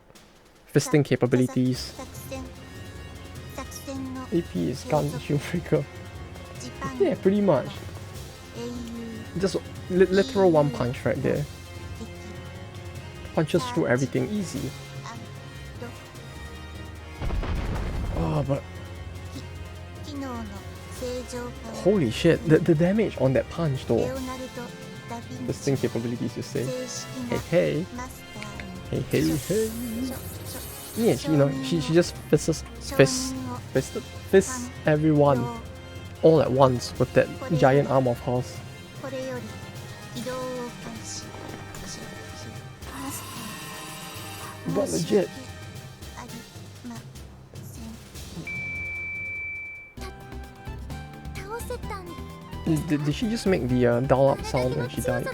fisting capabilities. AP is gun shield breaker. Yeah, pretty much. Just literal one punch right there. Punches through everything easy. Oh, but holy shit, the damage on that punch though. The sting capabilities, you say. Hey. Yeah, she just fists everyone all at once with that giant arm of hers. But legit. Did she just make the dial up sound when she died?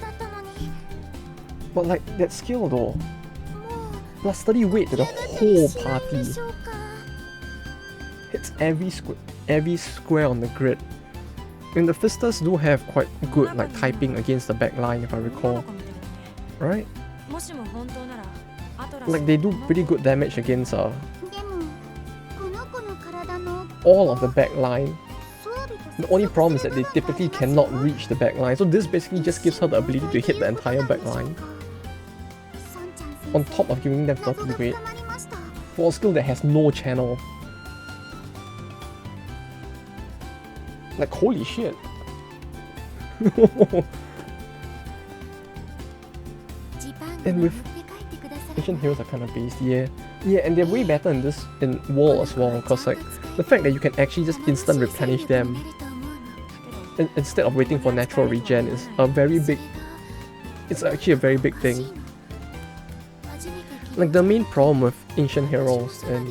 But like, that skill though. Plus 30 weight to the whole party. Hits every square on the grid. And the fisters do have quite good like typing against the back line, if I recall. Right? Like, they do pretty good damage against all of the back line. The only problem is that they typically cannot reach the back line, so this basically just gives her the ability to hit the entire back line. On top of giving them 30 weight. For a skill that has no channel. Like, holy shit. And with Asian heroes are kind of based, yeah. Yeah, and they're way better in this in WoW as well, because like the fact that you can actually just instant replenish them instead of waiting for natural regen is a very big it's actually a very big thing. Like the main problem with ancient heroes and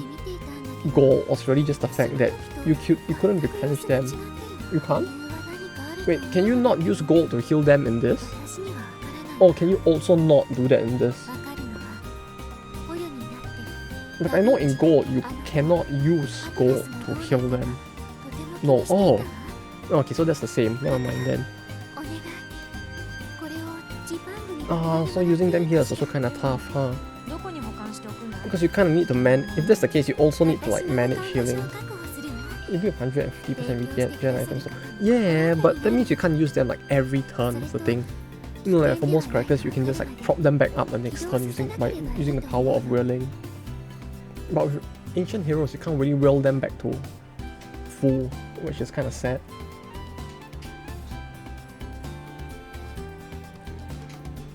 gold was really just the fact that you couldn't replenish them. You can't? Wait, can you not use gold to heal them in this? Or can you also not do that in this? Like I know in gold you cannot use gold to heal them. No, oh. Okay, so that's the same. Never mind then. So using them here is also kinda tough, huh? Because you kind of need to if that's the case, you also need to like manage healing. Maybe 150% regen items. Yeah, but that means you can't use them like every turn, is the thing. You know, like for most characters, you can just like prop them back up the next turn using the power of whirling. But with ancient heroes, you can't really whirl them back to full, which is kind of sad.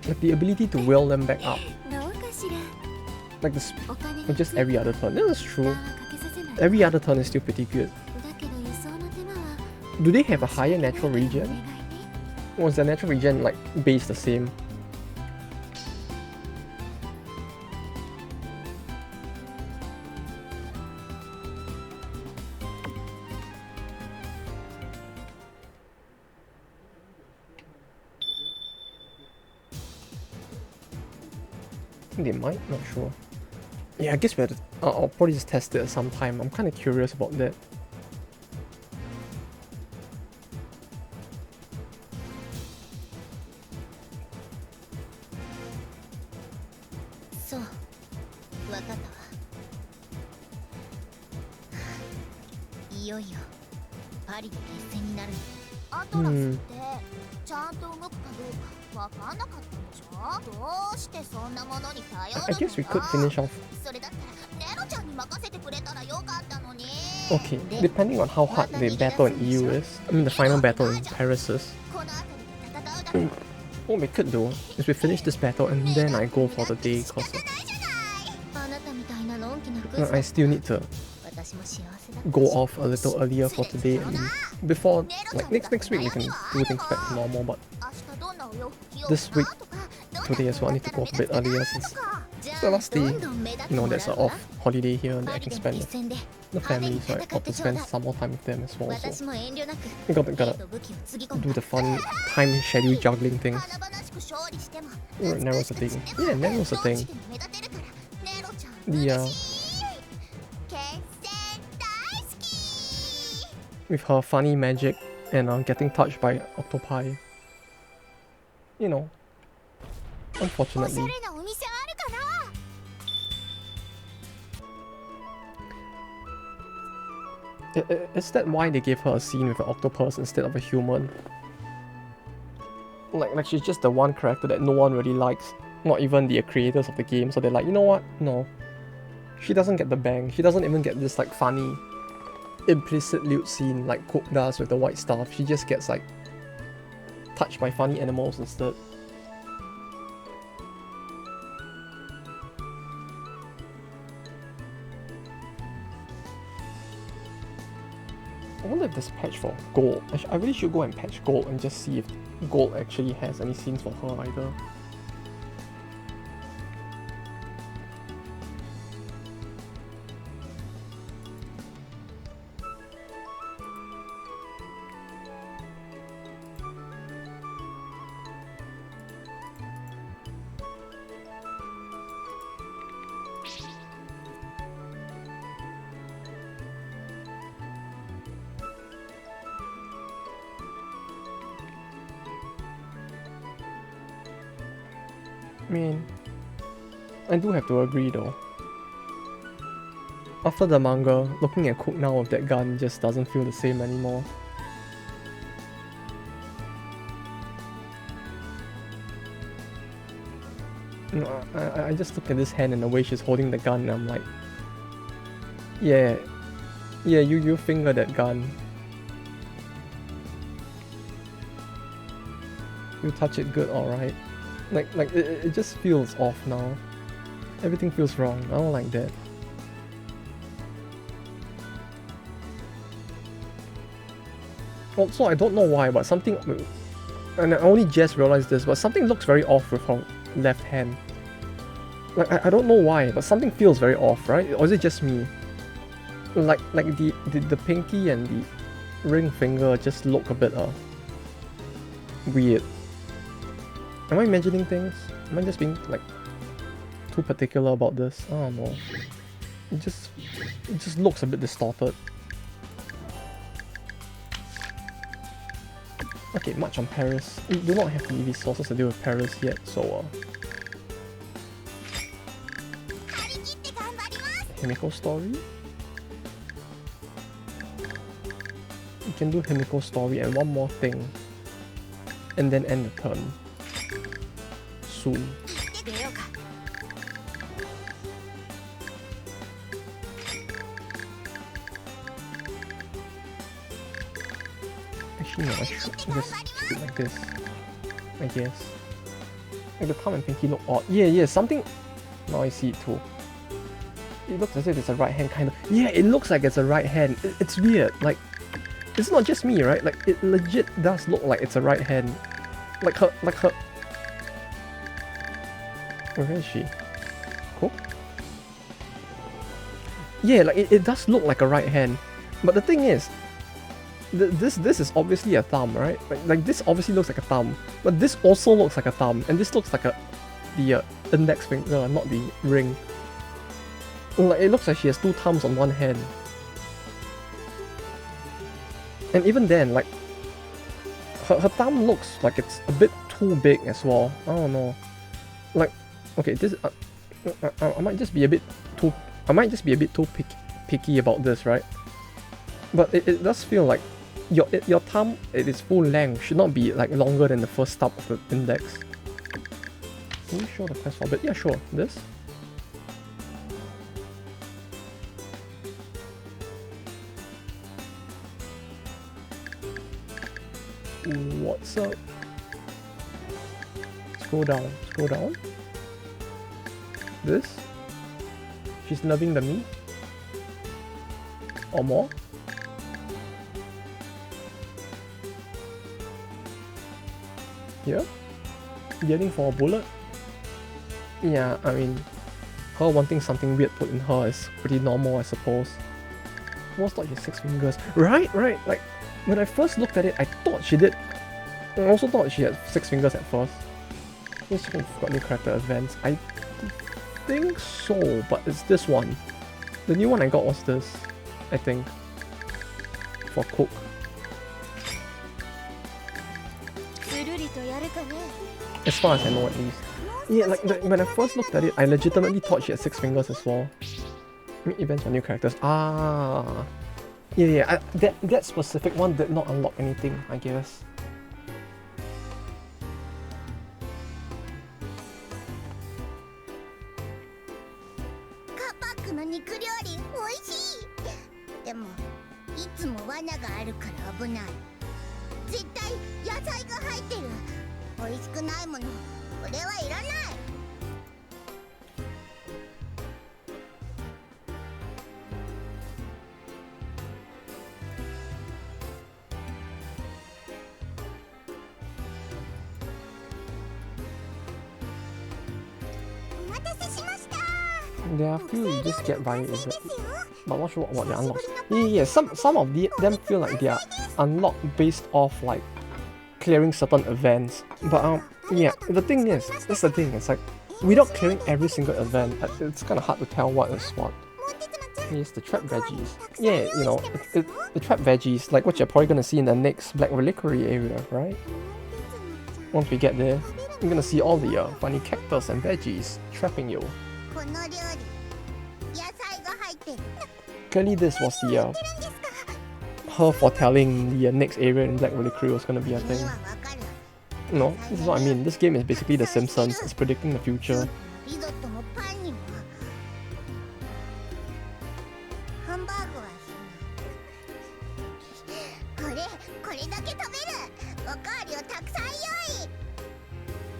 Like the ability to whirl them back up. Like this, just every other turn. Yeah, that's true. Every other turn is still pretty good. Do they have a higher natural regen? Or is the natural regen like base the same? I think they might, not sure. Yeah, I guess we had to, I'll probably just test it at some time. I'm kind of curious about that. So, わかったわ。いよいよパリで決戦になる。アトラスってちゃんと動くかどうかわかんなかったんでしょ？どうしてそんなものに頼るの？ I guess we could finish off. それだったらネロちゃんに任せてくれたらよかったのに。 Okay, depending on how hard the battle in Eiyu is, I mean the final battle in Paris is, この辺りで戦うだろう。 what we could do is we finish this battle and then I go for the day cause I still need to go off a little earlier for today and before, like next week we can do things back to normal, but this week, today as well, I need to go off a bit earlier since it's the last day, you know, there's an off holiday here that I can spend with the family, so I got to spend some more time with them as well, so I gotta do the fun time schedule juggling things. Nero's a thing. Yeah, Nero's a thing. The with her funny magic and getting touched by octopi. You know, unfortunately. Is that why they gave her a scene with an octopus instead of a human? Like she's just the one character that no one really likes, not even the creators of the game, so they're like, you know what, no. She doesn't get the bang, she doesn't even get this like funny, implicit lewd scene like Cook does with the white stuff. She just gets like touched by funny animals instead. I wonder if there's a patch for Gold. I really should go and patch Gold and just see if Gold actually has any scenes for her either. I mean, I do have to agree though. After the manga, looking at Cook now with that gun just doesn't feel the same anymore. I just look at this hand and the way she's holding the gun and I'm like, yeah, you finger that gun. You touch it good, alright. Like it just feels off now. Everything feels wrong. I don't like that. Also, I don't know why, but something and I only just realized this, but something looks very off with her left hand. Like, I don't know why, but something feels very off, right? Or is it just me? Like the pinky and the ring finger just look a bit weird. Am I imagining things? Am I just being like too particular about this? I don't know. It just looks a bit distorted. Okay, much on Paris. We do not have the resources to deal with Paris yet, so Himiko story? We can do Himiko story and one more thing. And then end the turn. Soon. Actually no, I should just do it like this. I guess. Like the thumb and pinky look odd. Yeah, something. Now I see it too. It looks as if it's a right hand kind of. Yeah, it looks like it's a right hand. It's weird. Like, it's not just me, right? Like, it legit does look like it's a right hand. Like her. Where is she? Cool. Yeah, like it does look like a right hand. But the thing is, this is obviously a thumb, right? Like this obviously looks like a thumb. But this also looks like a thumb. And this looks like the index finger, not the ring. Like, it looks like she has two thumbs on one hand. And even then, like, her thumb looks like it's a bit too big as well. I don't know. Like, okay, this I might just be a bit too picky about this, right? But it does feel like your thumb at its full length should not be like longer than the first stub of the index. Can you show the quest for a bit? Yeah, sure. This. What's up? Scroll down. This? She's loving the me? Or more? Here? Yearning for a bullet? Yeah, I mean, her wanting something weird put in her is pretty normal, I suppose. I almost thought she had 6 fingers. Right, like, when I first looked at it, I thought she did. I also thought she had 6 fingers at first. Let's check if we've got new character events. I think so, but it's this one. The new one I got was this, I think. For Cook. As far as I know, at least. Yeah, like when I first looked at it, I legitimately thought she had 6 fingers as well. Events for new characters. Ah. Yeah, that specific one did not unlock anything, I guess. There are a few you just get via event, but I'm not sure what they unlock. Yeah, some of them feel like they are unlocked based off like clearing certain events. But yeah, the thing is, that's the thing. It's like without clearing every single event, it's kind of hard to tell what is what. Yes, the trap veggies. Yeah, you know, the trap veggies, like what you're probably gonna see in the next Black Reliquary area, right? Once we get there, you're gonna see all the funny cactus and veggies trapping you. Clearly this was the her foretelling the next area in Black Reliquary was gonna be a thing. No, this is what I mean. This game is basically The Simpsons. It's predicting the future.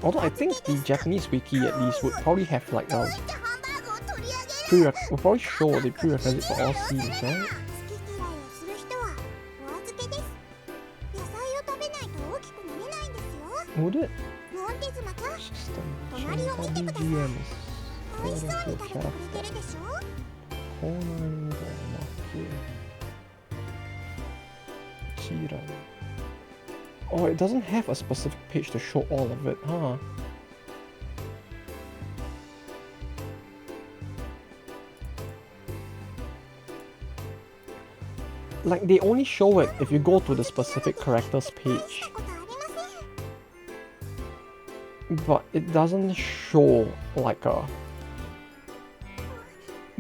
Although I think the Japanese wiki at least would probably have like a will probably show the prerequisite for all scenes, right? Would it? モンテ妻か System 隣を見てください BGMs. 美味しそうに According 食 to べてくれ character. てるでしょ Cornering the market. Kira. Oh, it doesn't have a specific page to show all of it, huh? Like, they only show it if you go to the specific characters page. ことありません But it doesn't show like a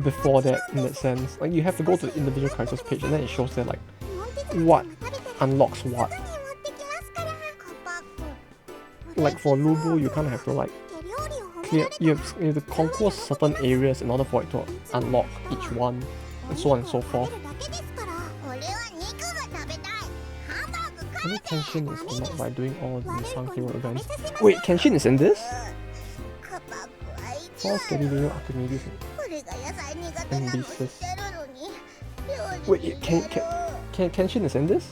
before that in that sense. Like you have to go to the individual characters page and then it shows there like モンテ妻 what が食べたら unlocks what. 後に持ってきますからカパック Like for Lubu, you kind of have to like 手料理を褒め clear. られた You have to conquer certain areas in order for it to unlock each one, and so on and so forth. 食べるだけですから俺は肉が食べたいハンバーグ Only Kenshin is unlocked by doing all the 悪い Punk 子 Hero に食べ events. させません Wait, Kenshin is in this? カパックは一 False 番 Galileo Archimedes. 俺が野菜苦手なの知ってるのに料理 Wait, に Kenshin is in this?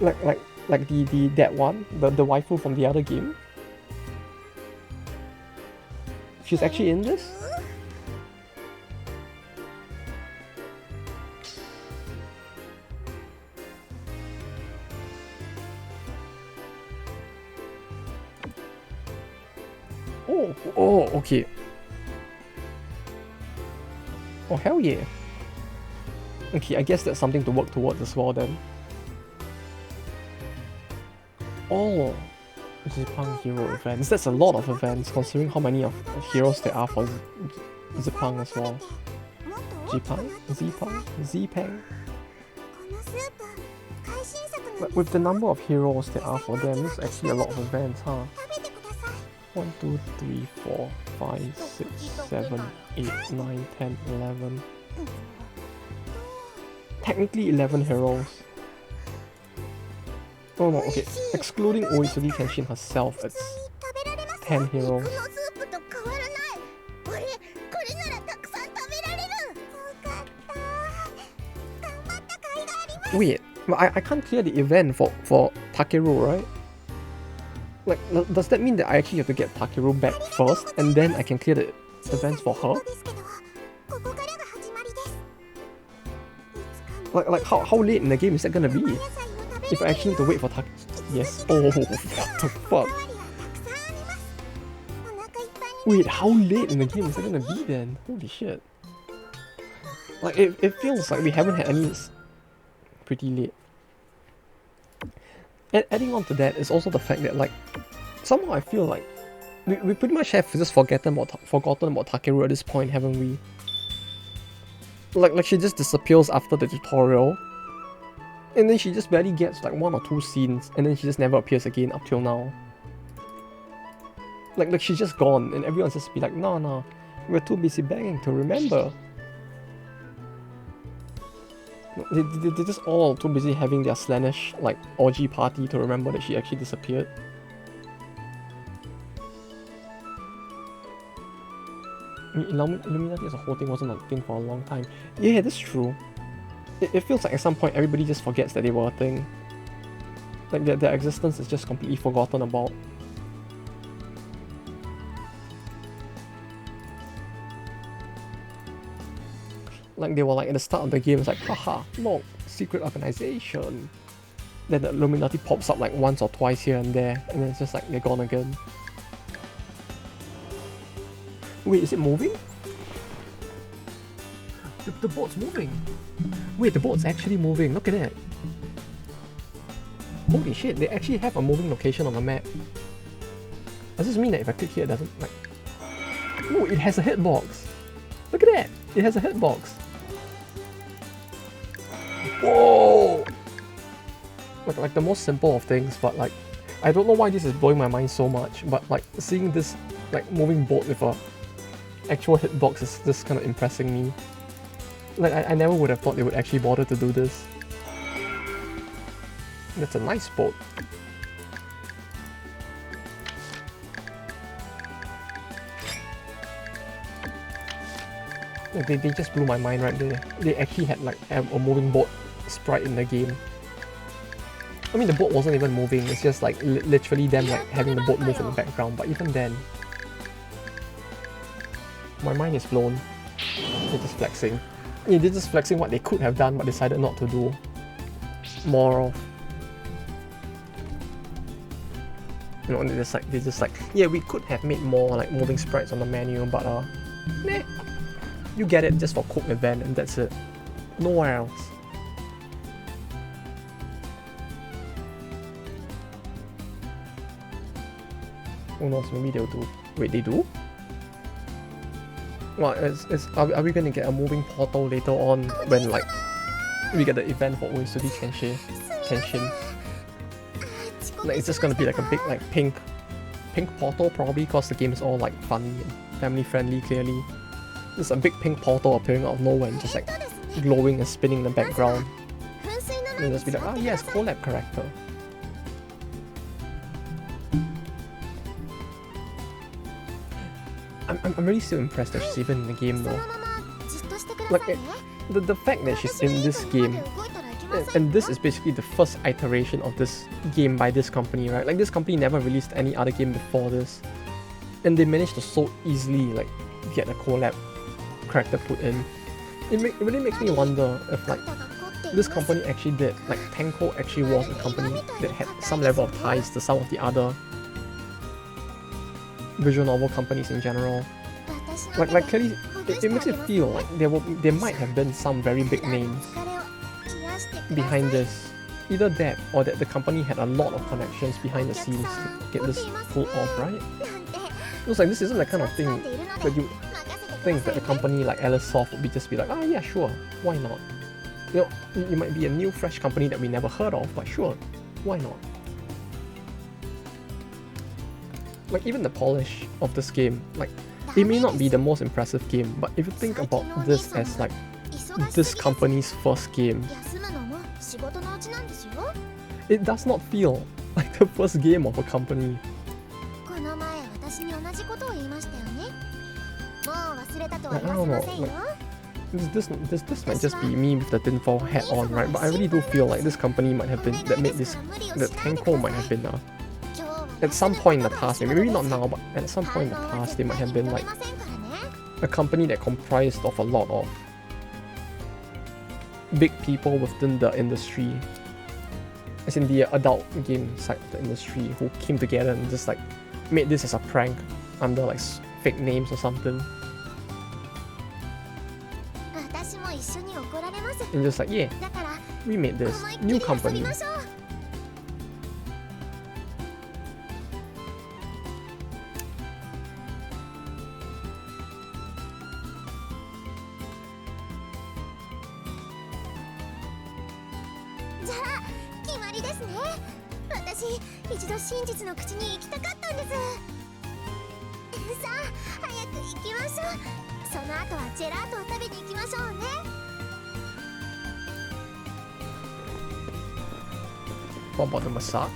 Like the that one, the waifu from the other game. She's actually in this? Oh, okay. Oh, hell yeah. Okay, I guess that's something to work towards as well then. Oh, Zipang Hero events. That's a lot of events considering how many of heroes there are for Zipang as well. もっと大きく Zipang? なってください Zipang? Zipang? このスープ最新作なん But です with the number of heroes there are for them, this is actually a lot of events, huh? 食べてください 1, 2, 3, 4, 5, 6, 7, 8, 9, 10, 11. Technically 11 heroes. Oh no, okay. Excluding Oisuri Kenshin herself, it's 食べられます 10 heroes. このスープと変わらない俺これならたくさん食べられるよかった頑張った甲斐があります Wait, but I can't clear the event for Takeru, right? Like, does that mean that I actually have to get Takeru back first, and then I can clear the events for her? ですけどここからが始まりですいつか Like how late in the game is that gonna be? 野菜を食べ If I actually need to wait for Takeru... Yes. Oh, what the fuck? おかわりはたくさんありますお腹いっぱいに Wait, how late in the game is that gonna be then? Holy shit. Like, it feels like we haven't had any... pretty late. And adding on to that is also the fact that, like, somehow I feel like we pretty much have just forgotten about Takeru at this point, haven't we? Like she just disappears after the tutorial, and then she just barely gets like 1 or 2 scenes, and then she just never appears again up till now. Like she's just gone, and everyone's just be like, nah, we're too busy begging to remember. They're just all too busy having their Slanish, like, orgy party to remember that she actually disappeared. I mean, Illuminati as a whole thing wasn't a thing for a long time. Yeah, that's true. It feels like at some point everybody just forgets that they were a thing. Like their existence is just completely forgotten about. Like they were like at the start of the game, it's like, haha, look, secret organization. Then the Illuminati pops up like once or twice here and there, and then it's just like they're gone again. Wait, is it moving? The boat's moving. Wait, the boat's actually moving. Look at that. Holy shit, they actually have a moving location on the map. Does this mean that if I click here, it doesn't like... Oh, it has a hitbox. Look at that. It has a hitbox. Whoa! Like the most simple of things, but like, I don't know why this is blowing my mind so much, but like seeing this like moving boat with a actual hitbox is just kind of impressing me. Like I never would have thought they would actually bother to do this. That's a nice boat. Like they just blew my mind right there. They actually had like a moving boat sprite in the game. I mean, the boat wasn't even moving, it's just like literally them like having the boat move in the background, but even then, my mind is blown. They're just flexing. Yeah, they're just flexing what they could have done but decided not to do more of. You know, they're just like, yeah, we could have made more like moving sprites on the menu, but meh. You get it just for Cook event and that's it. Nowhere else. Who knows, maybe they'll do. Wait, they do? Well, are we gonna get a moving portal later on when like we get the event for Uesuri Kenshin? Like it's just gonna be like a big like pink portal probably because the game is all like funny and family friendly clearly. There's a big pink portal appearing out of nowhere and just like glowing and spinning in the background. And just be like, ah yes, collab character. I'm really still impressed that she's even in the game though. Like the fact that she's in this game, and this is basically the first iteration of this game by this company, right? Like this company never released any other game before this, and they managed to so easily like get a collab character put in. It really makes me wonder if like this company actually did, like Tenko actually was a company that had some level of ties to some of the other visual novel companies in general. Like clearly, it makes it feel like there might have been some very big names behind this. Either that or that the company had a lot of connections behind the scenes to get this pulled off, right? It was like this isn't the kind of thing that you think that a company like Alicesoft would just be like, ah yeah, sure, why not? You know, you might be a new fresh company that we never heard of, but sure, why not? Like even the polish of this game, like it may not be the most impressive game, but if you think about this as like this company's first game, it does not feel like the first game of a company. Like, I don't know, like this might just be me with the tinfoil hat on, right? But I really do feel like this company might have been, that made this, that Tenko might have been at some point in the past, maybe not now, but at some point in the past, they might have been like a company that comprised of a lot of big people within the industry, as in the adult game side of the industry, who came together and just like made this as a prank under like fake names or something. And just like, yeah, we made this new company. What about the massage?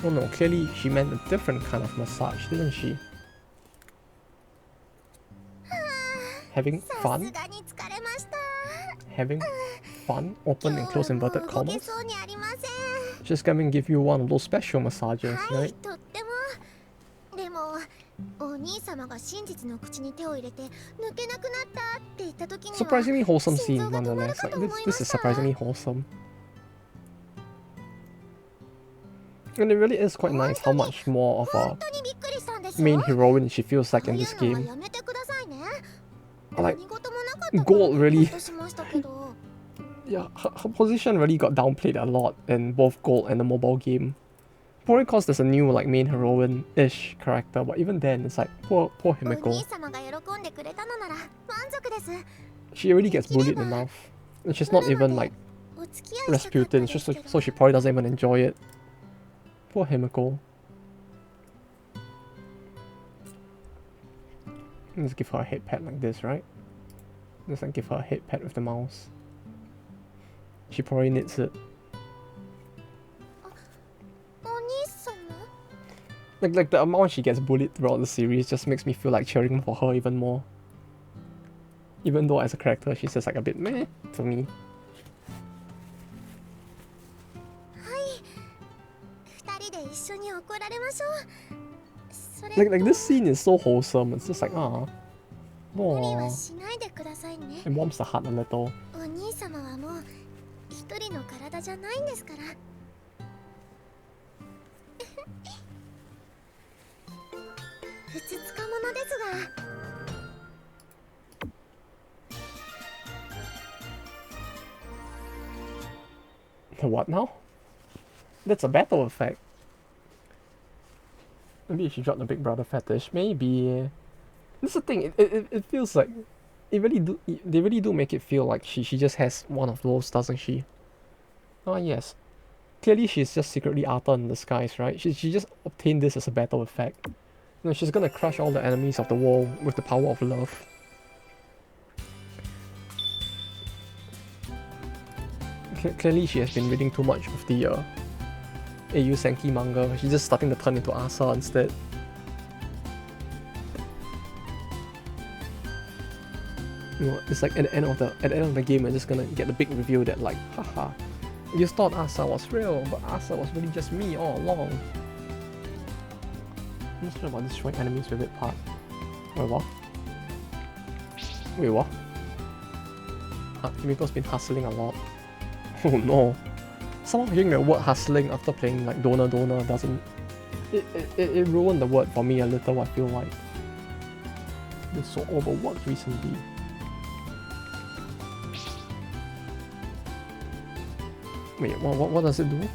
Oh no, clearly she meant a different kind of massage, didn't she? Having fun? Having fun? Open and close inverted commas? Just come and give you one of those special massages, right? Surprisingly wholesome scene nonetheless. Like this is surprisingly wholesome. And it really is quite nice how much more of a main heroine she feels like in this game. Like, Gold really... yeah, her position really got downplayed a lot in both Gold and the mobile game. Probably because there's a new like main heroine-ish character, but even then it's like, poor Himiko. She already gets bullied enough. And she's not even like Rasputin, it's just so she probably doesn't even enjoy it. Poor Himiko. Let's give her a head pat like this, right? Let's like give her a head pat with the mouse. She probably needs it. Like the amount she gets bullied throughout the series just makes me feel like cheering for her even more. Even though as a character she's just like a bit meh to me. 人で一緒に怒られましょう。それ Like this scene is so wholesome. It's just like, 無理は aww. しないでくださいね。 It warms the heart a little. お兄様はもう一人の体じゃないんですから。ふつつか者ですが。 What now? That's a battle effect. Maybe if she dropped the Big Brother fetish, maybe. This is the thing. It feels like they really do make it feel like she just has one of those, doesn't she? Ah yes. Clearly she's just secretly Arthur in disguise, right? She just obtained this as a battle effect. You know, she's gonna crush all the enemies of the world with the power of love. Clearly she has been reading too much of the Eiyu Senki manga. She's just starting to turn into Asa instead. You know, it's like at the end of the game, we're just gonna get the big reveal that like, haha, you thought Asa was real, but Asa was really just me all along. I'm not sure about destroying enemies with it part. Wait, what? Wait, what? Kimiko's been hustling a lot. Oh no. Somehow hearing the word hustling after playing like Donor doesn't... It ruined the word for me a little, I feel like. Been so overworked recently. Wait, what does it do?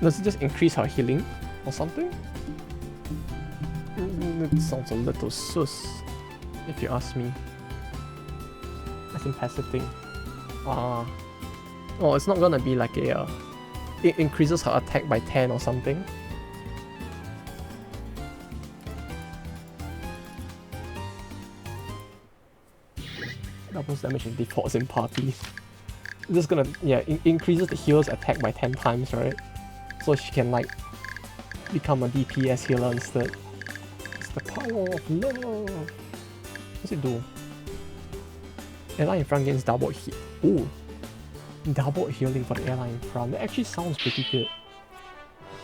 Does it just increase her healing or something? It sounds a little sus, if you ask me. As in passive thing. Oh, it's not gonna be like a... it increases her attack by 10 or something. Doubles damage and defaults in party. This is gonna, yeah, increases the healer's attack by 10 times, right? So she can like become a DPS healer instead. It's the power of love. What's it do? Ally in front gains double heal. Ooh. Double healing for the ally in front. That actually sounds pretty good.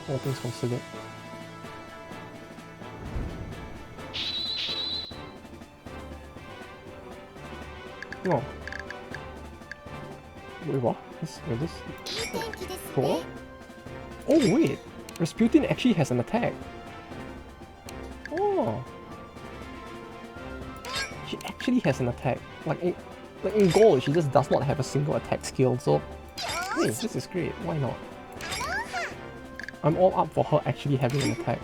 All things considered. Oh. Wait, what? This cool? Oh wait! Rasputin actually has an attack. Oh. She actually has an attack. Like in gold, she just does not have a single attack skill, so... Hey, this is great, why not? I'm all up for her actually having an attack.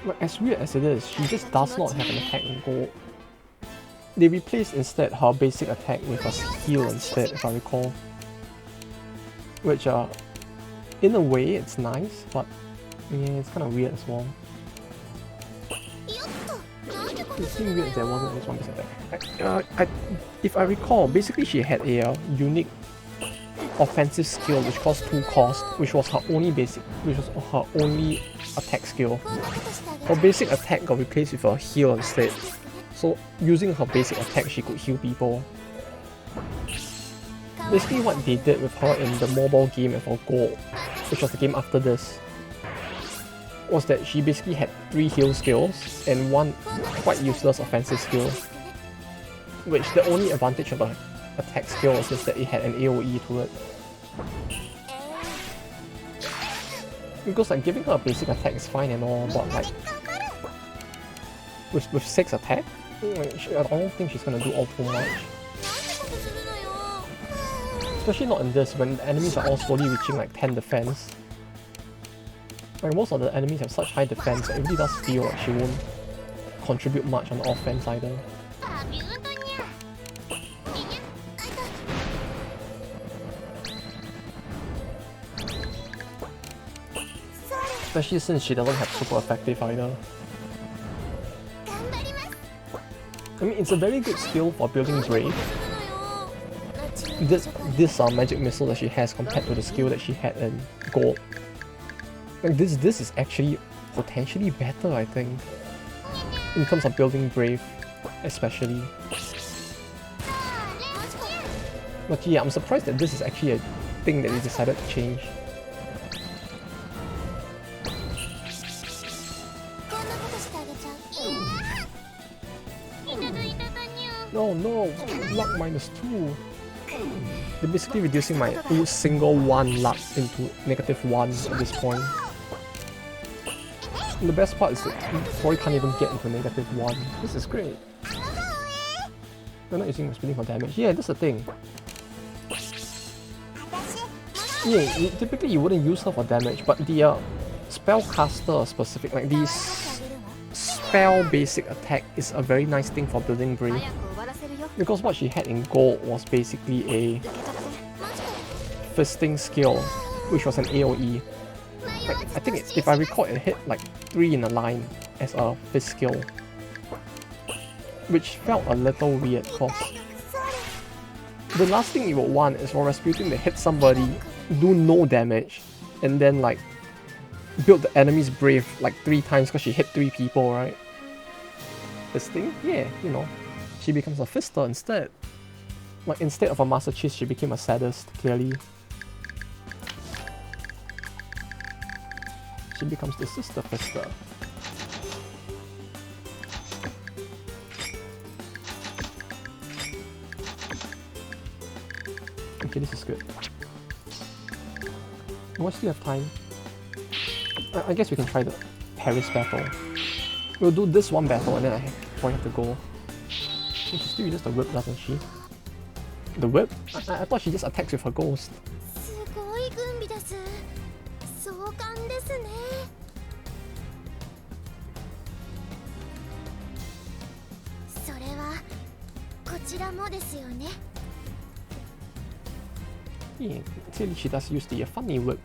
But as weird as it is, she just does not have an attack in gold. They replaced instead her basic attack with a heal instead, if I recall. Which, in a way, it's nice, but yeah, it's kind of weird as well. It seemed weird there wasn't this one attack. If I recall, basically she had a unique offensive skill which cost 2 cost, which was her only attack skill. Her basic attack got replaced with a heal instead. So using her basic attack, she could heal people. Basically what they did with her in the mobile game for Gold, which was the game after this, was that she basically had 3 heal skills and 1 quite useless offensive skill. Which the only advantage of the attack skill was just that it had an AoE to it. Because like giving her a basic attack is fine and all, but like with 6 attack, I don't think she's gonna do all too much. Especially not in this, when the enemies are all slowly reaching like 10 defense. Like most of the enemies have such high defense, it really does feel like she won't contribute much on the offense either. Especially since she doesn't have super effective either. I mean, it's a very good skill for building Brave. This magic missile that she has compared to the skill that she had in Gold. Like this is actually potentially better, I think. in terms of building Brave, especially. But yeah, I'm surprised that this is actually a thing that they decided to change. No, no, luck -2. They're basically reducing my single 1 luck into -1 at this point. And the best part is that you probably can't even get into -1. This is great. They're not using my spinning for damage. Yeah, that's the thing. Yeah, typically you wouldn't use her for damage, but the spellcaster specific, like these spell basic attack is a very nice thing for building Brave. Because what she had in gold was basically a fisting skill, which was an AoE. Like, I think if I recall, it hit like 3 in a line as a fist skill, which felt a little weird because the last thing you would want is for Rasputin to hit somebody, do no damage, and then like build the enemy's Brave like 3 times because she hit 3 people, right? Fisting? Yeah, you know. She becomes a fister instead. Like, instead of a Masochist, she became a sadist, clearly. She becomes the sister fister. Okay, this is good. Do I still have time? I guess we can try the Paris battle. We'll do this one battle and then I probably have to go. She still uses the whip, doesn't she? The whip? I thought she just attacks with her ghost. Yeah, clearly she does use the funny whip.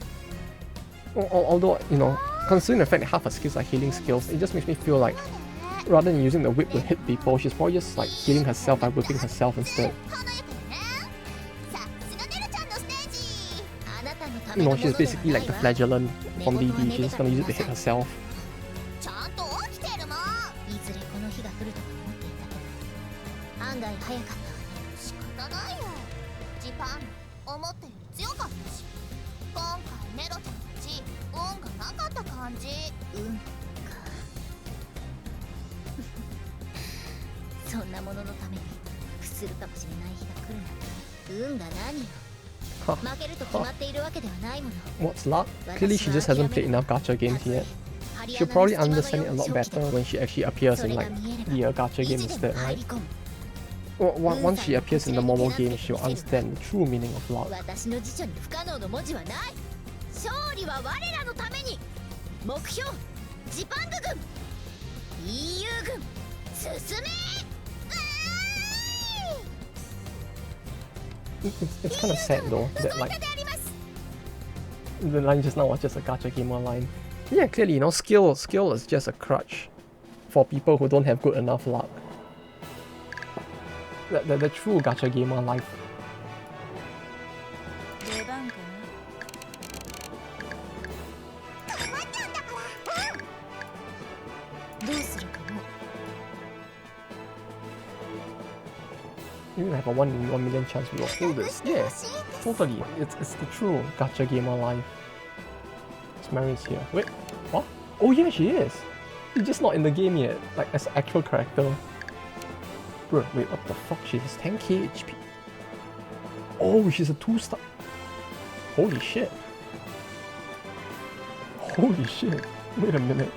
Although, you know, considering the fact that half her skills are healing skills, it just makes me feel like rather than using the whip to hit people, she's probably just like healing herself by whipping herself instead. You know, she's basically like the flagellant from DD, she's just gonna use it to hit herself. Huh. What's luck? Clearly she just hasn't played enough gacha games yet. She'll probably understand it a lot better when she actually appears in like the gacha game instead, right? Once she appears in the mobile game, she'll understand the true meaning of luck. It's kind of sad though, that like the line just now was just a gacha gamer line. Yeah, clearly, you know, skill is just a crutch for people who don't have good enough luck. The true gacha gamer life. You have a 1 in 1 million chance we will hold this. Yeah, totally. It's the true gacha gamer life. Mary's here. Wait, what? Oh yeah, she is. She's just not in the game yet, like as an actual character. Bro, wait, what the fuck? She has 10k HP. Oh, she's a 2-star. Holy shit. Holy shit. Wait a minute.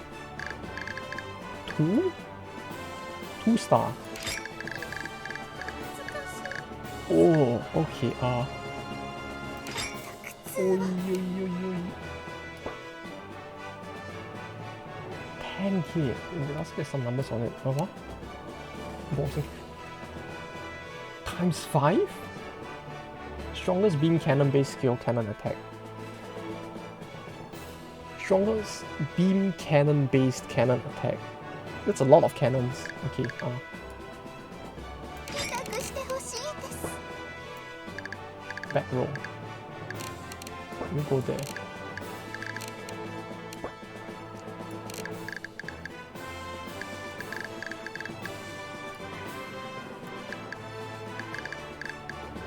2-star. Oh, okay, Oy, 10k. Let's get some numbers on it. What? Times 5? Strongest beam cannon based skill cannon attack. Strongest beam cannon based cannon attack. That's a lot of cannons. Okay, back row. Let me go there.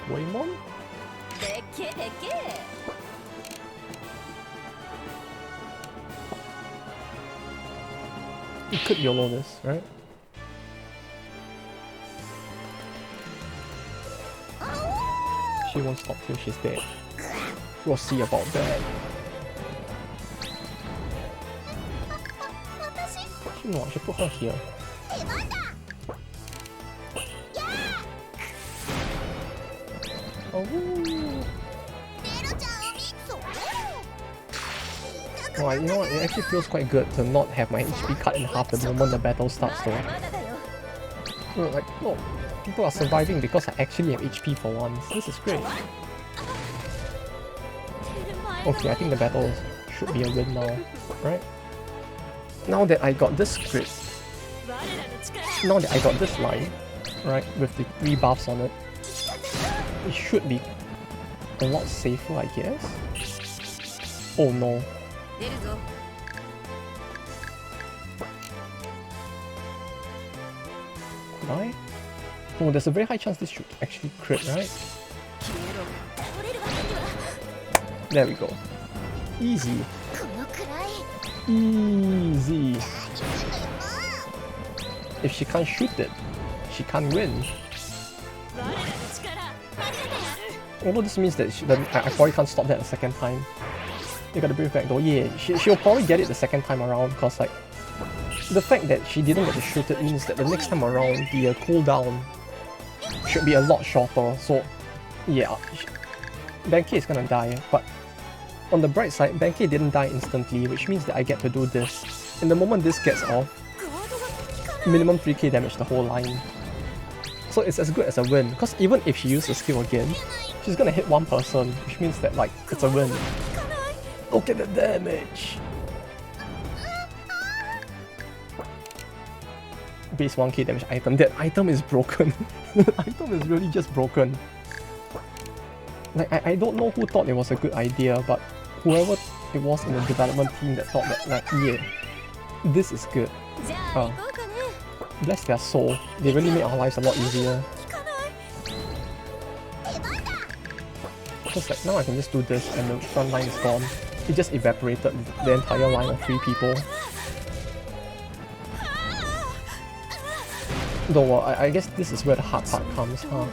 Waymon? でっけえでっけえ You could YOLO this, right? She won't stop till she's dead. We'll see about that. No, I should put her here. Oh. Oh, you know what? It actually feels quite good to not have my HP cut in half the moment the battle starts though. Like, no, people are surviving because I actually have HP for once. This is great. Okay, I think the battle should be a win now, right? Now that I got this crit, now that I got this line, right, with the 3 buffs on it, it should be a lot safer, I guess. Oh no. Could I? Oh, there's a very high chance this should actually crit, right? There we go. Easy. Easy. If she can't shoot it, she can't win. Although this means that I probably can't stop that a second time. You gotta bring it back though. Yeah, she'll probably get it the second time around because like the fact that she didn't get to shoot it means that the next time around the cooldown should be a lot shorter. So yeah, Benkei is gonna die, but on the bright side, Benkei didn't die instantly, which means that I get to do this. And the moment this gets off, minimum 3k damage the whole line. So it's as good as a win, because even if she uses the skill again, she's gonna hit one person, which means that like, it's a win. Look at the damage! Base 1k damage item. That item is broken. The item is really just broken. Like, I don't know who thought it was a good idea, but whoever it was in the development team that thought that, like, yeah, this is good. Bless their soul. They really made our lives a lot easier. Because like, now I can just do this and the front line is gone. It just evaporated the entire line of 3 people. Though, I guess this is where the hard part comes, huh?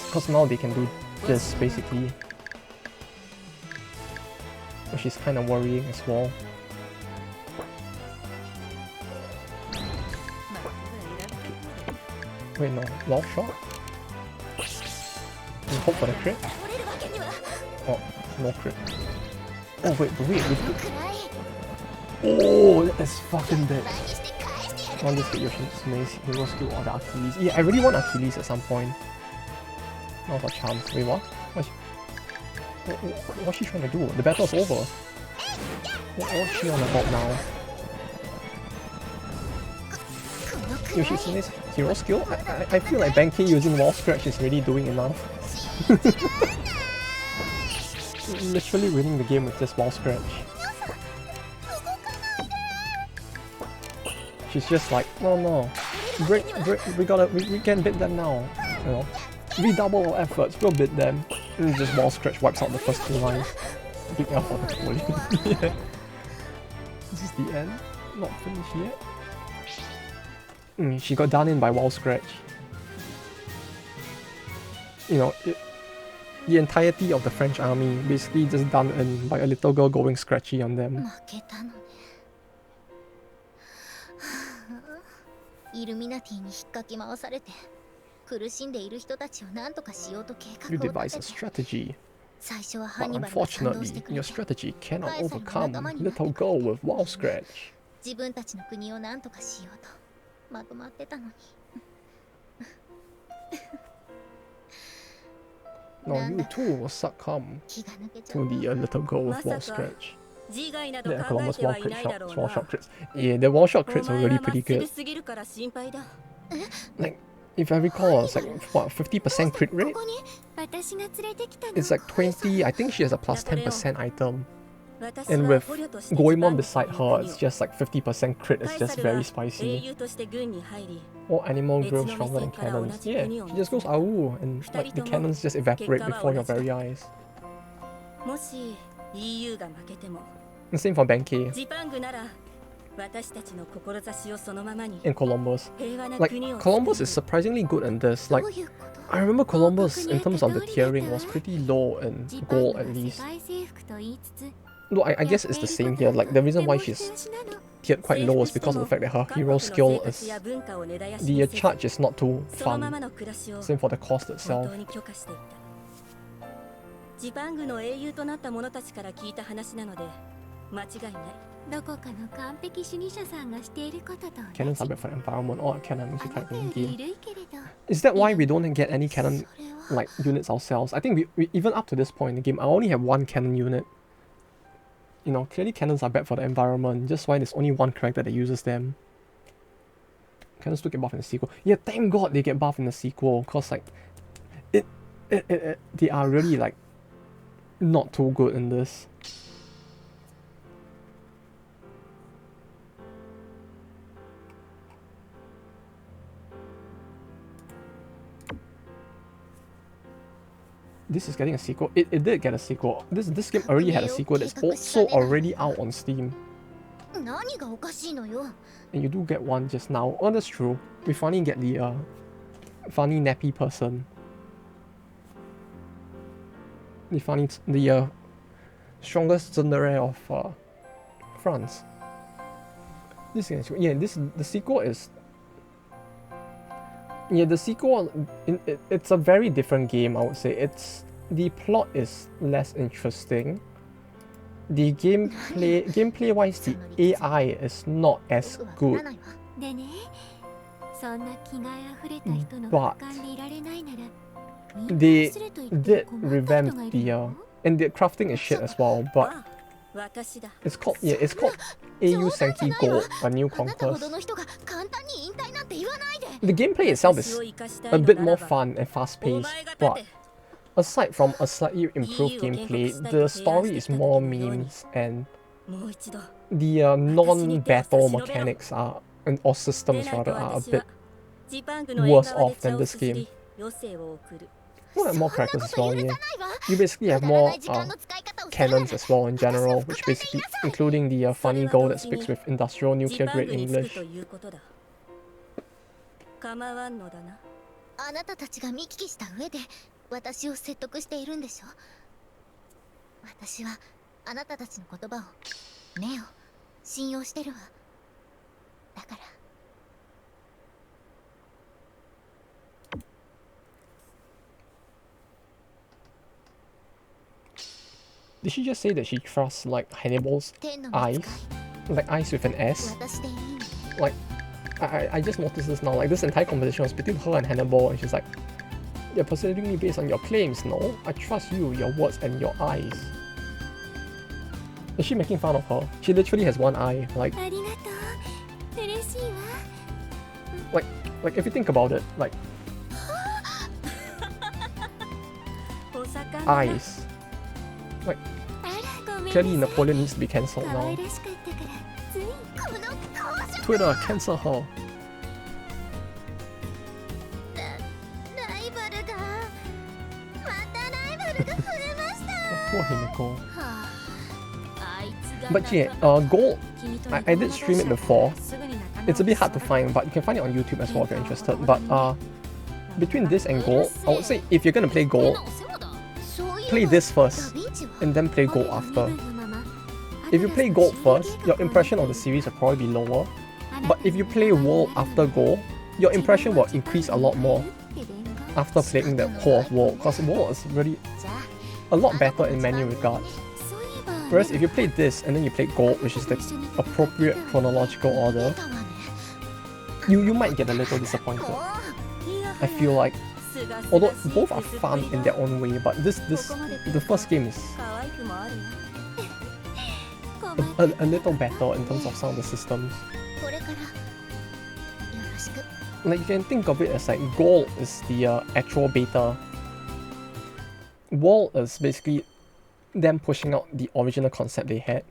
Because now they can do this, basically. Which is kind of worrying as well. Wait, no. Wall shot? We hope for the crit? Oh, no crit. Oh, wait. Oh, that is fucking dead. I want to get Yoshi's Mace, Hero Skill, or the Achilles. Yeah, I really want Achilles at some point. Not for chance. Wait, what? What's she trying to do? The battle's over. What's she on about now? Yoshi's Mace, Hero Skill? I feel like Benkei using Wall Scratch is really doing enough. Literally winning the game with this Wall Scratch. She's just like, no, we can beat them now, you know. Redouble our efforts, we'll beat them. And just Wall Scratch wipes out the first 2 lines. Big L for the goalie. Yeah. This is the end. Not finished yet. She got done in by Wall Scratch. You know, the entirety of the French army basically just done in by a little girl going scratchy on them. イルミナティに引っかき回されて苦しんでいる人たちを何とかしようと計画 You を立 devise て a て strategy, 最初は but ハンニバルが賛同して unfortunately, くれ your た strategy cannot カエサルの overcome 仲間になって little girl with Wall Scratch. 自分たちの国を何とかしようとまとまってたのに Now you too will succumb 気が抜けちゃ to う the little girl with Wall Scratch. 自害など The 考え Columbus ては wall い crit ないだ shots, ろう wall な shot crits. Yeah, the wall shot crits お are 前 really はまっ pretty すぐ good. すぎるから心配だ Like, if I recall, it's like, what, 50% crit rate? 私が連れてきたの It's like 20, I think she has a plus 10% item. And with Goemon beside her, it's just like 50% crit, it's just very spicy. Or animal grows stronger than cannons. Yeah, she just goes AU and like the cannons just evaporate before your very eyes. And same for Benkei. And Columbus. Like, Columbus is surprisingly good in this. Like, I remember Columbus, in terms of the tiering, was pretty low in gold at least. No, I guess it's the same here. Like, the reason why she's tiered quite low is because of the fact that her hero skill is... the charge is not too fun. Same for the cost itself. ジパングの英雄となった者たちから聞いた話なので間違いない。どこかの完璧主義者さんがしていることと。Cannons are bad for the environment or cannon type in game. Is that why we don't get any cannon like units ourselves? I think we even up to this point in the game, I only have one cannon unit. You know, clearly cannons are bad for the environment. Just why there's only one character that uses them. Cannons do get buffed in the sequel. Yeah, thank God they get buffed in the sequel, cause like they are really like not too good in this. This is getting a sequel. It did get a sequel. This game already had a sequel that's also already out on Steam. And you do get one just now. Oh, that's true. We finally get the funny nappy person. The strongest tsundere of France. The sequel is... Yeah, the sequel, it's a very different game, I would say. The plot is less interesting. The gameplay-wise, the AI is not as good. But they did revamp the and the crafting is shit as well, but it's called Eiyu Senki Go, a new Conquest. The gameplay itself is a bit more fun and fast-paced, but aside from a slightly improved gameplay, the story is more memes and the non-battle mechanics or systems rather, are a bit worse off than this game. You have more characters as well, yeah. You basically have more cannons as well in general, which basically, including the funny girl that speaks with industrial nuclear grade English. あなたたちが見聞きした上で私を説得しているんでしょ。私はあなたたちの言葉を、目を信用してるわ。だから。Did she just say that she trusts like Hannibal's eyes? Like eyes with an S? Like, I just noticed this now. Like, this entire conversation was between her and Hannibal, and she's like, "You're persuading me based on your claims, no? I trust you, your words, and your eyes." Is she making fun of her? She literally has one eye. Like, if you think about it, like, eyes. Like, clearly Napoleon needs to be cancelled now. Twitter, cancel her. Poor Himiko. But yeah, Gold, I did stream it before. It's a bit hard to find, but you can find it on YouTube as well if you're interested. But between this and Gold, I would say if you're gonna play Gold, play this first, and then play Gold after. If you play Gold first, your impression of the series will probably be lower. But if you play World after Gold, your impression will increase a lot more after playing the whole of World, because World is really a lot better in many regards. Whereas if you play this and then you play Gold, which is the appropriate chronological order, you might get a little disappointed. I feel like, although both are fun in their own way, but the first game is a little better in terms of some of the systems. Like, you can think of it as like Gold is the actual beta. World is basically them pushing out the original concept they had.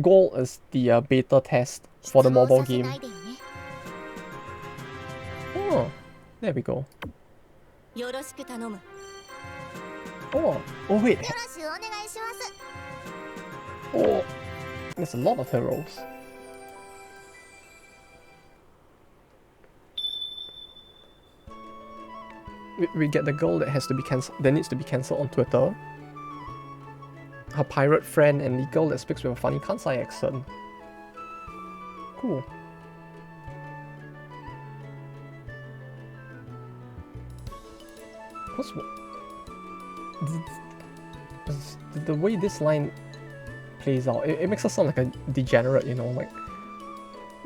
Goal is the beta test for the mobile game. Oh, there we go. Oh wait. Oh, there's a lot of heroes. We get the girl that has to be cancelled, that needs to be cancelled on Twitter. Her pirate friend and the girl that speaks with a funny Kansai accent. Cool. What's the way this line plays out? It makes us sound like a degenerate, you know, like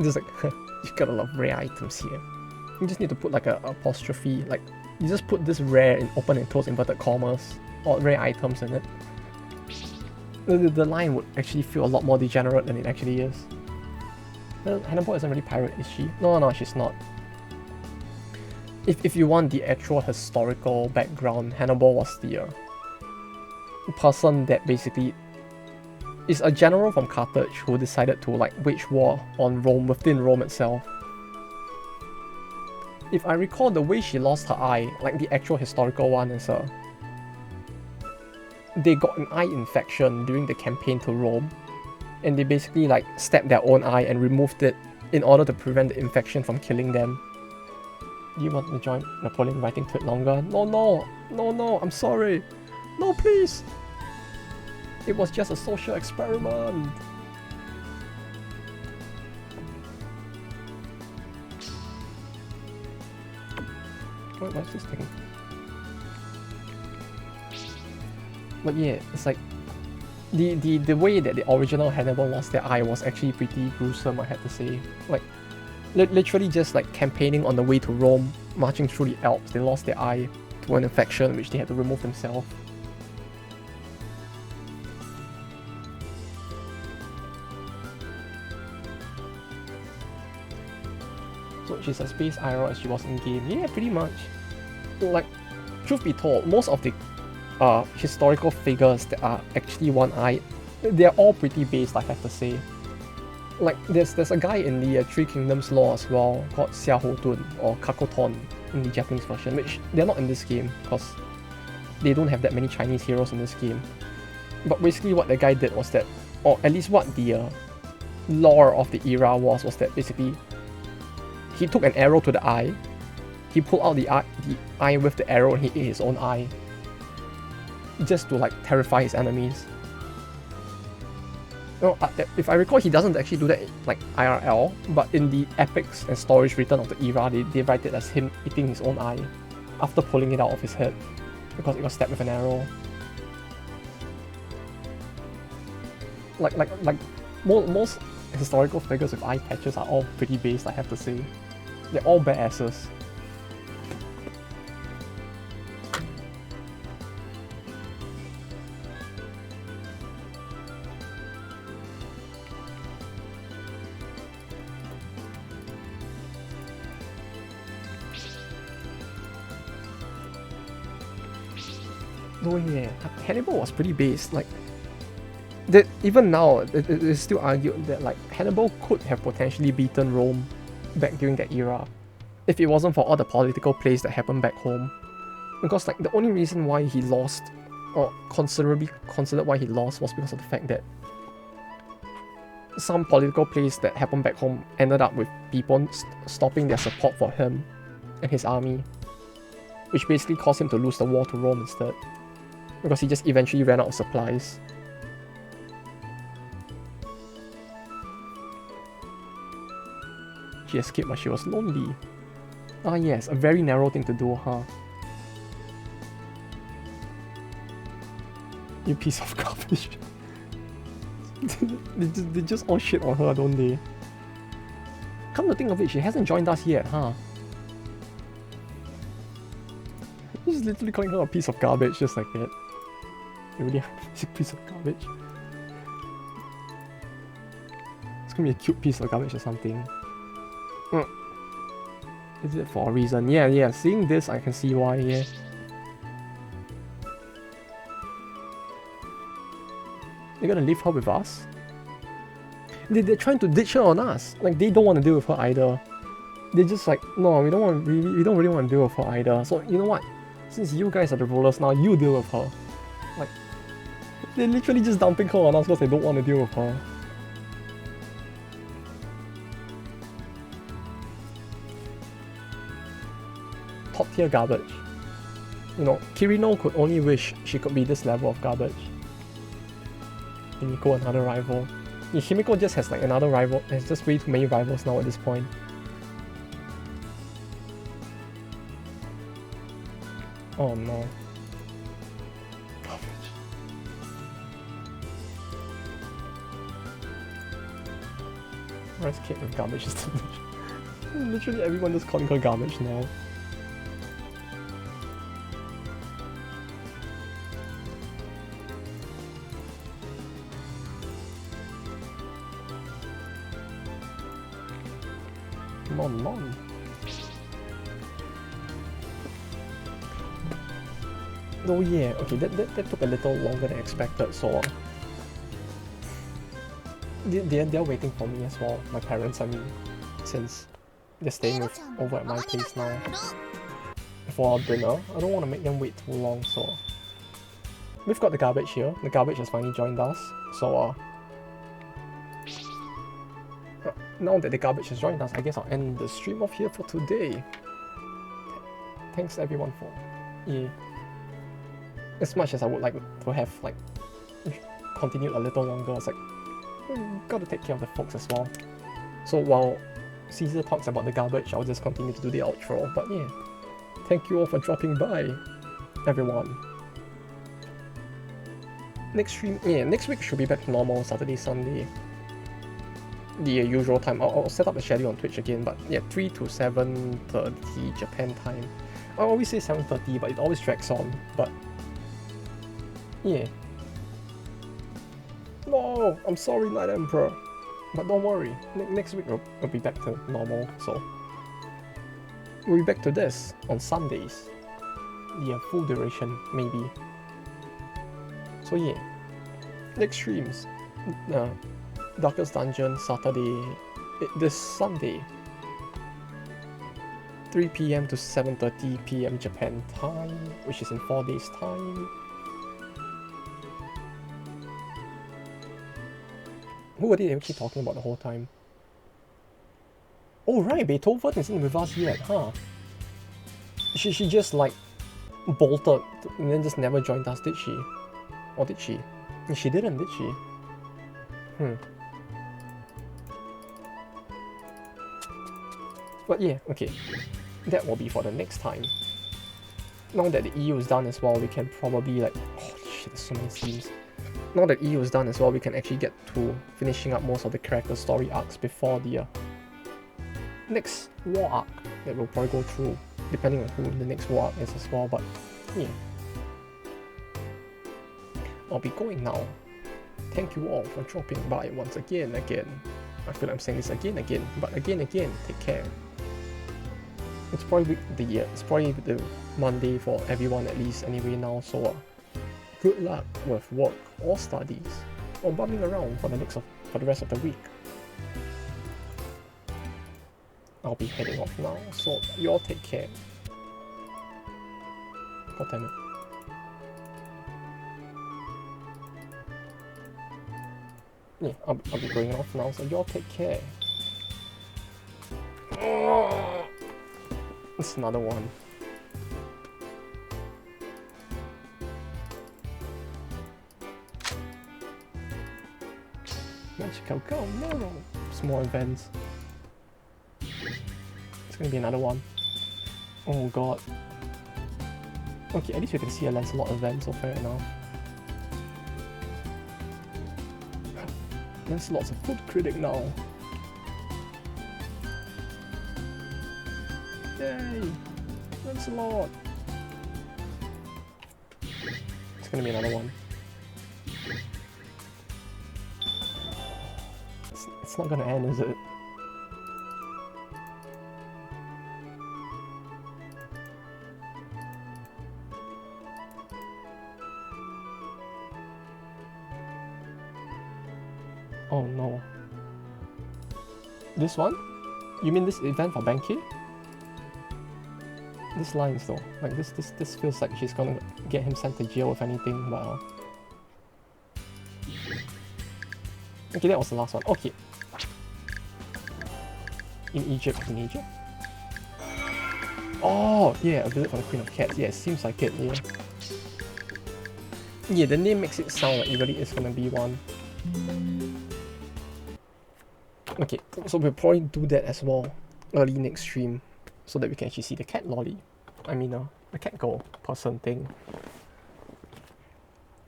just like you got a lot of rare items here. You just need to put like a apostrophe, like you just put this rare in open and close inverted commas or rare items in it. The line would actually feel a lot more degenerate than it actually is. Hannibal isn't really pirate, is she? No, she's not. If you want the actual historical background, Hannibal was the person that basically is a general from Carthage who decided to like wage war on Rome within Rome itself. If I recall, the way she lost her eye, like the actual historical one, is they got an eye infection during the campaign to Rome, and they basically like stabbed their own eye and removed it in order to prevent the infection from killing them. Do you want to join Napoleon writing tweet longer? No, I'm sorry. No, please. It was just a social experiment. What's this thing? But yeah, it's like the way that the original Hannibal lost their eye was actually pretty gruesome, I had to say. Like literally just like campaigning on the way to Rome, marching through the Alps, they lost their eye to an infection which they had to remove themselves. So she's a space IRL as she was in game. Yeah, pretty much. Like, truth be told, most of the historical figures that are actually one-eyed, they're all pretty based, I have to say. Like, there's a guy in the Three Kingdoms lore as well called Xiahou or Kakoton in the Japanese version, which they're not in this game because they don't have that many Chinese heroes in this game. But basically what the guy did was that, or at least what the lore of the era was that basically he took an arrow to the eye, he pulled out the eye with the arrow and he ate his own eye. Just to like terrify his enemies. No, if I recall, he doesn't actually do that like IRL, but in the epics and stories written of the era, they write it as him eating his own eye after pulling it out of his head because it got stabbed with an arrow. Like most historical figures with eye patches are all pretty based, I have to say. They're all badasses. No, yeah, Hannibal was pretty based. Like, even now, it is still argued that like Hannibal could have potentially beaten Rome back during that era if it wasn't for all the political plays that happened back home. Because like the only reason why he lost, or considered why he lost, was because of the fact that some political plays that happened back home ended up with people stopping their support for him and his army, which basically caused him to lose the war to Rome instead, because he just eventually ran out of supplies. She escaped but she was lonely. Ah yes, a very narrow thing to do, huh? You piece of garbage. they just all shit on her, don't they? Come to think of it, she hasn't joined us yet, huh? He's literally calling her a piece of garbage just like that. You really a piece of garbage. It's gonna be a cute piece of garbage or something. Is it for a reason? Yeah, seeing this I can see why, yeah. They're gonna leave her with us? They're trying to ditch her on us. Like, they don't want to deal with her either. They're just like, no, we don't really want to deal with her either. So, you know what? Since you guys are the rulers now, you deal with her. Like, they're literally just dumping her on us because they don't want to deal with her. Top tier garbage. You know, Kirino could only wish she could be this level of garbage. Himiko, another rival. Yeah, Himiko just has like another rival. There's just way too many rivals now at this point. Oh no. Garbage. Rice cake with garbage is too much. Literally everyone just calling her garbage now. Non. Oh yeah, okay, that took a little longer than expected, so they're waiting for me as well, my parents, I mean, since they're staying over at my place now for dinner. I don't want to make them wait too long, so we've got the garbage here. The garbage has finally joined us, so now that the garbage has joined us, I guess I'll end the stream off here for today. Thanks everyone for... Yeah. As much as I would like to have, like, continued a little longer, it's like, gotta take care of the folks as well. So while Caesar talks about the garbage, I'll just continue to do the outro. But yeah, thank you all for dropping by, everyone. Next week should be back to normal, Saturday, Sunday. The usual time. I'll set up a schedule on Twitch again, but yeah, 3 to 7:30 Japan time. I always say 7:30, but it always drags on. But yeah. No, I'm sorry, Night Emperor. But don't worry, next week we'll be back to normal, so we'll be back to this on Sundays. The full duration, maybe. So yeah, next streams. Darkest Dungeon, Saturday, this Sunday, 3 PM to 7:30 PM Japan time, which is in 4 days time. Who were they actually talking about the whole time? Oh right, Beethoven isn't with us yet, huh? She just like bolted and then just never joined us, did she? Or did she? She didn't, did she? But yeah, okay. That will be for the next time. Now that the Eiyu is done as well, we can probably like... Holy shit, there's so many scenes. Now that Eiyu is done as well, we can actually get to finishing up most of the character story arcs before the next war arc that we'll probably go through, depending on who the next war arc is as well, but yeah. I'll be going now. Thank you all for dropping by once again. I feel like I'm saying this again, but again, take care. It's probably the Monday for everyone at least anyway now, so good luck with work or studies or bumming around for the rest of the week. I'll be heading off now, so you all take care. God damn it. Yeah, I'll be going off now, so you all take care. It's another one. Magical go, no! Small events. It's gonna be another one. Oh god. Okay, at least we can see a Lancelot event, so fair enough. Lancelot's a food critic now. Yay! Lancelot! It's gonna be another one. It's not gonna end, is it? Oh no. This one? You mean this event for Banky? This lines though, like this feels like she's gonna get him sent to jail if anything, but okay, that was the last one. Okay. In Egypt. Oh, yeah, a visit from the Queen of Cats. Yeah, it seems like it, yeah. Yeah, the name makes it sound like it really is gonna be one. Okay, so we'll probably do that as well early next stream, so that we can actually see the cat lolly. I mean, the cat girl person thing.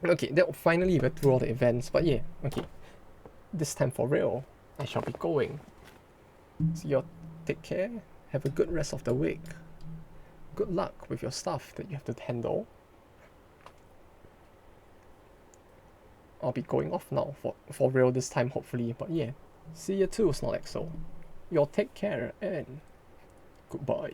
Okay, that finally we're through all the events, but yeah, okay. This time for real, I shall be going. So y'all take care, have a good rest of the week. Good luck with your stuff that you have to handle. I'll be going off now for real this time hopefully, but yeah. See you too, Snorlaxo. Y'all take care and goodbye.